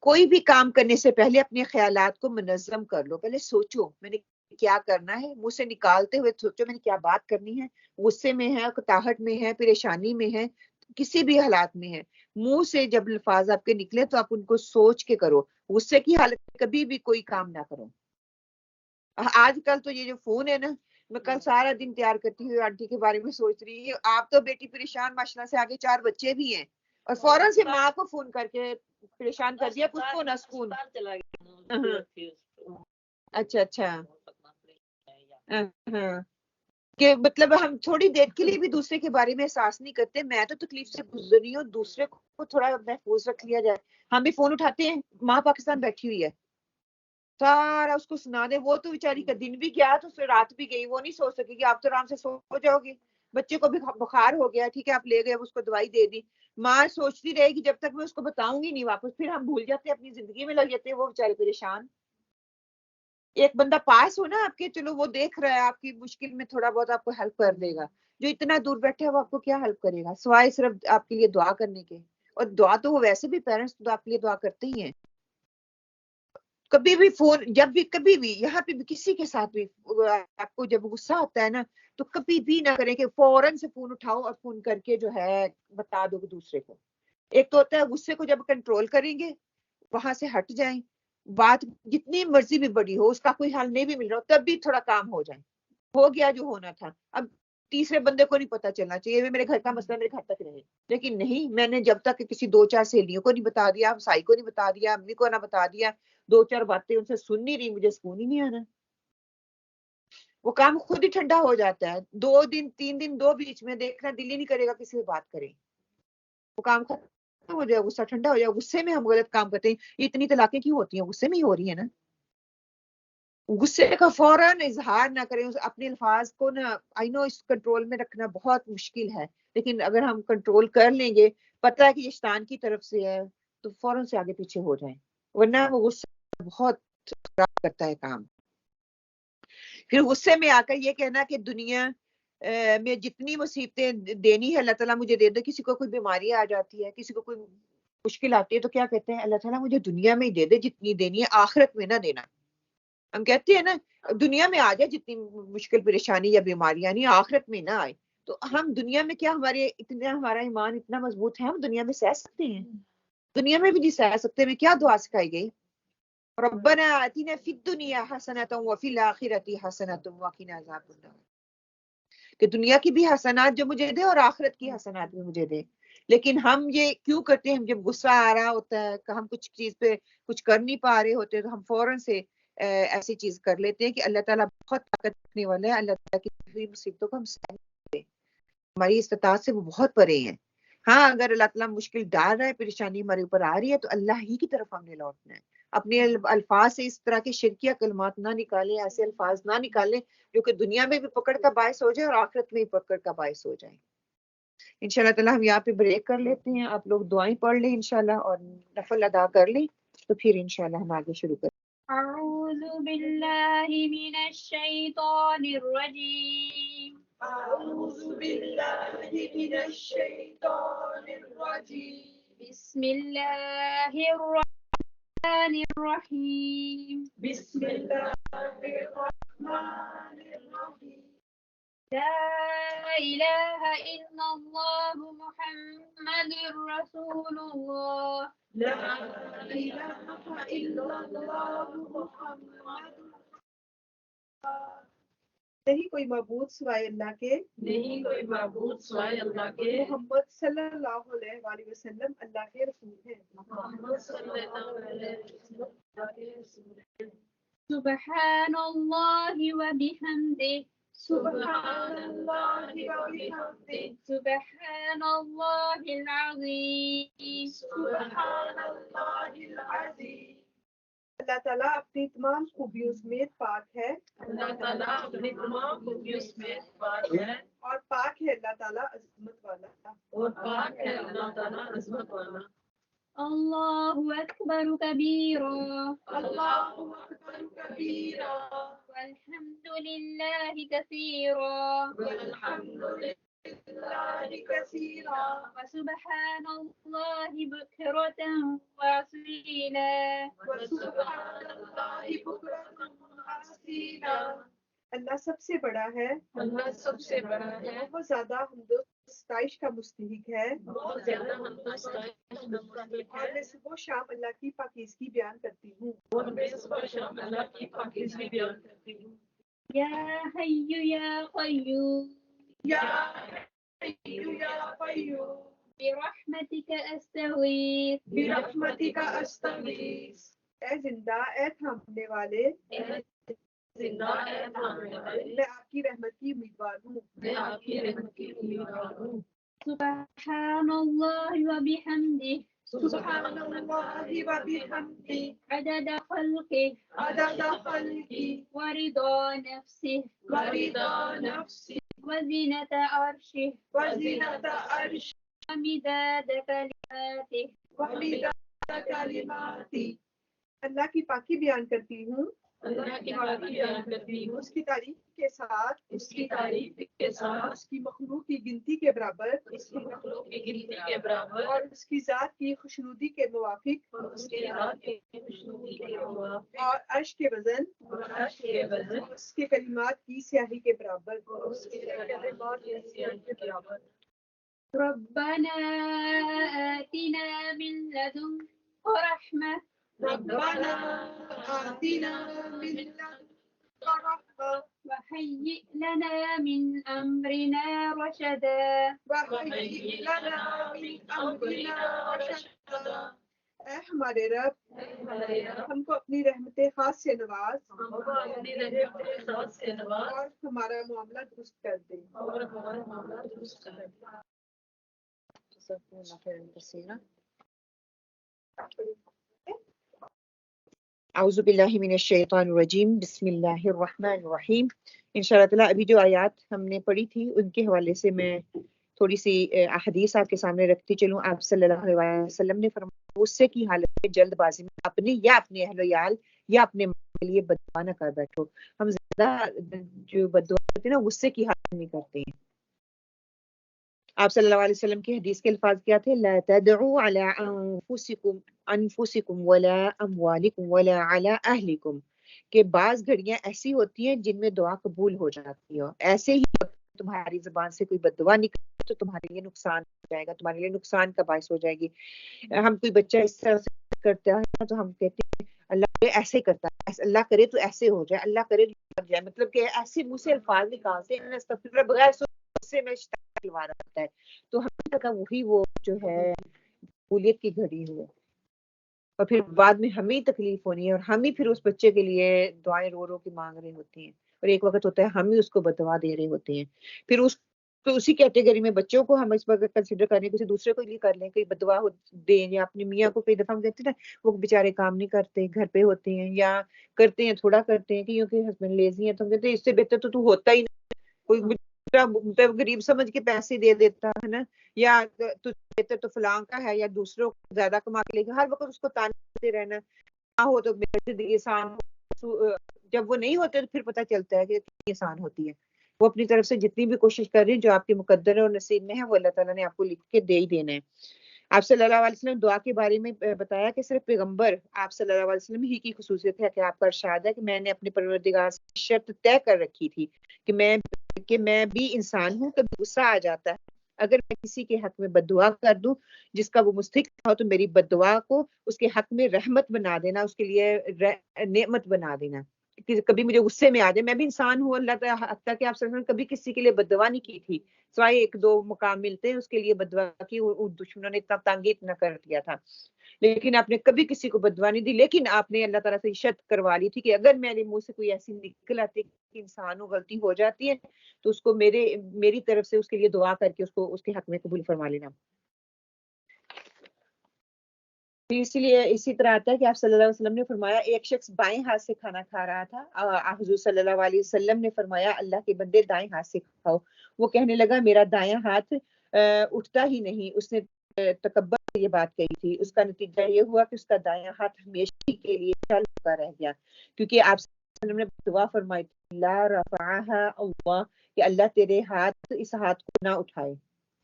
کوئی بھی کام کرنے سے پہلے اپنے خیالات کو منظم کر لو، پہلے سوچو میں نے کیا کرنا ہے، منہ سے نکالتے ہوئے سوچو میں نے کیا بات کرنی ہے، غصے میں ہے، کتاہٹ میں ہے، پریشانی میں ہے، کسی بھی حالات میں ہے، منہ سے جب الفاظ آپ کے نکلے تو آپ ان کو سوچ کے کرو. غصے کی حالت میں کبھی بھی کوئی کام نہ کرو. آج کل تو یہ جو فون ہے نا، میں کل سارا دن تیار کرتی ہوئی آنٹی کے بارے میں سوچ رہی ہوں، آپ تو بیٹی پریشان ماشاءاللہ سے، آگے 4 بچے بھی ہیں، اور فوراً سے ماں کو فون کر کے پریشان کر دیا، کچھ کو نہ سکون. اچھا اچھا ہاں، کہ مطلب ہم تھوڑی دیر کے لیے بھی دوسرے کے بارے میں احساس نہیں کرتے. میں تو تکلیف سے گزر رہی ہوں، دوسرے کو تھوڑا محفوظ رکھ لیا جائے. ہم بھی فون اٹھاتے ہیں، ماں پاکستان بیٹھی ہوئی ہے، سارا اس کو سنا دے، وہ تو بیچاری کا دن بھی گیا تو پھر رات بھی گئی، وہ نہیں سو سکے گی. آپ تو آرام سے سو جاؤ گے. بچے کو بھی بخار ہو گیا، ٹھیک ہے آپ لے گئے، اس کو دوائی دے دی، ماں سوچتی رہے گی جب تک میں اس کو بتاؤں گی نہیں واپس. پھر ہم بھول جاتے ہیں، اپنی زندگی میں لگ جاتے ہیں، وہ بیچارے پریشان. ایک بندہ پاس ہو نا آپ کے، چلو وہ دیکھ رہا ہے آپ کی مشکل میں، تھوڑا بہت آپ کو ہیلپ کر دے گا. جو اتنا دور بیٹھے وہ آپ کو کیا ہیلپ کرے گا سوائے صرف آپ کے لیے دعا کرنے کے. اور دعا تو وہ ویسے بھی پیرنٹس تو آپ کے لیے دعا کرتے ہی ہیں. کبھی بھی فون، جب بھی کبھی بھی یہاں پہ بھی کسی کے ساتھ بھی آپ کو جب غصہ ہوتا ہے نا، تو کبھی بھی نہ کریں کہ فوراً سے فون اٹھاؤ اور فون کر کے جو ہے بتا دو دوسرے کو. ایک تو ہوتا ہے غصے کو جب کنٹرول کریں گے، وہاں سے ہٹ جائیں، بات جتنی مرضی بھی بڑی ہو، اس کا کوئی حل نہیں بھی مل رہا ہو، تب بھی تھوڑا کام ہو جائے، ہو گیا جو ہونا تھا. اب تیسرے بندے کو نہیں پتا چلنا چاہیے میرے گھر کا مسئلہ میرے گھر تک رہے. لیکن نہیں، میں نے جب تک کسی 2-4 سہیلیوں کو نہیں بتا دیا، سائی کو نہیں بتا دیا، امی کو نہ بتا دیا، 2-4 باتیں ان سے سن نہیں رہی، مجھے سکون ہی نہیں آنا. وہ کام خود ہی ٹھنڈا ہو جاتا ہے. 2 دن 3 دن 2 بیچ میں دیکھنا دل ہی نہیں کرے گا کسی سے بات کریں. وہ کام ختم ہو جائے، غصہ ٹھنڈا ہو جائے. غصے میں ہم غلط کام کرتے ہیں. یہ اتنی طلاقیں کیوں ہوتی ہیں؟ غصے میں ہی ہو رہی ہے نا. غصے کا فوراً اظہار نہ کریں. اپنے الفاظ کو نا، آئی نو اس کنٹرول میں رکھنا بہت مشکل ہے، لیکن اگر ہم کنٹرول کر لیں گے، پتہ ہے کہ یہ شیطان کی طرف سے ہے، تو فوراً سے آگے پیچھے ہو جائیں. ورنہ وہ غصہ بہت خراب کرتا ہے کام. پھر غصے میں آ کر یہ کہنا کہ دنیا میں جتنی مصیبتیں دینی ہے اللہ تعالیٰ مجھے دے دے. کسی کو کوئی بیماری آ جاتی ہے، کسی کو کوئی مشکل آتی ہے، تو کیا کہتے ہیں؟ اللہ تعالیٰ مجھے دنیا میں ہی دے دے جتنی دینی ہے، آخرت میں نہ دینا. ہم کہتے ہیں نا دنیا میں آ جائے جتنی مشکل پریشانی یا بیماریاں، نہیں آخرت میں نہ آئے. تو ہم دنیا میں کیا ہمارا ایمان اتنا مضبوط ہے، ہم دنیا میں سہ سکتے ہیں؟ دنیا میں بھی نہیں سہ سکتے. میں کیا دعا سکھائی گئی؟ ربنا آتنا فی الدنیا حسنۃ وفی الآخرۃ حسنۃ وقنا عذاب النار، کہ دنیا کی بھی حسنات جو مجھے دے اور آخرت کی حسنات بھی مجھے دے. لیکن ہم یہ کیوں کرتے ہیں؟ ہم جب غصہ آ رہا ہوتا ہے کہ ہم کچھ چیز پہ کچھ کر نہیں پا رہے ہوتے، تو ہم فوراً سے ایسی چیز کر لیتے ہیں کہ اللہ تعالیٰ بہت طاقت رکھنے والا ہے، اللہ تعالیٰ کی مصیبتوں کو ہم سہ سکتے ہیں، ہماری استطاعت سے وہ بہت پرے ہیں. ہاں اگر اللہ تعالیٰ مشکل ڈال رہا ہے، پریشانی ہمارے اوپر آ رہی ہے، تو اللہ ہی کی طرف ہم نے لوٹنا ہے. اپنے الفاظ سے اس طرح کے شرکیہ کلمات نہ نکالیں، ایسے الفاظ نہ نکالیں جو کہ دنیا میں بھی پکڑ کا باعث ہو جائے اور آخرت میں بھی پکڑ کا باعث ہو جائے. انشاءاللہ تعالیٰ ہم یہاں پہ بریک کر لیتے ہیں. آپ لوگ دعائیں پڑھ لیں انشاءاللہ اور نفل ادا کر لیں، تو پھر انشاءاللہ ہم آگے شروع کریں. أعوذ بالله من الشيطان الرجيم. أعوذ بالله من الشيطان الرجيم. بسم الله الرحمن الرحيم. بسم الله الرحمن الرحيم. لا إله إلا الله محمد رسول الله. لا إله إلا الله محمد. نہیں کوئی معبود سوائے اللہ کے، نہیں کوئی معبود سوائے اللہ کے، محمد صلی اللہ علیہ وآلہ وسلم اللہ کے رسول ہیں. محمد صلی اللہ علیہ وسلم اللہ کے رسول ہیں. سبحان الله وبحمده. سبحان اللہ وبحمدہ. سبحان الله العظيم. سبحان اللہ العظیم. اللہ تعالیٰ اپنی تمام خوبیوں سمیت پاک ہے، اللہ تعالیٰ اپنی تمام خوبیوں میں پاک ہے، اور پاک ہے اللہ تعالیٰ عظمت والا. اور پاک ہے اللہ تعالیٰ عظمت والا. الله أكبر كبيرا اللہ اکبر کبیرا والحمد لله كثيرا وسبحان الله بكرة وأصيلا اللہ سب سے بڑا ہے، بہت زیادہ حمد و ستائش کا مستحق ہے، اور میں صبح و شام اللہ کی پاکیزگی بیان کرتی ہوں۔ یا حی یا قیوم برحمتک استغیث اے زندہ، اے تھامنے والے، میں آپ کی رحمت کی امیدوار ہوں۔ سبحان اللہ وبحمدہ سبحان اللہ وبحمدہ عدد خلقہ عدد خلقہ ورضا نفسہ وزنة عرشه وزنة عرشه ومداد كلماته کلماتی۔ اللہ کی پاکی بیان کرتی ہوں، اس کی تعریف کے ساتھ، اس کی مخلوق کی گنتی کے برابر، اور اس کی ذات کی خوشنودی کے موافق، اور عرش کے وزن، اس کے کلمات کی سیاہی کے برابر۔ ربنا آتنا من لدنك رحمة ربنا آتنا من لدنك رحمة وهيئ لنا من أمرنا رشدا وهيئ لنا من أمرنا رشدا۔ اے ہمارے رب، ہم کو اپنی رحمت خاص سے نواز، اور ہمارا معاملہ درست کر دے۔ اعوذ باللہ من الشیطان الرجیم، بسم اللہ الرحمن الرحیم۔ انشاءاللہ تعالیٰ ابھی جو آیات ہم نے پڑھی تھی ان کے حوالے سے میں تھوڑی سی احادیث آپ کے سامنے رکھتی چلوں۔ آپ صلی اللہ علیہ وسلم نے فرمایا غصے کی حالت میں جلد بازی میں اپنے یا اپنے اہل ویال یا اپنے مال کے لیے بددعا نہ کر بیٹھو۔ ہم زیادہ جو بددعا کرتے ہیں نا غصے کی حالت میں کرتے ہیں۔ آپ صلی اللہ علیہ وسلم کی حدیث کے الفاظ کیا تھے؟ لا تدعوا علی انفسکم ولا اموالکم ولا علی اہلکم، کہ بعض گھڑیاں ایسی ہوتی ہیں جن میں دعا قبول ہو جاتی ہے، ایسے ہی تمہاری زبان سے کوئی بددعا نکلے تو تمہارے لیے نقصان ہو جائے گا، تمہارے لیے نقصان کا باعث ہو جائے گی۔ ہم کوئی بچہ اس طرح سے کرتا ہے تو ہم کہتے ہیں اللہ ایسے کرتا ہے، اللہ کرے تو ایسے ہو جائے، اللہ کرے تو لگ جائے، مطلب کہ ایسے منہ سے الفاظ نکالتے ہیں استغفر اللہ بغیر سے میں تلوار آتا ہے، تو ہمیں لگا وہی وہ جو ہے قبولیت کی گھڑی ہو، اور پھر بعد میں ہمیں تکلیف ہونی ہے، اور ہم ہی پھر اس بچے کے لیے دعائیں رو رو کے مانگ رہے ہوتے ہیں، اور ایک وقت ہوتا ہے ہم ہی اس کو بددعا دے رہے ہوتے ہیں۔ پھر اس تو اسی کیٹیگری میں بچوں کو ہم اس وقت کنسیڈر کریں، کسی دوسرے کو لیے کر لیں، کوئی بددعا دیں، یا اپنی میاں کو کئی دفعہ ہم کہتے ہیں نا وہ بیچارے کام نہیں کرتے، گھر پہ ہوتے ہیں، یا کرتے ہیں تھوڑا کرتے ہیں کیونکہ ہسبینڈ لیزی ہیں، تو ہم کہتے ہیں اس سے بہتر تو ہوتا ہی نہیں، کوئی غریب سمجھ کے پیسے دے دیتا ہے نا، یا بہتر تو فلاں کا ہے، یا دوسروں کو زیادہ کما کے لے کے ہر وقت اس کو تانے دیتے رہنا، نہ ہو تو میری زندگی آسان ہو، جب وہ نہیں ہوتے تو پھر پتہ چلتا ہے کہ کتنی آسان ہوتی ہے۔ وہ اپنی طرف سے جتنی بھی کوشش کر رہی ہیں، جو آپ کے مقدر اور نصیب میں ہے وہ اللہ تعالیٰ نے آپ کو لکھ کے دے ہی دینا ہے۔ آپ صلی اللہ علیہ وسلم دعا کے بارے میں بتایا کہ صرف پیغمبر آپ صلی اللہ علیہ وسلم ہی کی خصوصیت ہے کہ آپ کا ارشاد ہے کہ میں نے اپنے پروردگار سے شرط طے کر رکھی تھی کہ میں بھی انسان ہوں، کبھی غصہ آ جاتا ہے، اگر میں کسی کے حق میں بددعا کر دوں جس کا وہ مستحق ہو تو میری بددعا کو اس کے حق میں رحمت بنا دینا، اس کے لیے نعمت بنا دینا۔ کبھی مجھے غصے میں آ جائے، میں بھی انسان ہوں، اللہ تعالیٰ حتیٰ کہ آپ صلی اللہ علیہ وسلم کبھی کسی کے لیے بددعا نہیں کی تھی، سوائے ایک دو مقام ملتے ہیں اس کے لیے بددعا کی، دشمنوں نے اتنا تنگ اتنا کر دیا تھا، لیکن آپ نے کبھی کسی کو بددعا نہیں دی، لیکن آپ نے اللہ تعالیٰ سے شرط کروا لی تھی کہ اگر میرے منہ سے کوئی ایسی نکل آتی کہ انسان ہو غلطی ہو جاتی ہے تو اس کو میری طرف سے اس کے لیے دعا کر کے اس کے حق میں قبول فرما لینا۔ اسی لیے اسی طرح آتا ہے کہ آپ صلی اللہ علیہ وسلم نے فرمایا ایک شخص بائیں ہاتھ سے کھانا کھا رہا تھا، حضور صلی اللہ علیہ وسلم نے فرمایا اللہ کے بندے دائیں ہاتھ سے کھاؤ، وہ کہنے لگا میرا دایاں ہاتھ اٹھتا ہی نہیں، اس نے تکبر سے یہ بات کہی تھی، اس کا نتیجہ یہ ہوا کہ اس کا دایاں ہاتھ ہمیشہ کے لیے چل رہ گیا، کیونکہ آپ وسلم نے دعا فرمائی تھی لا رفعها اللہ کہ اللہ تیرے ہاتھ اس ہاتھ کو نہ اٹھائے.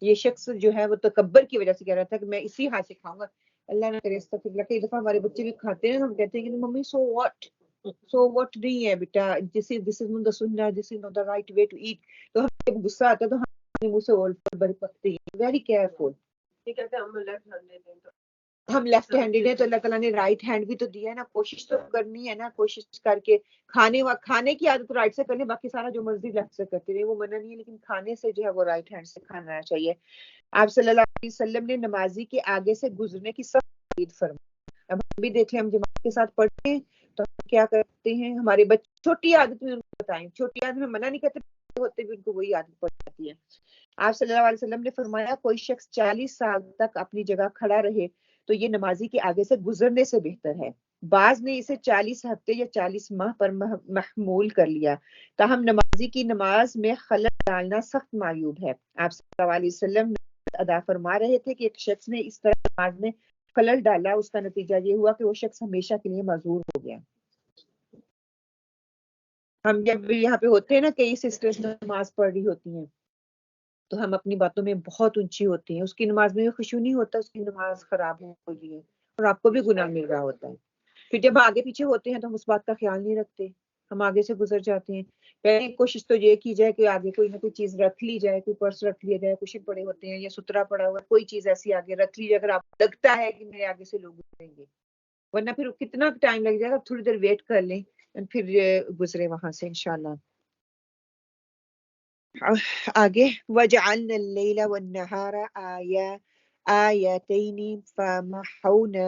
یہ شخص جو ہے وہ تکبر کی وجہ سے کہہ رہا تھا کہ میں اسی ہاتھ سے کھاؤں گا. اللہ نہ کرے استغفر اللہ. کئی دفعہ ہمارے بچے بھی کھاتے ہیں ہم کہتے ہیں کہ ممی سو واٹ نہیں ہے بیٹا, دس is not the sun, this is not the right way to eat. تو ہمیں جب غصہ آتا ہے تو ہم اپنے منہ سے اول پر بڑی پکتے ہیں. Very careful. یہ کہتے ہیں ہم لیفٹ ہینڈیڈ ہیں تو اللہ تعالیٰ نے رائٹ ہینڈ بھی تو دیا ہے نا. کوشش تو کرنی ہے نا, کوشش کر کے کھانے کی عادت رائٹ سے کرنے, باقی سارا جو مرضی لیفٹ سے کرتے رہے وہ منع نہیں ہے, لیکن کھانے سے جو ہے وہ رائٹ ہینڈ سے کھانا چاہیے. آپ صلی اللہ علیہ وسلم نے نمازی کے آگے سے گزرنے کی سخت تاکید فرمائی. اب ہم بھی دیکھ لیں, ہم جماعت کے ساتھ پڑھتے ہیں تو ہم کیا کرتے ہیں, ہمارے بچے چھوٹی عادت میں ان کو بتائیں, چھوٹی عادت میں منع نہیں کرتے, ہوتے بھی ان کو وہی عادت پڑ جاتی ہے. آپ صلی اللہ علیہ وسلم نے فرمایا کوئی شخص 40 سال تک اپنی جگہ کھڑا رہے تو یہ نمازی کے آگے سے گزرنے سے بہتر ہے. بعض نے اسے 40 ہفتے یا 40 ماہ پر محمول کر لیا. تاہم نمازی کی نماز میں خلل ڈالنا سخت معیوب ہے. آپ صلی اللہ علیہ وسلم ادا فرما رہے تھے کہ ایک شخص نے اس طرح نماز میں خلل ڈالا, اس کا نتیجہ یہ ہوا کہ وہ شخص ہمیشہ کے لیے معذور ہو گیا. ہم جب یہاں پہ ہوتے ہیں نا, کئی سسٹرز نماز پڑھ رہی ہوتی ہیں تو ہم اپنی باتوں میں بہت اونچی ہوتی ہیں. اس کی نماز میں خشوع نہیں ہوتا, اس کی نماز خراب ہو گئی ہے اور آپ کو بھی گناہ مل رہا ہوتا ہے. پھر جب آگے پیچھے ہوتے ہیں تو ہم اس بات کا خیال نہیں رکھتے, ہم آگے سے گزر جاتے ہیں. پہلے کوشش تو یہ کی جائے کہ آگے کوئی نہ کوئی چیز رکھ لی جائے, کوئی پرس رکھ لیا جائے, کچھ پڑے ہوتے ہیں یا سترا پڑا ہوا, کوئی چیز ایسی آگے رکھ لی جائے اگر آپ کو لگتا ہے کہ میرے آگے سے لوگ گزریں گے. ورنہ پھر کتنا ٹائم لگ جائے گا, تھوڑی دیر ویٹ کر لیں پھر گزرے وہاں سے انشاءاللہ. آگے وَجَعَلْنَا اللَّيْلَ وَالنَّهَارَ آيَاتَيْنِ فَمَحَوْنَا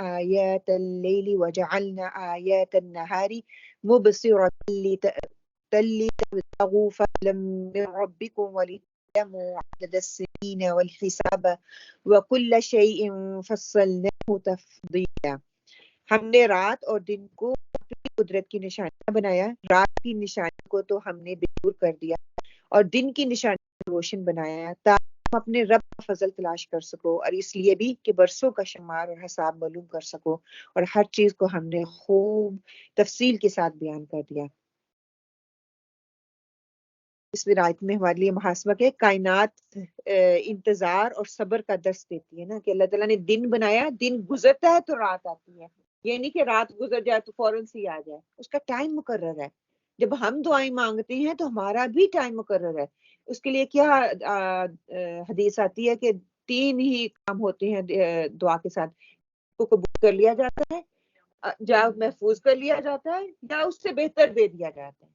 آيَاتَ اللَّيْلِ وَجَعَلْنَا آيَاتَ النَّهَارِ مُبْصِرَةً لِتَبْتَغُوا فَضْلًا مِّن رَّبِّكُمْ وَلِتَعْلَمُوا عَدَدَ السِّنِينَ وَالْحِسَابَ وَكُلَّ شَيْءٍ فَصَّلْنَاهُ تَفْصِيلًا. ہم نے رات اور دن کو اپنی قدرت کی نشانیاں بنایا. رات کی نشانی کو تو ہم نے بے نور کر دیا اور دن کی نشانی روشن بنایا تاکہ ہم اپنے رب کا فضل تلاش کر سکو, اور اس لیے بھی کہ برسوں کا شمار اور حساب معلوم کر سکو, اور ہر چیز کو ہم نے خوب تفصیل کے ساتھ بیان کر دیا. اس آیت میں ہمارے لیے محاسبہ کے کائنات انتظار اور صبر کا درس دیتی ہے نا, کہ اللہ تعالیٰ نے دن بنایا, دن گزرتا ہے تو رات آتی ہے. یہ نہیں کہ رات گزر جائے تو فوراً سے آ جائے, اس کا ٹائم مقرر ہے. جب ہم دعائیں مانگتے ہیں تو ہمارا بھی ٹائم مقرر ہے. اس کے لیے کیا حدیث آتی ہے کہ 3 ہی کام ہوتے ہیں دعا کے ساتھ, کو قبول کر لیا جاتا ہے, یا محفوظ کر لیا جاتا ہے, یا اس سے بہتر دے دیا جاتا ہے.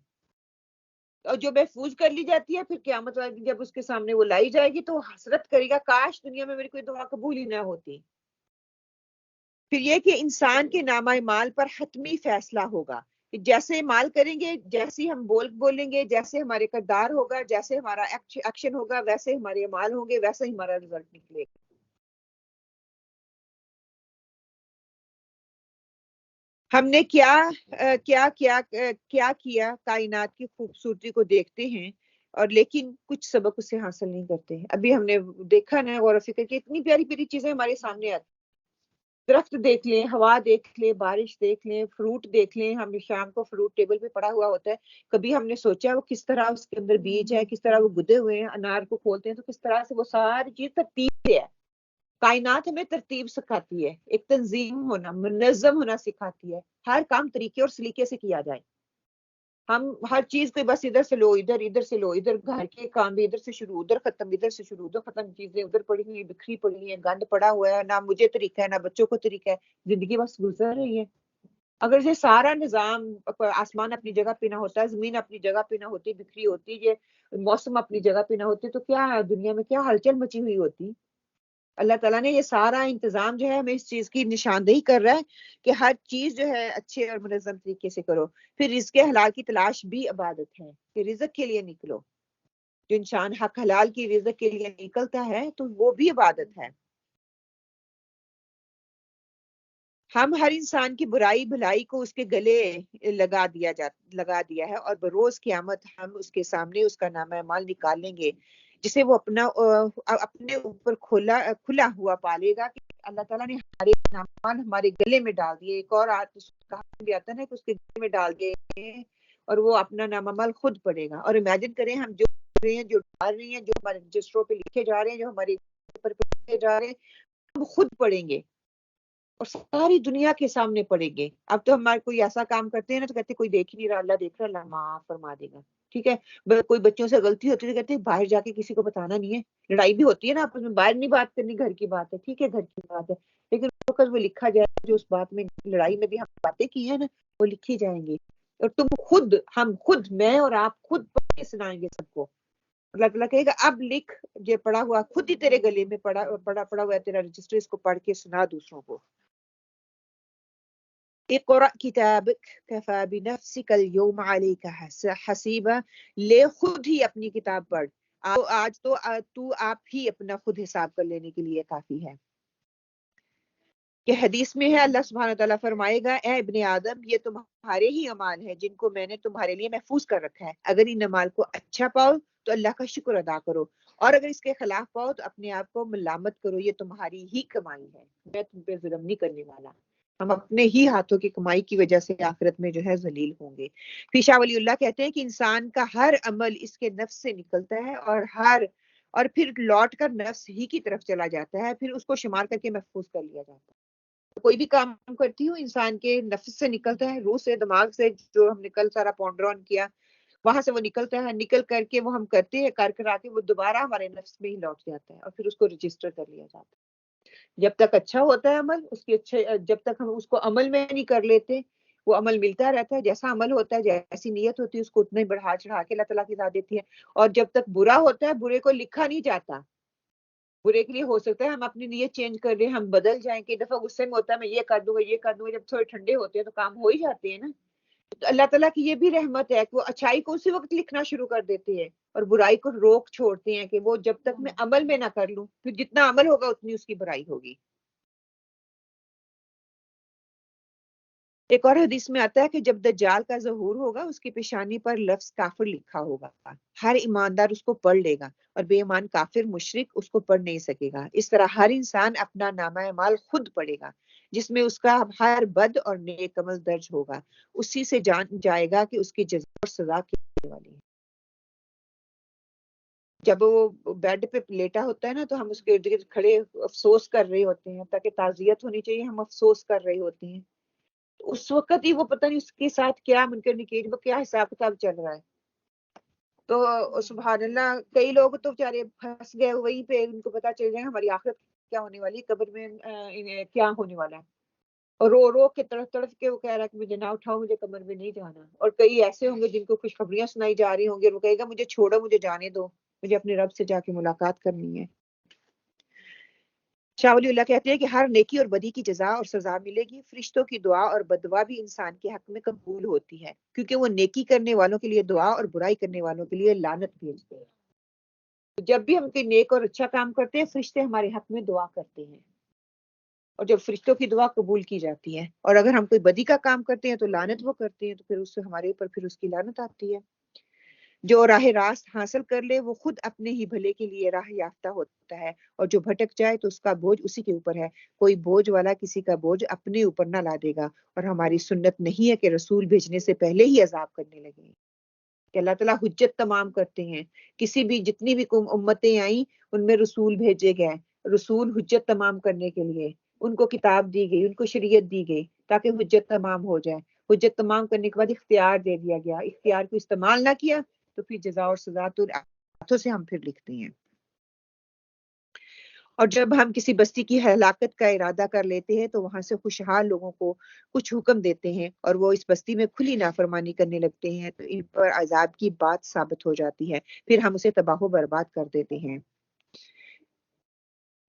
اور جو محفوظ کر لی جاتی ہے پھر قیامت والے دن جب اس کے سامنے وہ لائی جائے گی تو حسرت کرے گا, کاش دنیا میں میری کوئی دعا قبول ہی نہ ہوتی. پھر یہ کہ انسان کے نامہ مال پر حتمی فیصلہ ہوگا, کہ جیسے مال کریں گے, جیسے ہم بولیں گے, جیسے ہمارے کردار ہوگا, جیسے ہمارا ایکشن ہوگا, ویسے ہمارے مال ہوں گے, ویسے ہی ہمارا رزلٹ نکلے گا. ہم نے کیا کائنات کی خوبصورتی کو دیکھتے ہیں اور لیکن کچھ سبق اسے حاصل نہیں کرتے. ابھی ہم نے دیکھا نا غور و فکر کہ اتنی پیاری پیاری چیزیں ہمارے سامنے آتی, درخت دیکھ لیں, ہوا دیکھ لیں, بارش دیکھ لیں, فروٹ دیکھ لیں. ہم شام کو فروٹ ٹیبل پہ پڑا ہوا ہوتا ہے, کبھی ہم نے سوچا وہ کس طرح اس کے اندر بیج ہے, کس طرح وہ گدے ہوئے ہیں. انار کو کھولتے ہیں تو کس طرح سے وہ ساری چیز ترتیب سے ہے. کائنات ہمیں ترتیب سکھاتی ہے, ایک تنظیم ہونا, منظم ہونا سکھاتی ہے. ہر کام طریقے اور سلیقے سے کیا جائے. ہم ہر چیز کو بس ادھر سے لو, ادھر سے لو, ادھر گھر کے کام بھی ادھر سے شروع, ادھر ختم, ادھر سے شروع, ادھر ختم, چیزیں ادھر پڑی ہوئی, بکھری پڑی ہیں, گند پڑا ہوا ہے, نہ مجھے طریقہ ہے نہ بچوں کو طریقہ ہے. زندگی بس گزر رہی ہے. اگر یہ سارا نظام, آسمان اپنی جگہ پہ نہ ہوتا, زمین اپنی جگہ پہ نہ ہوتی, بکھری ہوتی, یہ موسم اپنی جگہ پہ نہ ہوتے, تو کیا دنیا میں کیا ہلچل مچی ہوئی ہوتی. اللہ تعالیٰ نے یہ سارا انتظام جو ہے ہمیں اس چیز کی نشاندہی کر رہا ہے کہ ہر چیز جو ہے اچھے اور منظم طریقے سے کرو. پھر رزق حلال کی تلاش بھی عبادت ہے, کہ رزق کے لیے نکلو. جو انسان حق حلال کی رزق کے لیے نکلتا ہے تو وہ بھی عبادت ہے. ہم ہر انسان کی برائی بھلائی کو اس کے گلے لگا دیا ہے, اور بروز قیامت ہم اس کے سامنے اس کا نامہ اعمال نکال لیں گے, جسے وہ اپنے اوپر کھلا ہوا پالے گا کہ اللہ تعالیٰ نے ہمارے اعمال ہمارے گلے میں ڈال دیے. ایک اور کہا بھی آتا ہے نا کہ اس کے گلے میں ڈال دیے اور وہ اپنا نام عمل خود پڑھے گا. اور امیجن کریں ہم جو رہے ہیں، جو ڈال رہی ہیں، جو ہمارے رجسٹروں پہ لکھے جا رہے ہیں، جو ہمارے پیپر پہ لکھے جا رہے ہیں، ہم خود پڑھیں گے اور ساری دنیا کے سامنے پڑھیں گے. اب تو ہمارے کوئی ایسا کام کرتے ہیں نا تو کہتے ہیں کوئی دیکھ ہی نہیں رہا، اللہ دیکھ رہا، اللہ معاف فرما دے گا. ٹھیک ہے، کوئی بچوں سے غلطی ہوتی ہے تو کہتے ہیں باہر جا کے کسی کو بتانا نہیں ہے. لڑائی بھی ہوتی ہے نا آپس میں، باہر نہیں بات کرنی، گھر کی بات ہے، ٹھیک ہے گھر کی بات ہے، لیکن وہ لکھا جائے جو اس بات میں لڑائی میں بھی ہم باتیں کی ہیں نا وہ لکھی جائیں گی. اور تم خود، ہم خود، میں اور آپ خود پڑھ کے سنائیں گے سب کو. اللہ تعالیٰ کہے گا اب لکھ، یہ پڑھا ہوا خود ہی تیرے گلے میں پڑھا ہوا ہے تیرا رجسٹر، اس کو پڑھ کے سنا دوسروں کو. اقرأ کتابک کفی بنفسک اليوم علیک حسیبا، لے خود ہی اپنی کتاب پڑھ، آج تو آپ ہی اپنا خود حساب کر لینے کے لیے کافی ہے. کہ حدیث میں ہے اللہ سبحانہ وتعالیٰ فرمائے گا اے ابن آدم یہ تمہارے ہی اعمال ہیں جن کو میں نے تمہارے لیے محفوظ کر رکھا ہے. اگر ان اعمال کو اچھا پاؤ تو اللہ کا شکر ادا کرو، اور اگر اس کے خلاف پاؤ تو اپنے آپ کو ملامت کرو، یہ تمہاری ہی کمائی ہے، میں تم پہ ظلم نہیں کرنے والا. ہم اپنے ہی ہاتھوں کی کمائی کی وجہ سے آخرت میں جو ہے ذلیل ہوں گے. پھر شاہ ولی اللہ کہتے ہیں کہ انسان کا ہر عمل اس کے نفس سے نکلتا ہے اور پھر لوٹ کر نفس ہی کی طرف چلا جاتا ہے، پھر اس کو شمار کر کے محفوظ کر لیا جاتا ہے. کوئی بھی کام کرتی ہوں انسان کے نفس سے نکلتا ہے، روح سے، دماغ سے، جو ہم نے کل سارا پونڈر آن کیا وہاں سے وہ نکلتا ہے، نکل کر کے وہ ہم کرتے ہیں، کر آ کے وہ دوبارہ ہمارے نفس میں ہی لوٹ جاتا ہے اور پھر اس کو رجسٹر کر لیا جاتا ہے. جب تک اچھا ہوتا ہے عمل، اس کی جب تک ہم اس کو عمل میں نہیں کر لیتے وہ عمل ملتا رہتا ہے. جیسا عمل ہوتا ہے، جیسی نیت ہوتی ہے، اس کو اتنا ہی بڑھا چڑھا کے اللہ تعالیٰ کی ذات دیتی ہے. اور جب تک برا ہوتا ہے برے کو لکھا نہیں جاتا. برے کے لیے ہو سکتا ہے ہم اپنی نیت چینج کر رہے ہیں، ہم بدل جائیں کہ دفعہ غصے میں ہوتا ہے میں یہ کر دوں گا یہ کر دوں گا، جب تھوڑے ٹھنڈے ہوتے ہیں تو کام ہو ہی جاتے ہیں نا. تو اللہ تعالیٰ کی یہ بھی رحمت ہے کہ وہ اچھائی کو اسی وقت لکھنا شروع کر دیتے ہیں اور برائی کو روک چھوڑتے ہیں کہ وہ جب تک میں عمل میں نہ کر لوں، پھر جتنا عمل ہوگا اتنی اس کی برائی ہوگی. ایک اور حدیث میں آتا ہے کہ جب دجال کا ظہور ہوگا اس کی پیشانی پر لفظ کافر لکھا ہوگا، ہر ایماندار اس کو پڑھ لے گا اور بے ایمان کافر مشرک اس کو پڑھ نہیں سکے گا. اس طرح ہر انسان اپنا نامہ اعمال خود پڑھے گا جس میں اس کا ہر بد اور نیک عمل درج ہوگا. اسی سے جان جائے گا کہ اس کی جزا اور سزا کیا ہونے والی ہے. جب وہ بیڈ پہ لیٹا ہوتا ہے نا تو ہم اس کے ارد گرد کھڑے افسوس کر رہے ہوتے ہیں، تاکہ تعزیت ہونی چاہیے، ہم افسوس کر رہے ہوتے ہیں. اس وقت ہی وہ پتہ نہیں اس کے ساتھ کیا منکر نکیر وہ کیا حساب کتاب چل رہا ہے. تو سبحان اللہ، کئی لوگ تو بیچارے پھنس گئے وہیں پہ، ان کو پتا چل جائے ہماری آخرت کیا ہونے والی، قبر میں کیا ہونے والا ہے، اور رو رو کے تڑپ تڑپ کے وہ کہہ رہا ہے کہ مجھے نہ اٹھاؤ، مجھے قبر میں نہیں جانا. اور کئی ایسے ہوں گے جن کو خوشخبریاں سنائی جا رہی ہوں گے، وہ کہے گا مجھے چھوڑو، مجھے جانے دو، مجھے اپنے رب سے جا کے ملاقات کرنی ہے. شاہ ولی اللہ کہتے ہیں کہ ہر نیکی اور بدی کی جزا اور سزا ملے گی. فرشتوں کی دعا اور بددعا بھی انسان کے حق میں قبول ہوتی ہے کیونکہ وہ نیکی کرنے والوں کے لیے دعا اور برائی کرنے والوں کے لیے لعنت بھیجتے ہیں. جب بھی ہم کوئی نیک اور اچھا کام کرتے ہیں فرشتے ہمارے حق میں دعا کرتے ہیں، اور جب فرشتوں کی دعا قبول کی جاتی ہے. اور اگر ہم کوئی بدی کا کام کرتے ہیں تو لعنت وہ کرتے ہیں، تو پھر اس سے ہمارے اوپر پھر اس کی لعنت آتی ہے. جو راہ راست حاصل کر لے وہ خود اپنے ہی بھلے کے لیے راہ یافتہ ہوتا ہے، اور جو بھٹک جائے تو اس کا بوجھ اسی کے اوپر ہے. کوئی بوجھ والا کسی کا بوجھ اپنے اوپر نہ لا دے گا، اور ہماری سنت نہیں ہے کہ رسول بھیجنے سے پہلے ہی عذاب کرنے لگے. کہ اللہ تعالیٰ حجت تمام کرتے ہیں. کسی بھی جتنی بھی امتیں آئیں ان میں رسول بھیجے گئے، رسول حجت تمام کرنے کے لیے. ان کو کتاب دی گئی، ان کو شریعت دی گئی تاکہ حجت تمام ہو جائے. حجت تمام کرنے کے بعد اختیار دے دیا گیا، اختیار کو استعمال نہ کیا تو پھر جزا اور سزا تو ہاتھوں سے ہم پھر لکھتے ہیں. اور جب ہم کسی بستی کی ہلاکت کا ارادہ کر لیتے ہیں تو وہاں سے خوشحال لوگوں کو کچھ حکم دیتے ہیں اور وہ اس بستی میں کھلی نافرمانی کرنے لگتے ہیں تو ان پر عذاب کی بات ثابت ہو جاتی ہے، پھر ہم اسے تباہ و برباد کر دیتے ہیں.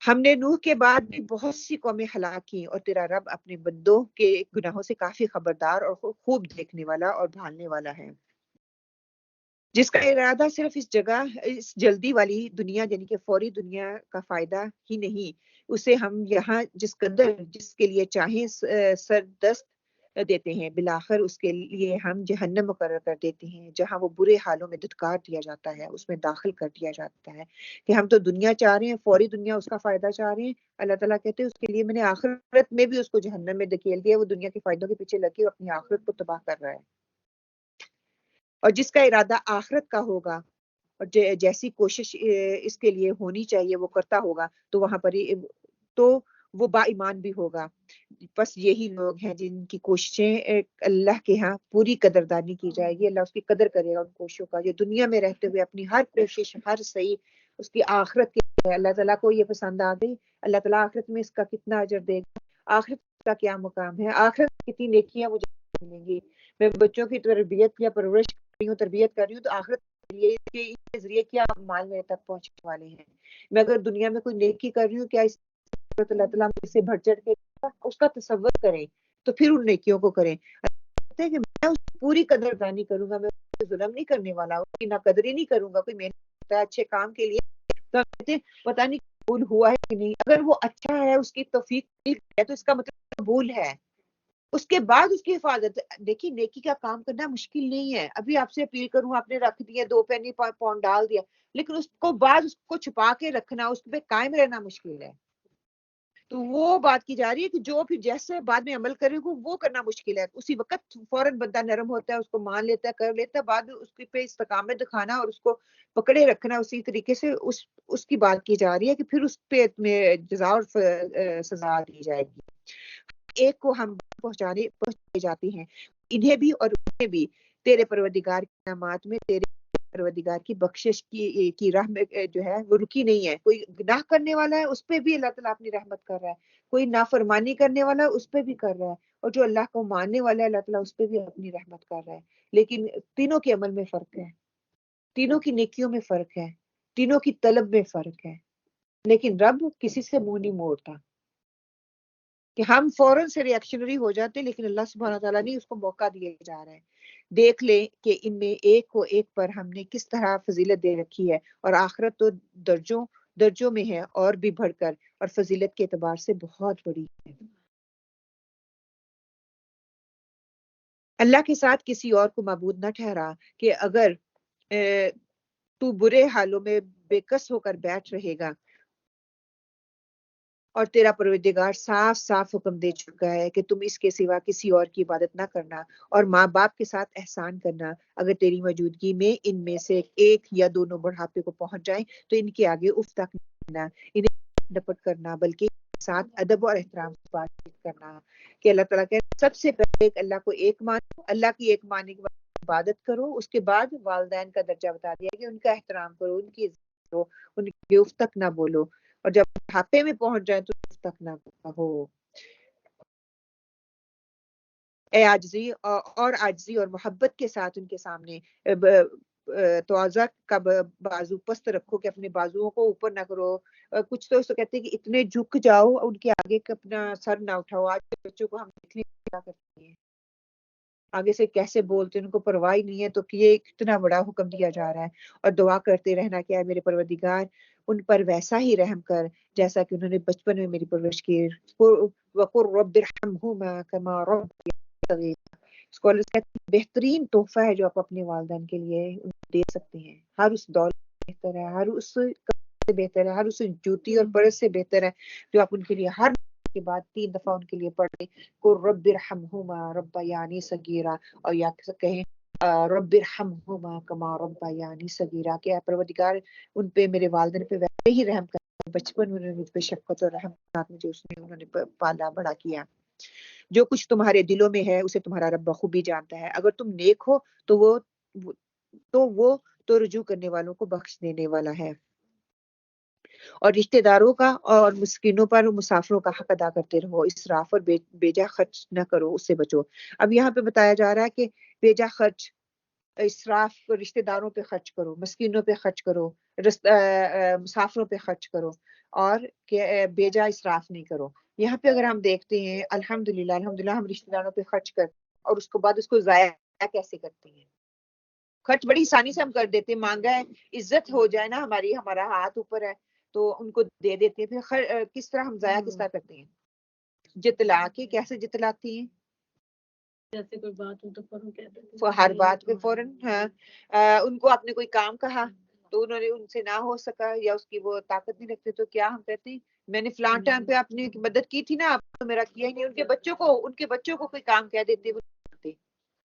ہم نے نوح کے بعد بھی بہت سی قومیں ہلاک کی، اور تیرا رب اپنے بندوں کے گناہوں سے کافی خبردار اور خوب دیکھنے والا اور بھالنے والا ہے. جس کا ارادہ صرف اس جلدی والی دنیا یعنی کہ فوری دنیا کا فائدہ ہی نہیں، اسے ہم یہاں جس قدر جس کے لیے چاہیں سردست دیتے ہیں، بالآخر اس کے لیے ہم جہنم مقرر کر دیتے ہیں جہاں وہ برے حالوں میں دھتکار دیا جاتا ہے، اس میں داخل کر دیا جاتا ہے کہ ہم تو دنیا چاہ رہے ہیں، فوری دنیا اس کا فائدہ چاہ رہے ہیں. اللہ تعالیٰ کہتے ہیں اس کے لیے میں نے آخرت میں بھی اس کو جہنم میں دھکیل دیا. وہ دنیا کے فائدوں کے پیچھے لگ کے اپنی آخرت کو تباہ کر رہا ہے. اور جس کا ارادہ آخرت کا ہوگا اور جیسی کوشش اس کے لیے ہونی چاہیے وہ کرتا ہوگا تو وہاں پر تو وہ با ایمان بھی ہوگا. بس یہی لوگ ہیں جن کی کوششیں اللہ کے ہاں پوری قدردانی کی جائے گی. اللہ اس کی قدر کرے گا ان کوششوں کا، جو دنیا میں رہتے ہوئے اپنی ہر کوشش، ہر صحیح اس کی آخرت کے لیے. اللہ تعالیٰ کو یہ پسند آ گئی، اللہ تعالیٰ آخرت میں اس کا کتنا اجر دے گا، آخرت کا کیا مقام ہے، آخرت میں کتنی نیکیاں مجھے ملیں گی. میں بچوں کی تربیت یا پرورش کر رہی ہوں، تربیت کر رہی ہوں، تو آخرت کے لیے اس کے ذریعے کیا مال میرے تک پہنچنے والے ہیں. میں اگر دنیا میں کوئی نیکی کر رہی ہوں، کیا اس اللہ تعالیٰ مجھ سے بڑھ چڑھ کے اس کا تصور کریں تو پھر ان نیکیوں کو کریں. کہتے ہیں کہ میں اس کی پوری قدردانی کروں گا، میں اس پہ ظلم نہیں کرنے والا، اس کی ناقدری نہیں کروں گا. کوئی محنت کرتا ہے اچھے کام کے لیے تو کہتے ہیں پتہ نہیں قبول ہوا ہے کہ نہیں. اگر وہ اچھا ہے، اس کی توفیق ہے تو اس کا مطلب قبول ہے. اس کے بعد اس کی حفاظت. دیکھیے نیکی کا کام کرنا مشکل نہیں ہے. ابھی آپ سے اپیل کروں، آپ نے رکھ دیا 2 پینی پاؤنڈ ڈال دیا، لیکن اس کو بعد اس کو چھپا کے رکھنا، اس پہ قائم رہنا مشکل ہے. تو وہ بات کی جا رہی ہے کہ جو پھر جیسے بعد میں عمل کرے گا وہ کرنا مشکل ہے. اسی وقت فوراً بندہ نرم ہوتا ہے، اس کو مان لیتا ہے، کر لیتا ہے، بعد میں اس پہ استقامت دکھانا اور اس کو پکڑے رکھنا اسی طریقے سے اس کی بات کی جا رہی ہے کہ پھر اس پہ میں جزا اور سزا دی جائے گی. ایک کو ہم پہنچائی جاتی ہیں، انہیں بھی اور انہیں بھی تیرے پروردگار کے انعامات میں، تیرے پروردگار کی بخشش کی راہ میں جو ہے وہ رکی نہیں ہے. کوئی گناہ کرنے والا ہے اس پہ بھی اللہ تعالیٰ اپنی رحمت کر رہا ہے، کوئی نافرمانی کرنے والا ہے اس پہ بھی کر رہا ہے، اور جو اللہ کو ماننے والا ہے اللہ تعالیٰ اس پہ بھی اپنی رحمت کر رہا ہے. لیکن تینوں کے عمل میں فرق ہے، تینوں کی نیکیوں میں فرق ہے، تینوں کی طلب میں فرق ہے. لیکن رب کسی سے منہ نہیں موڑتا کہ ہم فوراً سے ریئیکشنری ہو جاتے، لیکن اللہ سبحانہ تعالیٰ نہیں، اس کو موقع دیا جا رہا ہے. دیکھ لیں کہ ان میں ایک کو ایک پر ہم نے کس طرح فضیلت دے رکھی ہے، اور آخرت تو درجوں میں ہے اور بھی بڑھ کر، اور فضیلت کے اعتبار سے بہت بڑی ہے. اللہ کے ساتھ کسی اور کو معبود نہ ٹھہرا کہ اگر تو برے حالوں میں بے کس ہو کر بیٹھ رہے گا، اور تیرا پروردگار صاف صاف حکم دے چکا ہے کہ تم اس کے سوا کسی اور کی عبادت نہ کرنا، اور ماں باپ کے ساتھ احسان کرنا. اگر تیری موجودگی میں ان میں سے ایک یا دونوں بڑھاپے کو پہنچ جائیں تو ان کے آگے اف تک نہ کرنا، انہیں ڈپٹ کرنا، بلکہ ان کے ساتھ ادب اور احترام سے بات چیت کرنا. کہ اللہ تعالیٰ کہتے ہیں سب سے پہلے اللہ کو ایک مانو، اللہ کی ایک ماننے کے بعد عبادت کرو، اس کے بعد والدین کا درجہ بتا دیا کہ ان کا احترام کرو، ان کی عزت کرو، ان کی اف تک نہ بولو، اور جب بڑھاپے میں پہنچ جائے تو اف تک نہ کہو. اے عاجزی اور عاجزی اور محبت کے ساتھ ان کے سامنے تواضع کا بازو پست رکھو کہ اپنے بازوؤں کو اوپر نہ کرو. کچھ تو اس کو کہتے ہیں کہ اتنے جھک جاؤ ان کے آگے اپنا سر نہ اٹھاؤ. آج کے بچوں کو ہم دیکھ لیں کیا کرتے ہیں، آگے سے کیسے بولتے ہیں، ان کو پرواہ نہیں ہے. تو یہ کتنا بڑا حکم دیا جا رہا ہے. اور دعا کرتے رہنا کہ اے میرے پروردگار ان پر ویسا ہی رحم کر جیسا کہ انہوں نے بچپن میں میری پرورش کی. وَقُلْ رَبِّ ارْحَمْهُمَا كَمَا رَبَّيَانِي صَغِيرًا. اسکالرز کہتے ہیں بہترین تحفہ ہے جو آپ اپنے والدین کے لیے دے سکتے ہیں. ہر اس دولت سے بہتر ہے، ہر اس سے بہتر ہے، ہر اس جوتی اور پرس سے بہتر ہے جو آپ ان کے لیے ہر کے بعد 3 دفعہ ان کے لیے پڑھ لیں. قُلْ رَبِّ ارْحَمْهُمَا رَبَّيَانِي صَغِيرًا، اور یا کہیں رب ارحمہما کما ربیانی صغیرا، کہ اے پروردگار ان پہ، میرے والدین پہ ویسے ہی رحم کر بچپن میں مجھ پہ شفقت اور رحم ساتھ مجھے انہوں نے پالا بڑا کیا. جو کچھ تمہارے دلوں میں ہے اسے تمہارا رب بخوبی جانتا ہے. اگر تم نیک ہو تو وہ تو رجوع کرنے والوں کو بخش دینے والا ہے. اور رشتہ داروں کا اور مسکینوں پر مسافروں کا حق ادا کرتے رہو. اسراف اور بیجا خرچ نہ کرو، اس سے بچو. اب یہاں پہ بتایا جا رہا ہے کہ بیجا خرچ، اسراف رشتہ داروں پہ خرچ کرو، مسکینوں پہ خرچ کرو، مسافروں پہ خرچ کرو، اور کہ بیجا اسراف نہیں کرو. یہاں پہ اگر ہم دیکھتے ہیں الحمدللہ ہم رشتہ داروں پہ خرچ کرتے ہیں اور اس کے بعد اس کو ضائع کیسے کرتے ہیں. خرچ بڑی آسانی سے ہم کر دیتے ہیں، مانگا ہے عزت ہو جائے نا ہماری، ہمارا ہاتھ اوپر ہے تو ان کو دے دیتے ہیں. پھر کس طرح ہم ضائع کس طرح کرتے ہیں؟ جتلا کے. کیسے جتلاتی ہیں؟ جیسے کوئی بات ہو تو فوراً کہہ دیتے ہر بات پہ فوراً. ہاں ان کو آپ نے کوئی کام کہا تو انہوں نے ان سے نہ ہو سکا یا اس کی وہ طاقت نہیں رکھتے تو کیا ہم کہتے ہیں میں نے فلاں ٹائم پہ آپ نے مدد کی تھی نا، آپ تو میرا کیا ہی نہیں. ان کے بچوں کو کوئی کام کہہ دیتے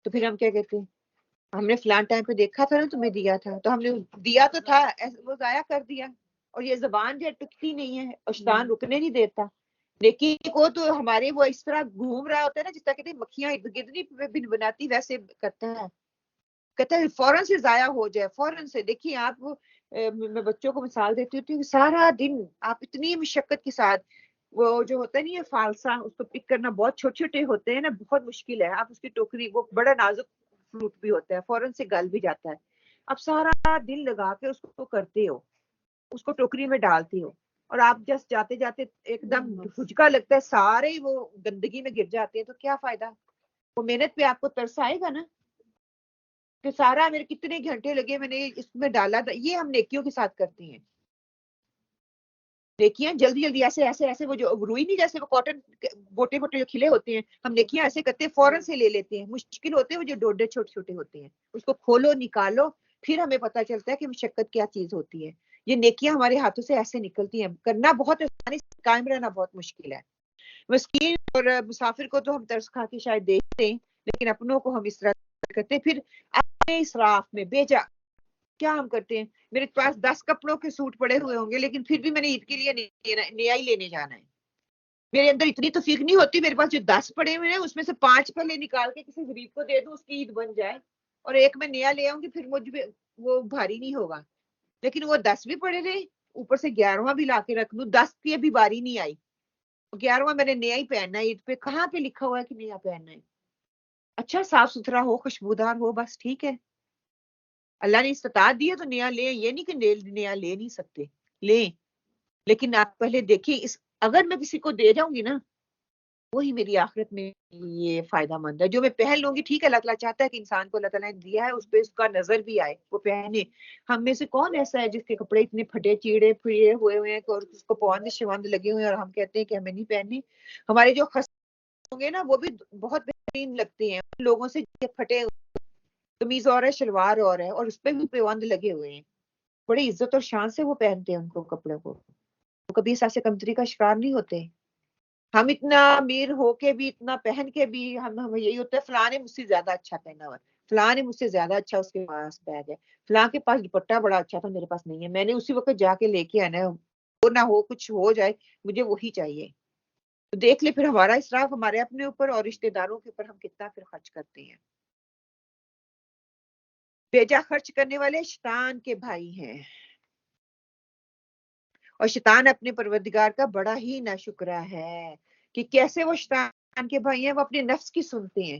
تو پھر ہم کیا کہتے ہیں ہم نے فلاں ٹائم پہ دیکھا تھا نا تمہیں دیا تھا تو ہم نے دیا تو تھا وہ ضائع کر دیا. اور یہ زبان جو ٹکتی نہیں ہے اور شیطان رکنے نہیں دیتا. لیکن وہ تو ہمارے وہ اس طرح گھوم رہا ہوتا ہے نا جس طرح کہتے ہیں مکھیاں ارد گرد نہیں بناتی ویسے کرتا ہے. کہتا ہے فوراً سے ضائع ہو جائے فوراً سے. دیکھیے آپ میں بچوں کو مثال دیتی ہوتی ہوں سارا دن آپ اتنی مشقت کے ساتھ وہ جو ہوتا ہے نا یہ فالسا اس کو پک کرنا بہت چھوٹے چھوٹے ہوتے ہیں نا بہت مشکل ہے. آپ اس کی ٹوکری وہ بڑا نازک فروٹ بھی ہوتا ہے فوراً سے گل بھی جاتا ہے. آپ سارا دل لگا کے اس کو کرتے ہو اس کو ٹوکری میں ڈالتے ہو اور آپ جس جاتے جاتے ایک دم بھجکا لگتا ہے سارے وہ گندگی میں گر جاتے ہیں تو کیا فائدہ. وہ محنت پہ آپ کو ترس آئے گا نا کہ سارا میرے کتنے گھنٹے لگے میں نے اس میں ڈالا تھا. یہ ہم نیکیوں کے ساتھ کرتے ہیں. نیکیاں جلدی جلدی ایسے ایسے ایسے وہ جو روئی نہیں جیسے وہ کاٹن موٹے موٹے جو کھلے ہوتے ہیں ہم نیکیاں ایسے کرتے ہیں فوراً سے لے لیتے ہیں. مشکل ہوتے ہیں وہ جو ڈوڈے چھوٹے چھوٹے ہوتے ہیں اس کو کھولو نکالو پھر ہمیں پتہ چلتا ہے کہ مشقت کیا چیز ہوتی ہے. یہ نیکیاں ہمارے ہاتھوں سے ایسے نکلتی ہیں. کرنا بہت آسانی سے قائم رہنا بہت مشکل ہے. مسکین اور مسافر کو تو ہم ترس کھا کے شاید دیکھتے ہیں لیکن اپنوں کو ہم اس طرح کرتے پھر اپنے اسراف میں بیجا کیا ہم کرتے ہیں. میرے پاس 10 کپڑوں کے سوٹ پڑے ہوئے ہوں گے لیکن پھر بھی میں نے عید کے لیے نیا ہی لینے جانا ہے. میرے اندر اتنی توفیق نہیں ہوتی میرے پاس جو 10 پڑے ہوئے ہیں اس میں سے 5 پہلے نکال کے کسی غریب کو دے دوں اس کی عید بن جائے اور ایک میں نیا لے آؤں گی پھر مجھ پہ وہ بھاری نہیں ہوگا. لیکن وہ 10 بھی پڑے رہے اوپر سے 11واں بھی لا کے رکھ دوں 10 کی ابھی باری نہیں آئی 11واں میں نے نیا ہی پہننا ہے. عید پہ کہاں پہ لکھا ہوا ہے کہ نیا پہننا ہے. اچھا صاف ستھرا ہو خوشبودار ہو بس ٹھیک ہے. اللہ نے استطاعت دی ہے تو نیا لیں. یہ نہیں کہ نیا لے نہیں سکتے لیں لیکن آپ پہلے دیکھیں اگر میں کسی کو دے جاؤں گی نا وہی میری آخرت میں یہ فائدہ مند ہے. جو میں پہن لوں گی ٹھیک ہے اللہ تعالیٰ چاہتا ہے کہ انسان کو اللہ تعالیٰ نے دیا ہے اس پہ اس کا نظر بھی آئے وہ پہنے. ہم میں سے کون ایسا ہے جس کے کپڑے اتنے پھٹے چیڑے پھیڑے ہوئے ہیں اور اس کو پوند شوند لگے ہوئے ہیں اور ہم کہتے ہیں کہ ہمیں نہیں پہننے. ہمارے جو خس ہوں گے نا وہ بھی بہت بہترین لگتے ہیں لوگوں سے پھٹے قمیض اور ہے شلوار اور ہے اور اس پہ بھی پیوند لگے ہوئے ہیں. بڑی عزت اور شان سے وہ پہنتے ہیں ان کو کپڑوں کو. وہ کبھی اس ایسے کمتری کا شکار نہیں ہوتے. ہم اتنا امیر ہو کے بھی اتنا پہن کے بھی ہم یہی ہوتا ہے فلاں نے مجھ سے زیادہ اچھا پہنا ہوا ہے فلاں نے مجھ سے زیادہ اچھا اس کے پاس بیگ ہے فلاں کے پاس دوپٹہ بڑا اچھا تھا میرے پاس نہیں ہے. میں نے اسی وقت جا کے لے کے آنا ہے وہ نہ ہو کچھ ہو جائے مجھے وہی چاہیے. تو دیکھ لے پھر ہمارا اسراف ہمارے اپنے اوپر اور رشتے داروں کے اوپر ہم کتنا پھر خرچ کرتے ہیں. بیجا خرچ کرنے والے شیطان کے بھائی ہیں اور شیطان اپنے پروردگار کا بڑا ہی ناشکرا ہے کہ کیسے وہ شیطان کے بھائی ہیں. وہ اپنے نفس کی سنتے ہیں.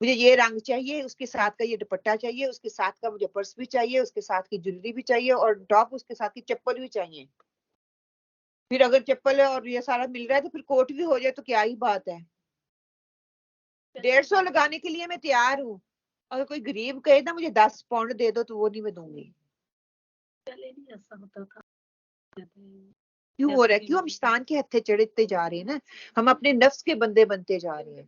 مجھے یہ رنگ چاہیے اس کے ساتھ کا یہ دوپٹہ چاہیے اس کے ساتھ کا مجھے پرس بھی چاہیے اس کے ساتھ کی جویلری بھی چاہیے اور ٹاپ اس کے ساتھ کی چپل بھی چاہیے. پھر اگر چپل اور یہ سارا مل رہا ہے تو پھر کوٹ بھی ہو جائے تو کیا ہی بات ہے. 150 لگانے کے لیے میں تیار ہوں. اگر کوئی غریب کہے نا مجھے 10 پاؤنڈ دے دو تو وہ نہیں میں دوں گی. پہلے نہیں ایسا ہوتا تھا. کیوں ہو رہا ہے کیوں ہم شیطان کے ہتھے چڑھتے جا رہے ہیں نا ہم اپنے نفس کے بندے بنتے جا رہے ہیں.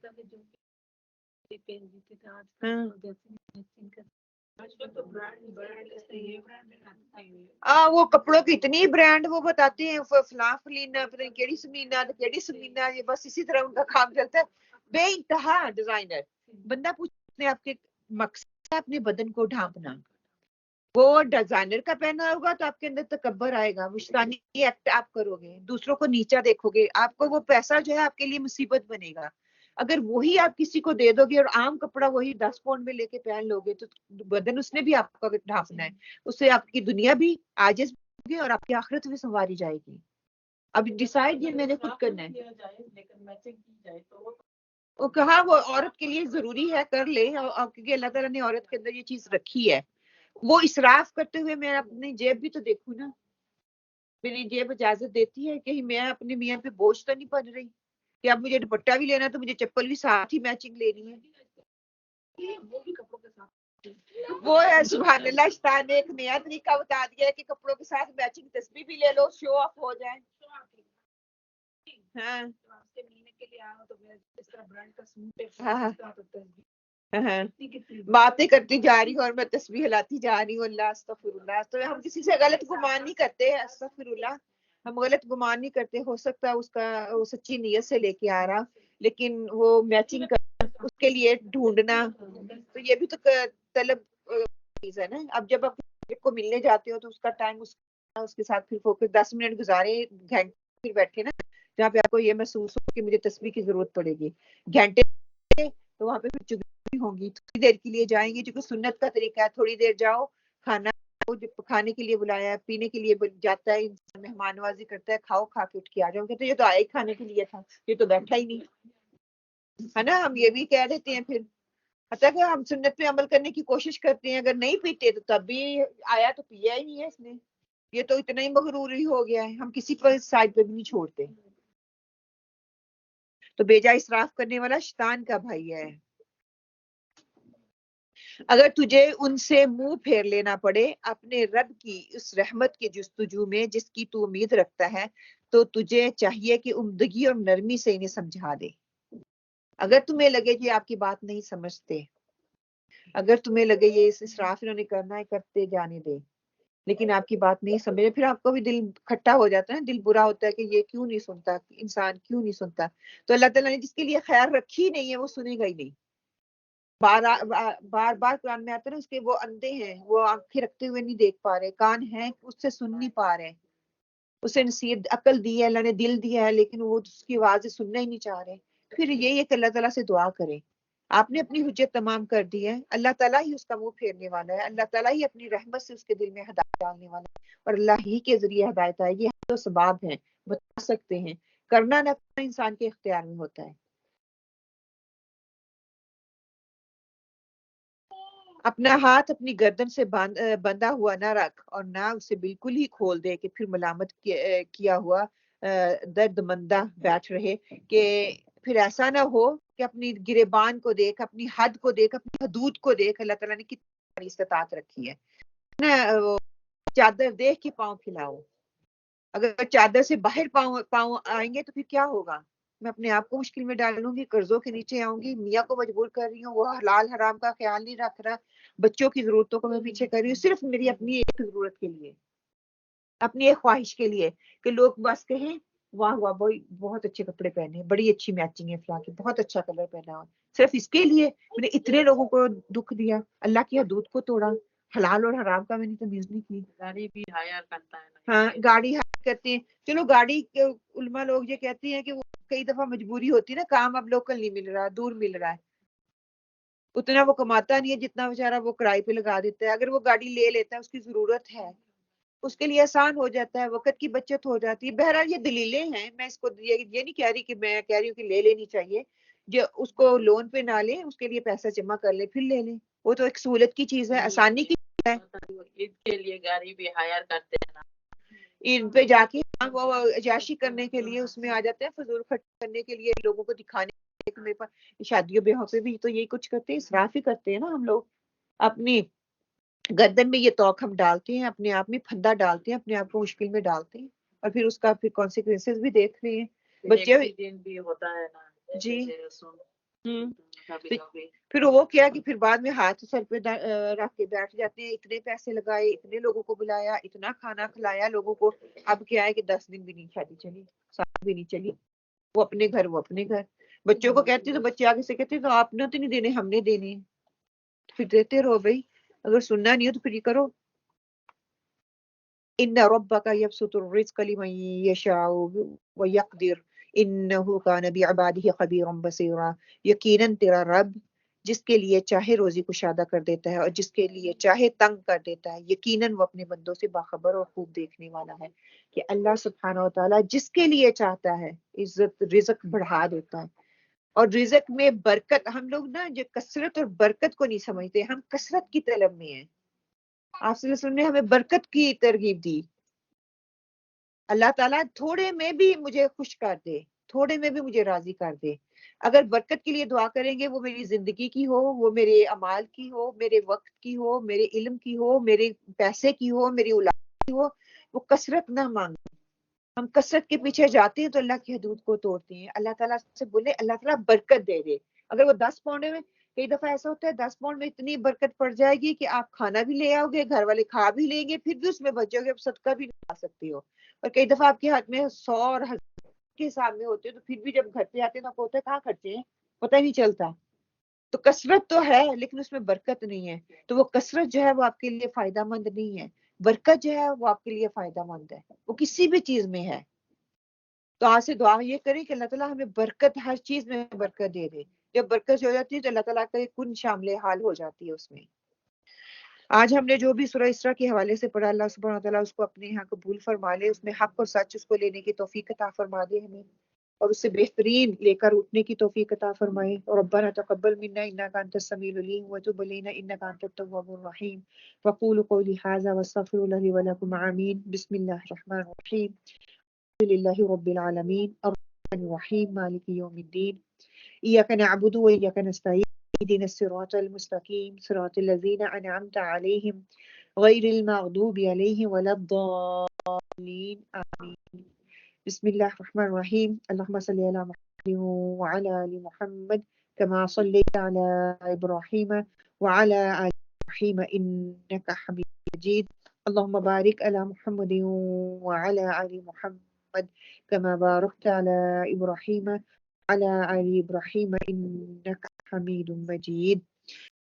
وہ کپڑوں کی اتنی برانڈ وہ بتاتے ہیں فلاں فلینا کیڑی سمینا کیڑی سمینا یہ بس اسی طرح ان کا کام چلتا ہے. بے انتہا ڈیزائنر. بندہ پوچھتے آپ کے مقصد ہے اپنے بدن کو ڈھانپنا. وہ ڈیزائنر کا پہنا ہوگا تو آپ کے اندر تکبر آئے گا. مشتانی ایکٹ آپ کرو گے دوسروں کو نیچا دیکھو گے. آپ کو وہ پیسہ جو ہے آپ کے لیے مصیبت بنے گا. اگر وہی آپ کسی کو دے دو گے اور عام کپڑا وہی 10 پاؤنڈ میں لے کے پہن لو گے تو بدن اس نے بھی آپ کا ڈھانپنا ہے. اس سے آپ کی دنیا بھی عاجز ہوگی اور آپ کی آخرت بھی سنواری جائے گی. اب ڈیسائیڈ یہ میں نے خود کرنا ہے. وہ کہا وہ عورت کے لیے ضروری ہے کر لے کیونکہ اللہ تعالیٰ نے عورت کے اندر یہ چیز رکھی ہے. وہ اسراف کرتے ہوئے میں اپنی جیب بھی تو دیکھوں نا. میری جیب اجازت دیتی ہے کہ میں اپنے میاں پہ بوجھ تو نہیں بن رہی کہ اب مجھے دوپٹہ بھی لینا تو مجھے چپل بھی ساتھ ہی میچنگ لینی ہے. وہ ہے سبحان اللہ شیطان نے ایک نیا طریقہ بتا دیا ہے کہ کپڑوں کے ساتھ میچنگ تسبیح بھی لے لو شو آف ہو جائے. ہاں کے لیے آیا ہوں تو میں اس طرح برانڈ کا سوٹ ہے ہاں تو تصویر ہاں کتنی باتیں کرتی جا رہی ہوں اور میں تسبیح ہلاتی جا رہی ہوں. اللہ استغفر اللہ. تو ہم کسی سے غلط گمان نہیں کرتے. استغفر اللہ. ہم غلط گمان نہیں کرتے. ہو سکتا ہے اس کا وہ سچی نیت سے لے کے آ رہا, لیکن وہ میچنگ کر اس کے لیے ڈھونڈنا تو یہ بھی تو طلب چیز ہے نا. اب جب آپ کو ملنے جاتے ہو تو اس کا ٹائم اس کے ساتھ پھر فوکس 10 منٹ گزارے گھنٹے پھر بیٹھے نا جہاں پہ آپ کو یہ محسوس ہو کہ مجھے تسبیح کی ضرورت پڑے گی گھنٹے تو وہاں پہ پھر چگلی ہوں گی. تھوڑی دیر کے لیے جائیں گے جو کہ سنت کا طریقہ ہے. تھوڑی دیر جاؤ کھانا کھانے کے لیے بلایا ہے پینے کے لیے جاتا ہے انسان مہمان نوازی کرتا ہے کھاؤ کھا کے اٹھ کے آ جاؤ. کہتے یہ تو آیا ہی کھانے کے لیے تھا یہ تو بیٹھا ہی نہیں ہے نا. ہم یہ بھی کہہ دیتے ہیں پھر حتیٰ کہ ہم سنت پہ عمل کرنے کی کوشش کرتے ہیں. اگر نہیں پیتے تو تب بھی آیا تو پیا ہی نہیں ہے اس نے. یہ تو اتنا ہی مغرور ہی ہو گیا ہے. ہم کسی پر سائڈ پہ بھی نہیں چھوڑتے. تو بیجا اسراف کرنے والا شیطان کا بھائی ہے. اگر تجھے ان سے منہ پھیر لینا پڑے اپنے رب کی اس رحمت کے جستجو میں جس کی تو امید رکھتا ہے تو تجھے چاہیے کہ عمدگی اور نرمی سے انہیں سمجھا دے. اگر تمہیں لگے کہ آپ کی بات نہیں سمجھتے, اگر تمہیں لگے یہ اسراف انہوں نے کرنا ہے کرتے جانے دے, لیکن آپ کی بات نہیں سمجھے, پھر آپ کو بھی دل کھٹا ہو جاتا ہے, دل برا ہوتا ہے کہ یہ کیوں نہیں سنتا, انسان کیوں نہیں سنتا. تو اللہ تعالیٰ نے جس کے لیے خیر رکھی نہیں ہے وہ سنے گا ہی نہیں. بار بار قرآن میں آتا ہے نا اس کے وہ اندھے ہیں, وہ آنکھیں رکھتے ہوئے نہیں دیکھ پا رہے, کان ہیں اس سے سن نہیں پا رہے. اسے نصیحت عقل دی ہے اللہ نے, دل دیا ہے, لیکن وہ اس کی آوازیں سننا ہی نہیں چاہ رہے. پھر یہی ہے کہ اللہ تعالیٰ سے دعا کریں. آپ نے اپنی حجت تمام کر دی ہے, اللہ تعالیٰ ہی اس کا منہ پھیرنے والا ہے, اللہ تعالیٰ ہی اپنی رحمت سے اس کے دل میں ہدایت ڈالنے والا ہے, اور اللہ ہی کے ذریعے ہدایت ہے. یہ تو سباب ہیں, بتا سکتے ہیں, کرنا نہ کرنا انسان کے اختیار میں ہوتا ہے. اپنا ہاتھ اپنی گردن سے بندھا ہوا نہ رکھ اور نہ اسے بالکل ہی کھول دے کہ پھر ملامت کیا ہوا درد مندہ بیٹھ رہے, کہ پھر ایسا نہ ہو کہ اپنی گریبان کو دیکھ, اپنی حد کو دیکھ, اپنی حدود کو دیکھ. اللہ تعالیٰ نے کتنی استطاعت رکھی ہے نا. چادر دیکھ کے پاؤں پھیلاؤ. اگر چادر سے باہر پاؤں آئیں گے تو پھر کیا ہوگا؟ میں اپنے آپ کو مشکل میں ڈالوں گی, قرضوں کے نیچے آؤں گی, میاں کو مجبور کر رہی ہوں, وہ حلال حرام کا خیال نہیں رکھ رہا, بچوں کی ضرورتوں کو میں پیچھے کر رہی ہوں صرف میری اپنی ایک ضرورت کے لیے, اپنی ایک خواہش کے لیے کہ لوگ بس کہیں واہ واہ بہت اچھے کپڑے پہنے ہیں, بڑی اچھی میچنگ ہے فلاں کی, بہت اچھا کلر پہنا ہوا. صرف اس کے لیے میں نے اتنے لوگوں کو دکھ دیا, اللہ کی حدود کو توڑا, حلال اور حرام کا میں نے تمیز نہیں کی. گاڑی بھی ہائر کرتا ہے. ہاں گاڑی ہائر کرتے ہیں. چلو گاڑی علماء لوگ یہ کہتے ہیں کہ وہ کئی دفعہ مجبوری ہوتی ہے نا, کام اب لوکل نہیں مل رہا, دور مل رہا ہے, اتنا وہ کماتا نہیں ہے جتنا بیچارہ وہ کرائے پہ لگا دیتا ہے. اگر وہ گاڑی لے لیتا ہے, اس کی ضرورت ہے, اس کے لیے آسان ہو جاتا ہے, وقت کی بچت ہو جاتی ہے. بہرحال یہ دلیلیں ہیں, میں اس کو یہ نہیں کہہ رہی کہ میں کہہ رہی ہوں کہ لے لینی چاہیے. جو اس کو لون پہ نہ لیں, اس کے لیے پیسہ جمع کر لیں پھر لے لیں, وہ تو ایک سہولت کی چیز ہے, آسانی کی چیز ہے. عید کے لیے گاڑی بھی ہائر کرتے ہیں نا, عید پہ جا کے وہ عیاشی کرنے کے لیے اس میں آ جاتے ہیں, فضول خرچ کرنے کے لیے, لوگوں کو دکھانے کے لیے. میرے پاس شادیوں بیاہوں پہ بھی تو یہی کچھ کرتے ہیں, اسراف ہی کرتے ہیں نا ہم لوگ. اپنی گردن میں یہ توق ہم ڈالتے ہیں, اپنے آپ میں پھندا ڈالتے ہیں, اپنے آپ کو مشکل میں ڈالتے ہیں, اور پھر اس کا پھر کانسیکوینسز بھی دیکھ رہے ہیں. بچے بھی ہوتا ہے نا جی کبھی کبھی. پھر وہ کیا کہ پھر بعد میں ہاتھ سر پہ رکھ کے بیٹھ جاتے ہیں, اتنے پیسے لگائے, اتنے لوگوں کو بلایا, اتنا کھانا کھلایا لوگوں کو, اب کیا ہے کہ 10 دن بھی نہیں شادی چلی, 7 بھی نہیں چلی, وہ اپنے گھر. بچوں کو کہتے تو بچے آگے سے کہتے تو آپ نے تو نہیں دینے, ہم نے دینے, پھر دیتے رہو بھائی. اگر سننا نہیں ہو تو پھر یہ کرو. ان ربک یبسط الرزق لمن یشاء ویقدر انہ کان بعبادہ خبیرا بصیرا. یقیناً تیرا رب جس کے لیے چاہے روزی کشادہ کر دیتا ہے اور جس کے لیے چاہے تنگ کر دیتا ہے, یقیناً وہ اپنے بندوں سے باخبر اور خوب دیکھنے والا ہے. کہ اللہ سبحانہ و تعالیٰ جس کے لیے چاہتا ہے عزت رزق بڑھا دیتا ہے. اور رزق میں برکت, ہم لوگ نا جو کثرت اور برکت کو نہیں سمجھتے, ہم کثرت کی طلب میں ہیں. آپ صلی اللہ علیہ وسلم نے ہمیں برکت کی ترغیب دی. اللہ تعالیٰ تھوڑے میں بھی مجھے خوش کر دے, تھوڑے میں بھی مجھے راضی کر دے. اگر برکت کے لیے دعا کریں گے, وہ میری زندگی کی ہو, وہ میرے اعمال کی ہو, میرے وقت کی ہو, میرے علم کی ہو, میرے پیسے کی ہو, میری اولاد کی ہو, وہ کثرت نہ مانگے. ہم کثرت کے پیچھے جاتے ہیں تو اللہ کی حدود کو توڑتے ہیں. اللہ تعالیٰ سے بولے اللہ تعالیٰ برکت دے دے. اگر وہ 10 پاؤنڈ میں کئی دفعہ ایسا ہوتا ہے 10 پاؤنڈ میں اتنی برکت پڑ جائے گی کہ آپ کھانا بھی لے آؤ گے, گھر والے کھا بھی لیں گے, پھر بھی اس میں بچ جاؤ گے, آپ صدقہ بھی لا سکتی ہو. اور کئی دفعہ آپ کے ہاتھ میں 100 اور 1000 کے حساب میں ہوتے ہیں تو پھر بھی جب گھر پہ آتے ہیں تو آپ کو ہوتا ہے کہاں خرچے ہیں, پتہ نہیں چلتا. تو کثرت تو ہے لیکن اس میں برکت نہیں ہے. تو وہ کثرت جو ہے وہ آپ کے لیے فائدہ مند نہیں ہے. برکت جو ہے وہ آپ کے لیے فائدہ مند ہے, وہ کسی بھی چیز میں ہے. تو آج سے دعا یہ کریں کہ اللہ تعالیٰ ہمیں برکت ہر چیز میں برکت دے دے. جب برکت ہو جاتی ہے تو اللہ تعالیٰ کا کن شامل حال ہو جاتی ہے اس میں. آج ہم نے جو بھی سورہ اسراء کے حوالے سے پڑھا, اللہ سبحانہ وتعالیٰ اس کو اپنے یہاں قبول فرما لے, اس میں حق اور سچ اس کو لینے کی توفیق عطا فرما دے ہمیں, اور اس سے بہترین لے کر اٹھنے کی توفیق عطا فرمائے. اور ربنا تقبل منا انک انت السمیع العلیم وتب علینا انک انت التواب الرحیم. وقولوا قولی هذا واستغفر الله لي ولكم. آمین. بسم اللہ الرحمن الرحیم. الحمد لله رب العالمين الرحمن الرحيم مالك يوم الدين إياك نعبد وإياك نستعين اهدنا الصراط المستقيم صراط الذين أنعمت عليهم غير المغضوب عليهم ولا الضالين آمين. بسم الله الرحمن الرحيم. اللهم صل على محمد وعلى آل محمد كما صليت على إبراهيم وعلى آل إبراهيم إنك حميد مجيد. اللهم بارك على محمد وعلى آل محمد كما باركت على إبراهيم وعلى آل إبراهيم إنك حميد مجيد.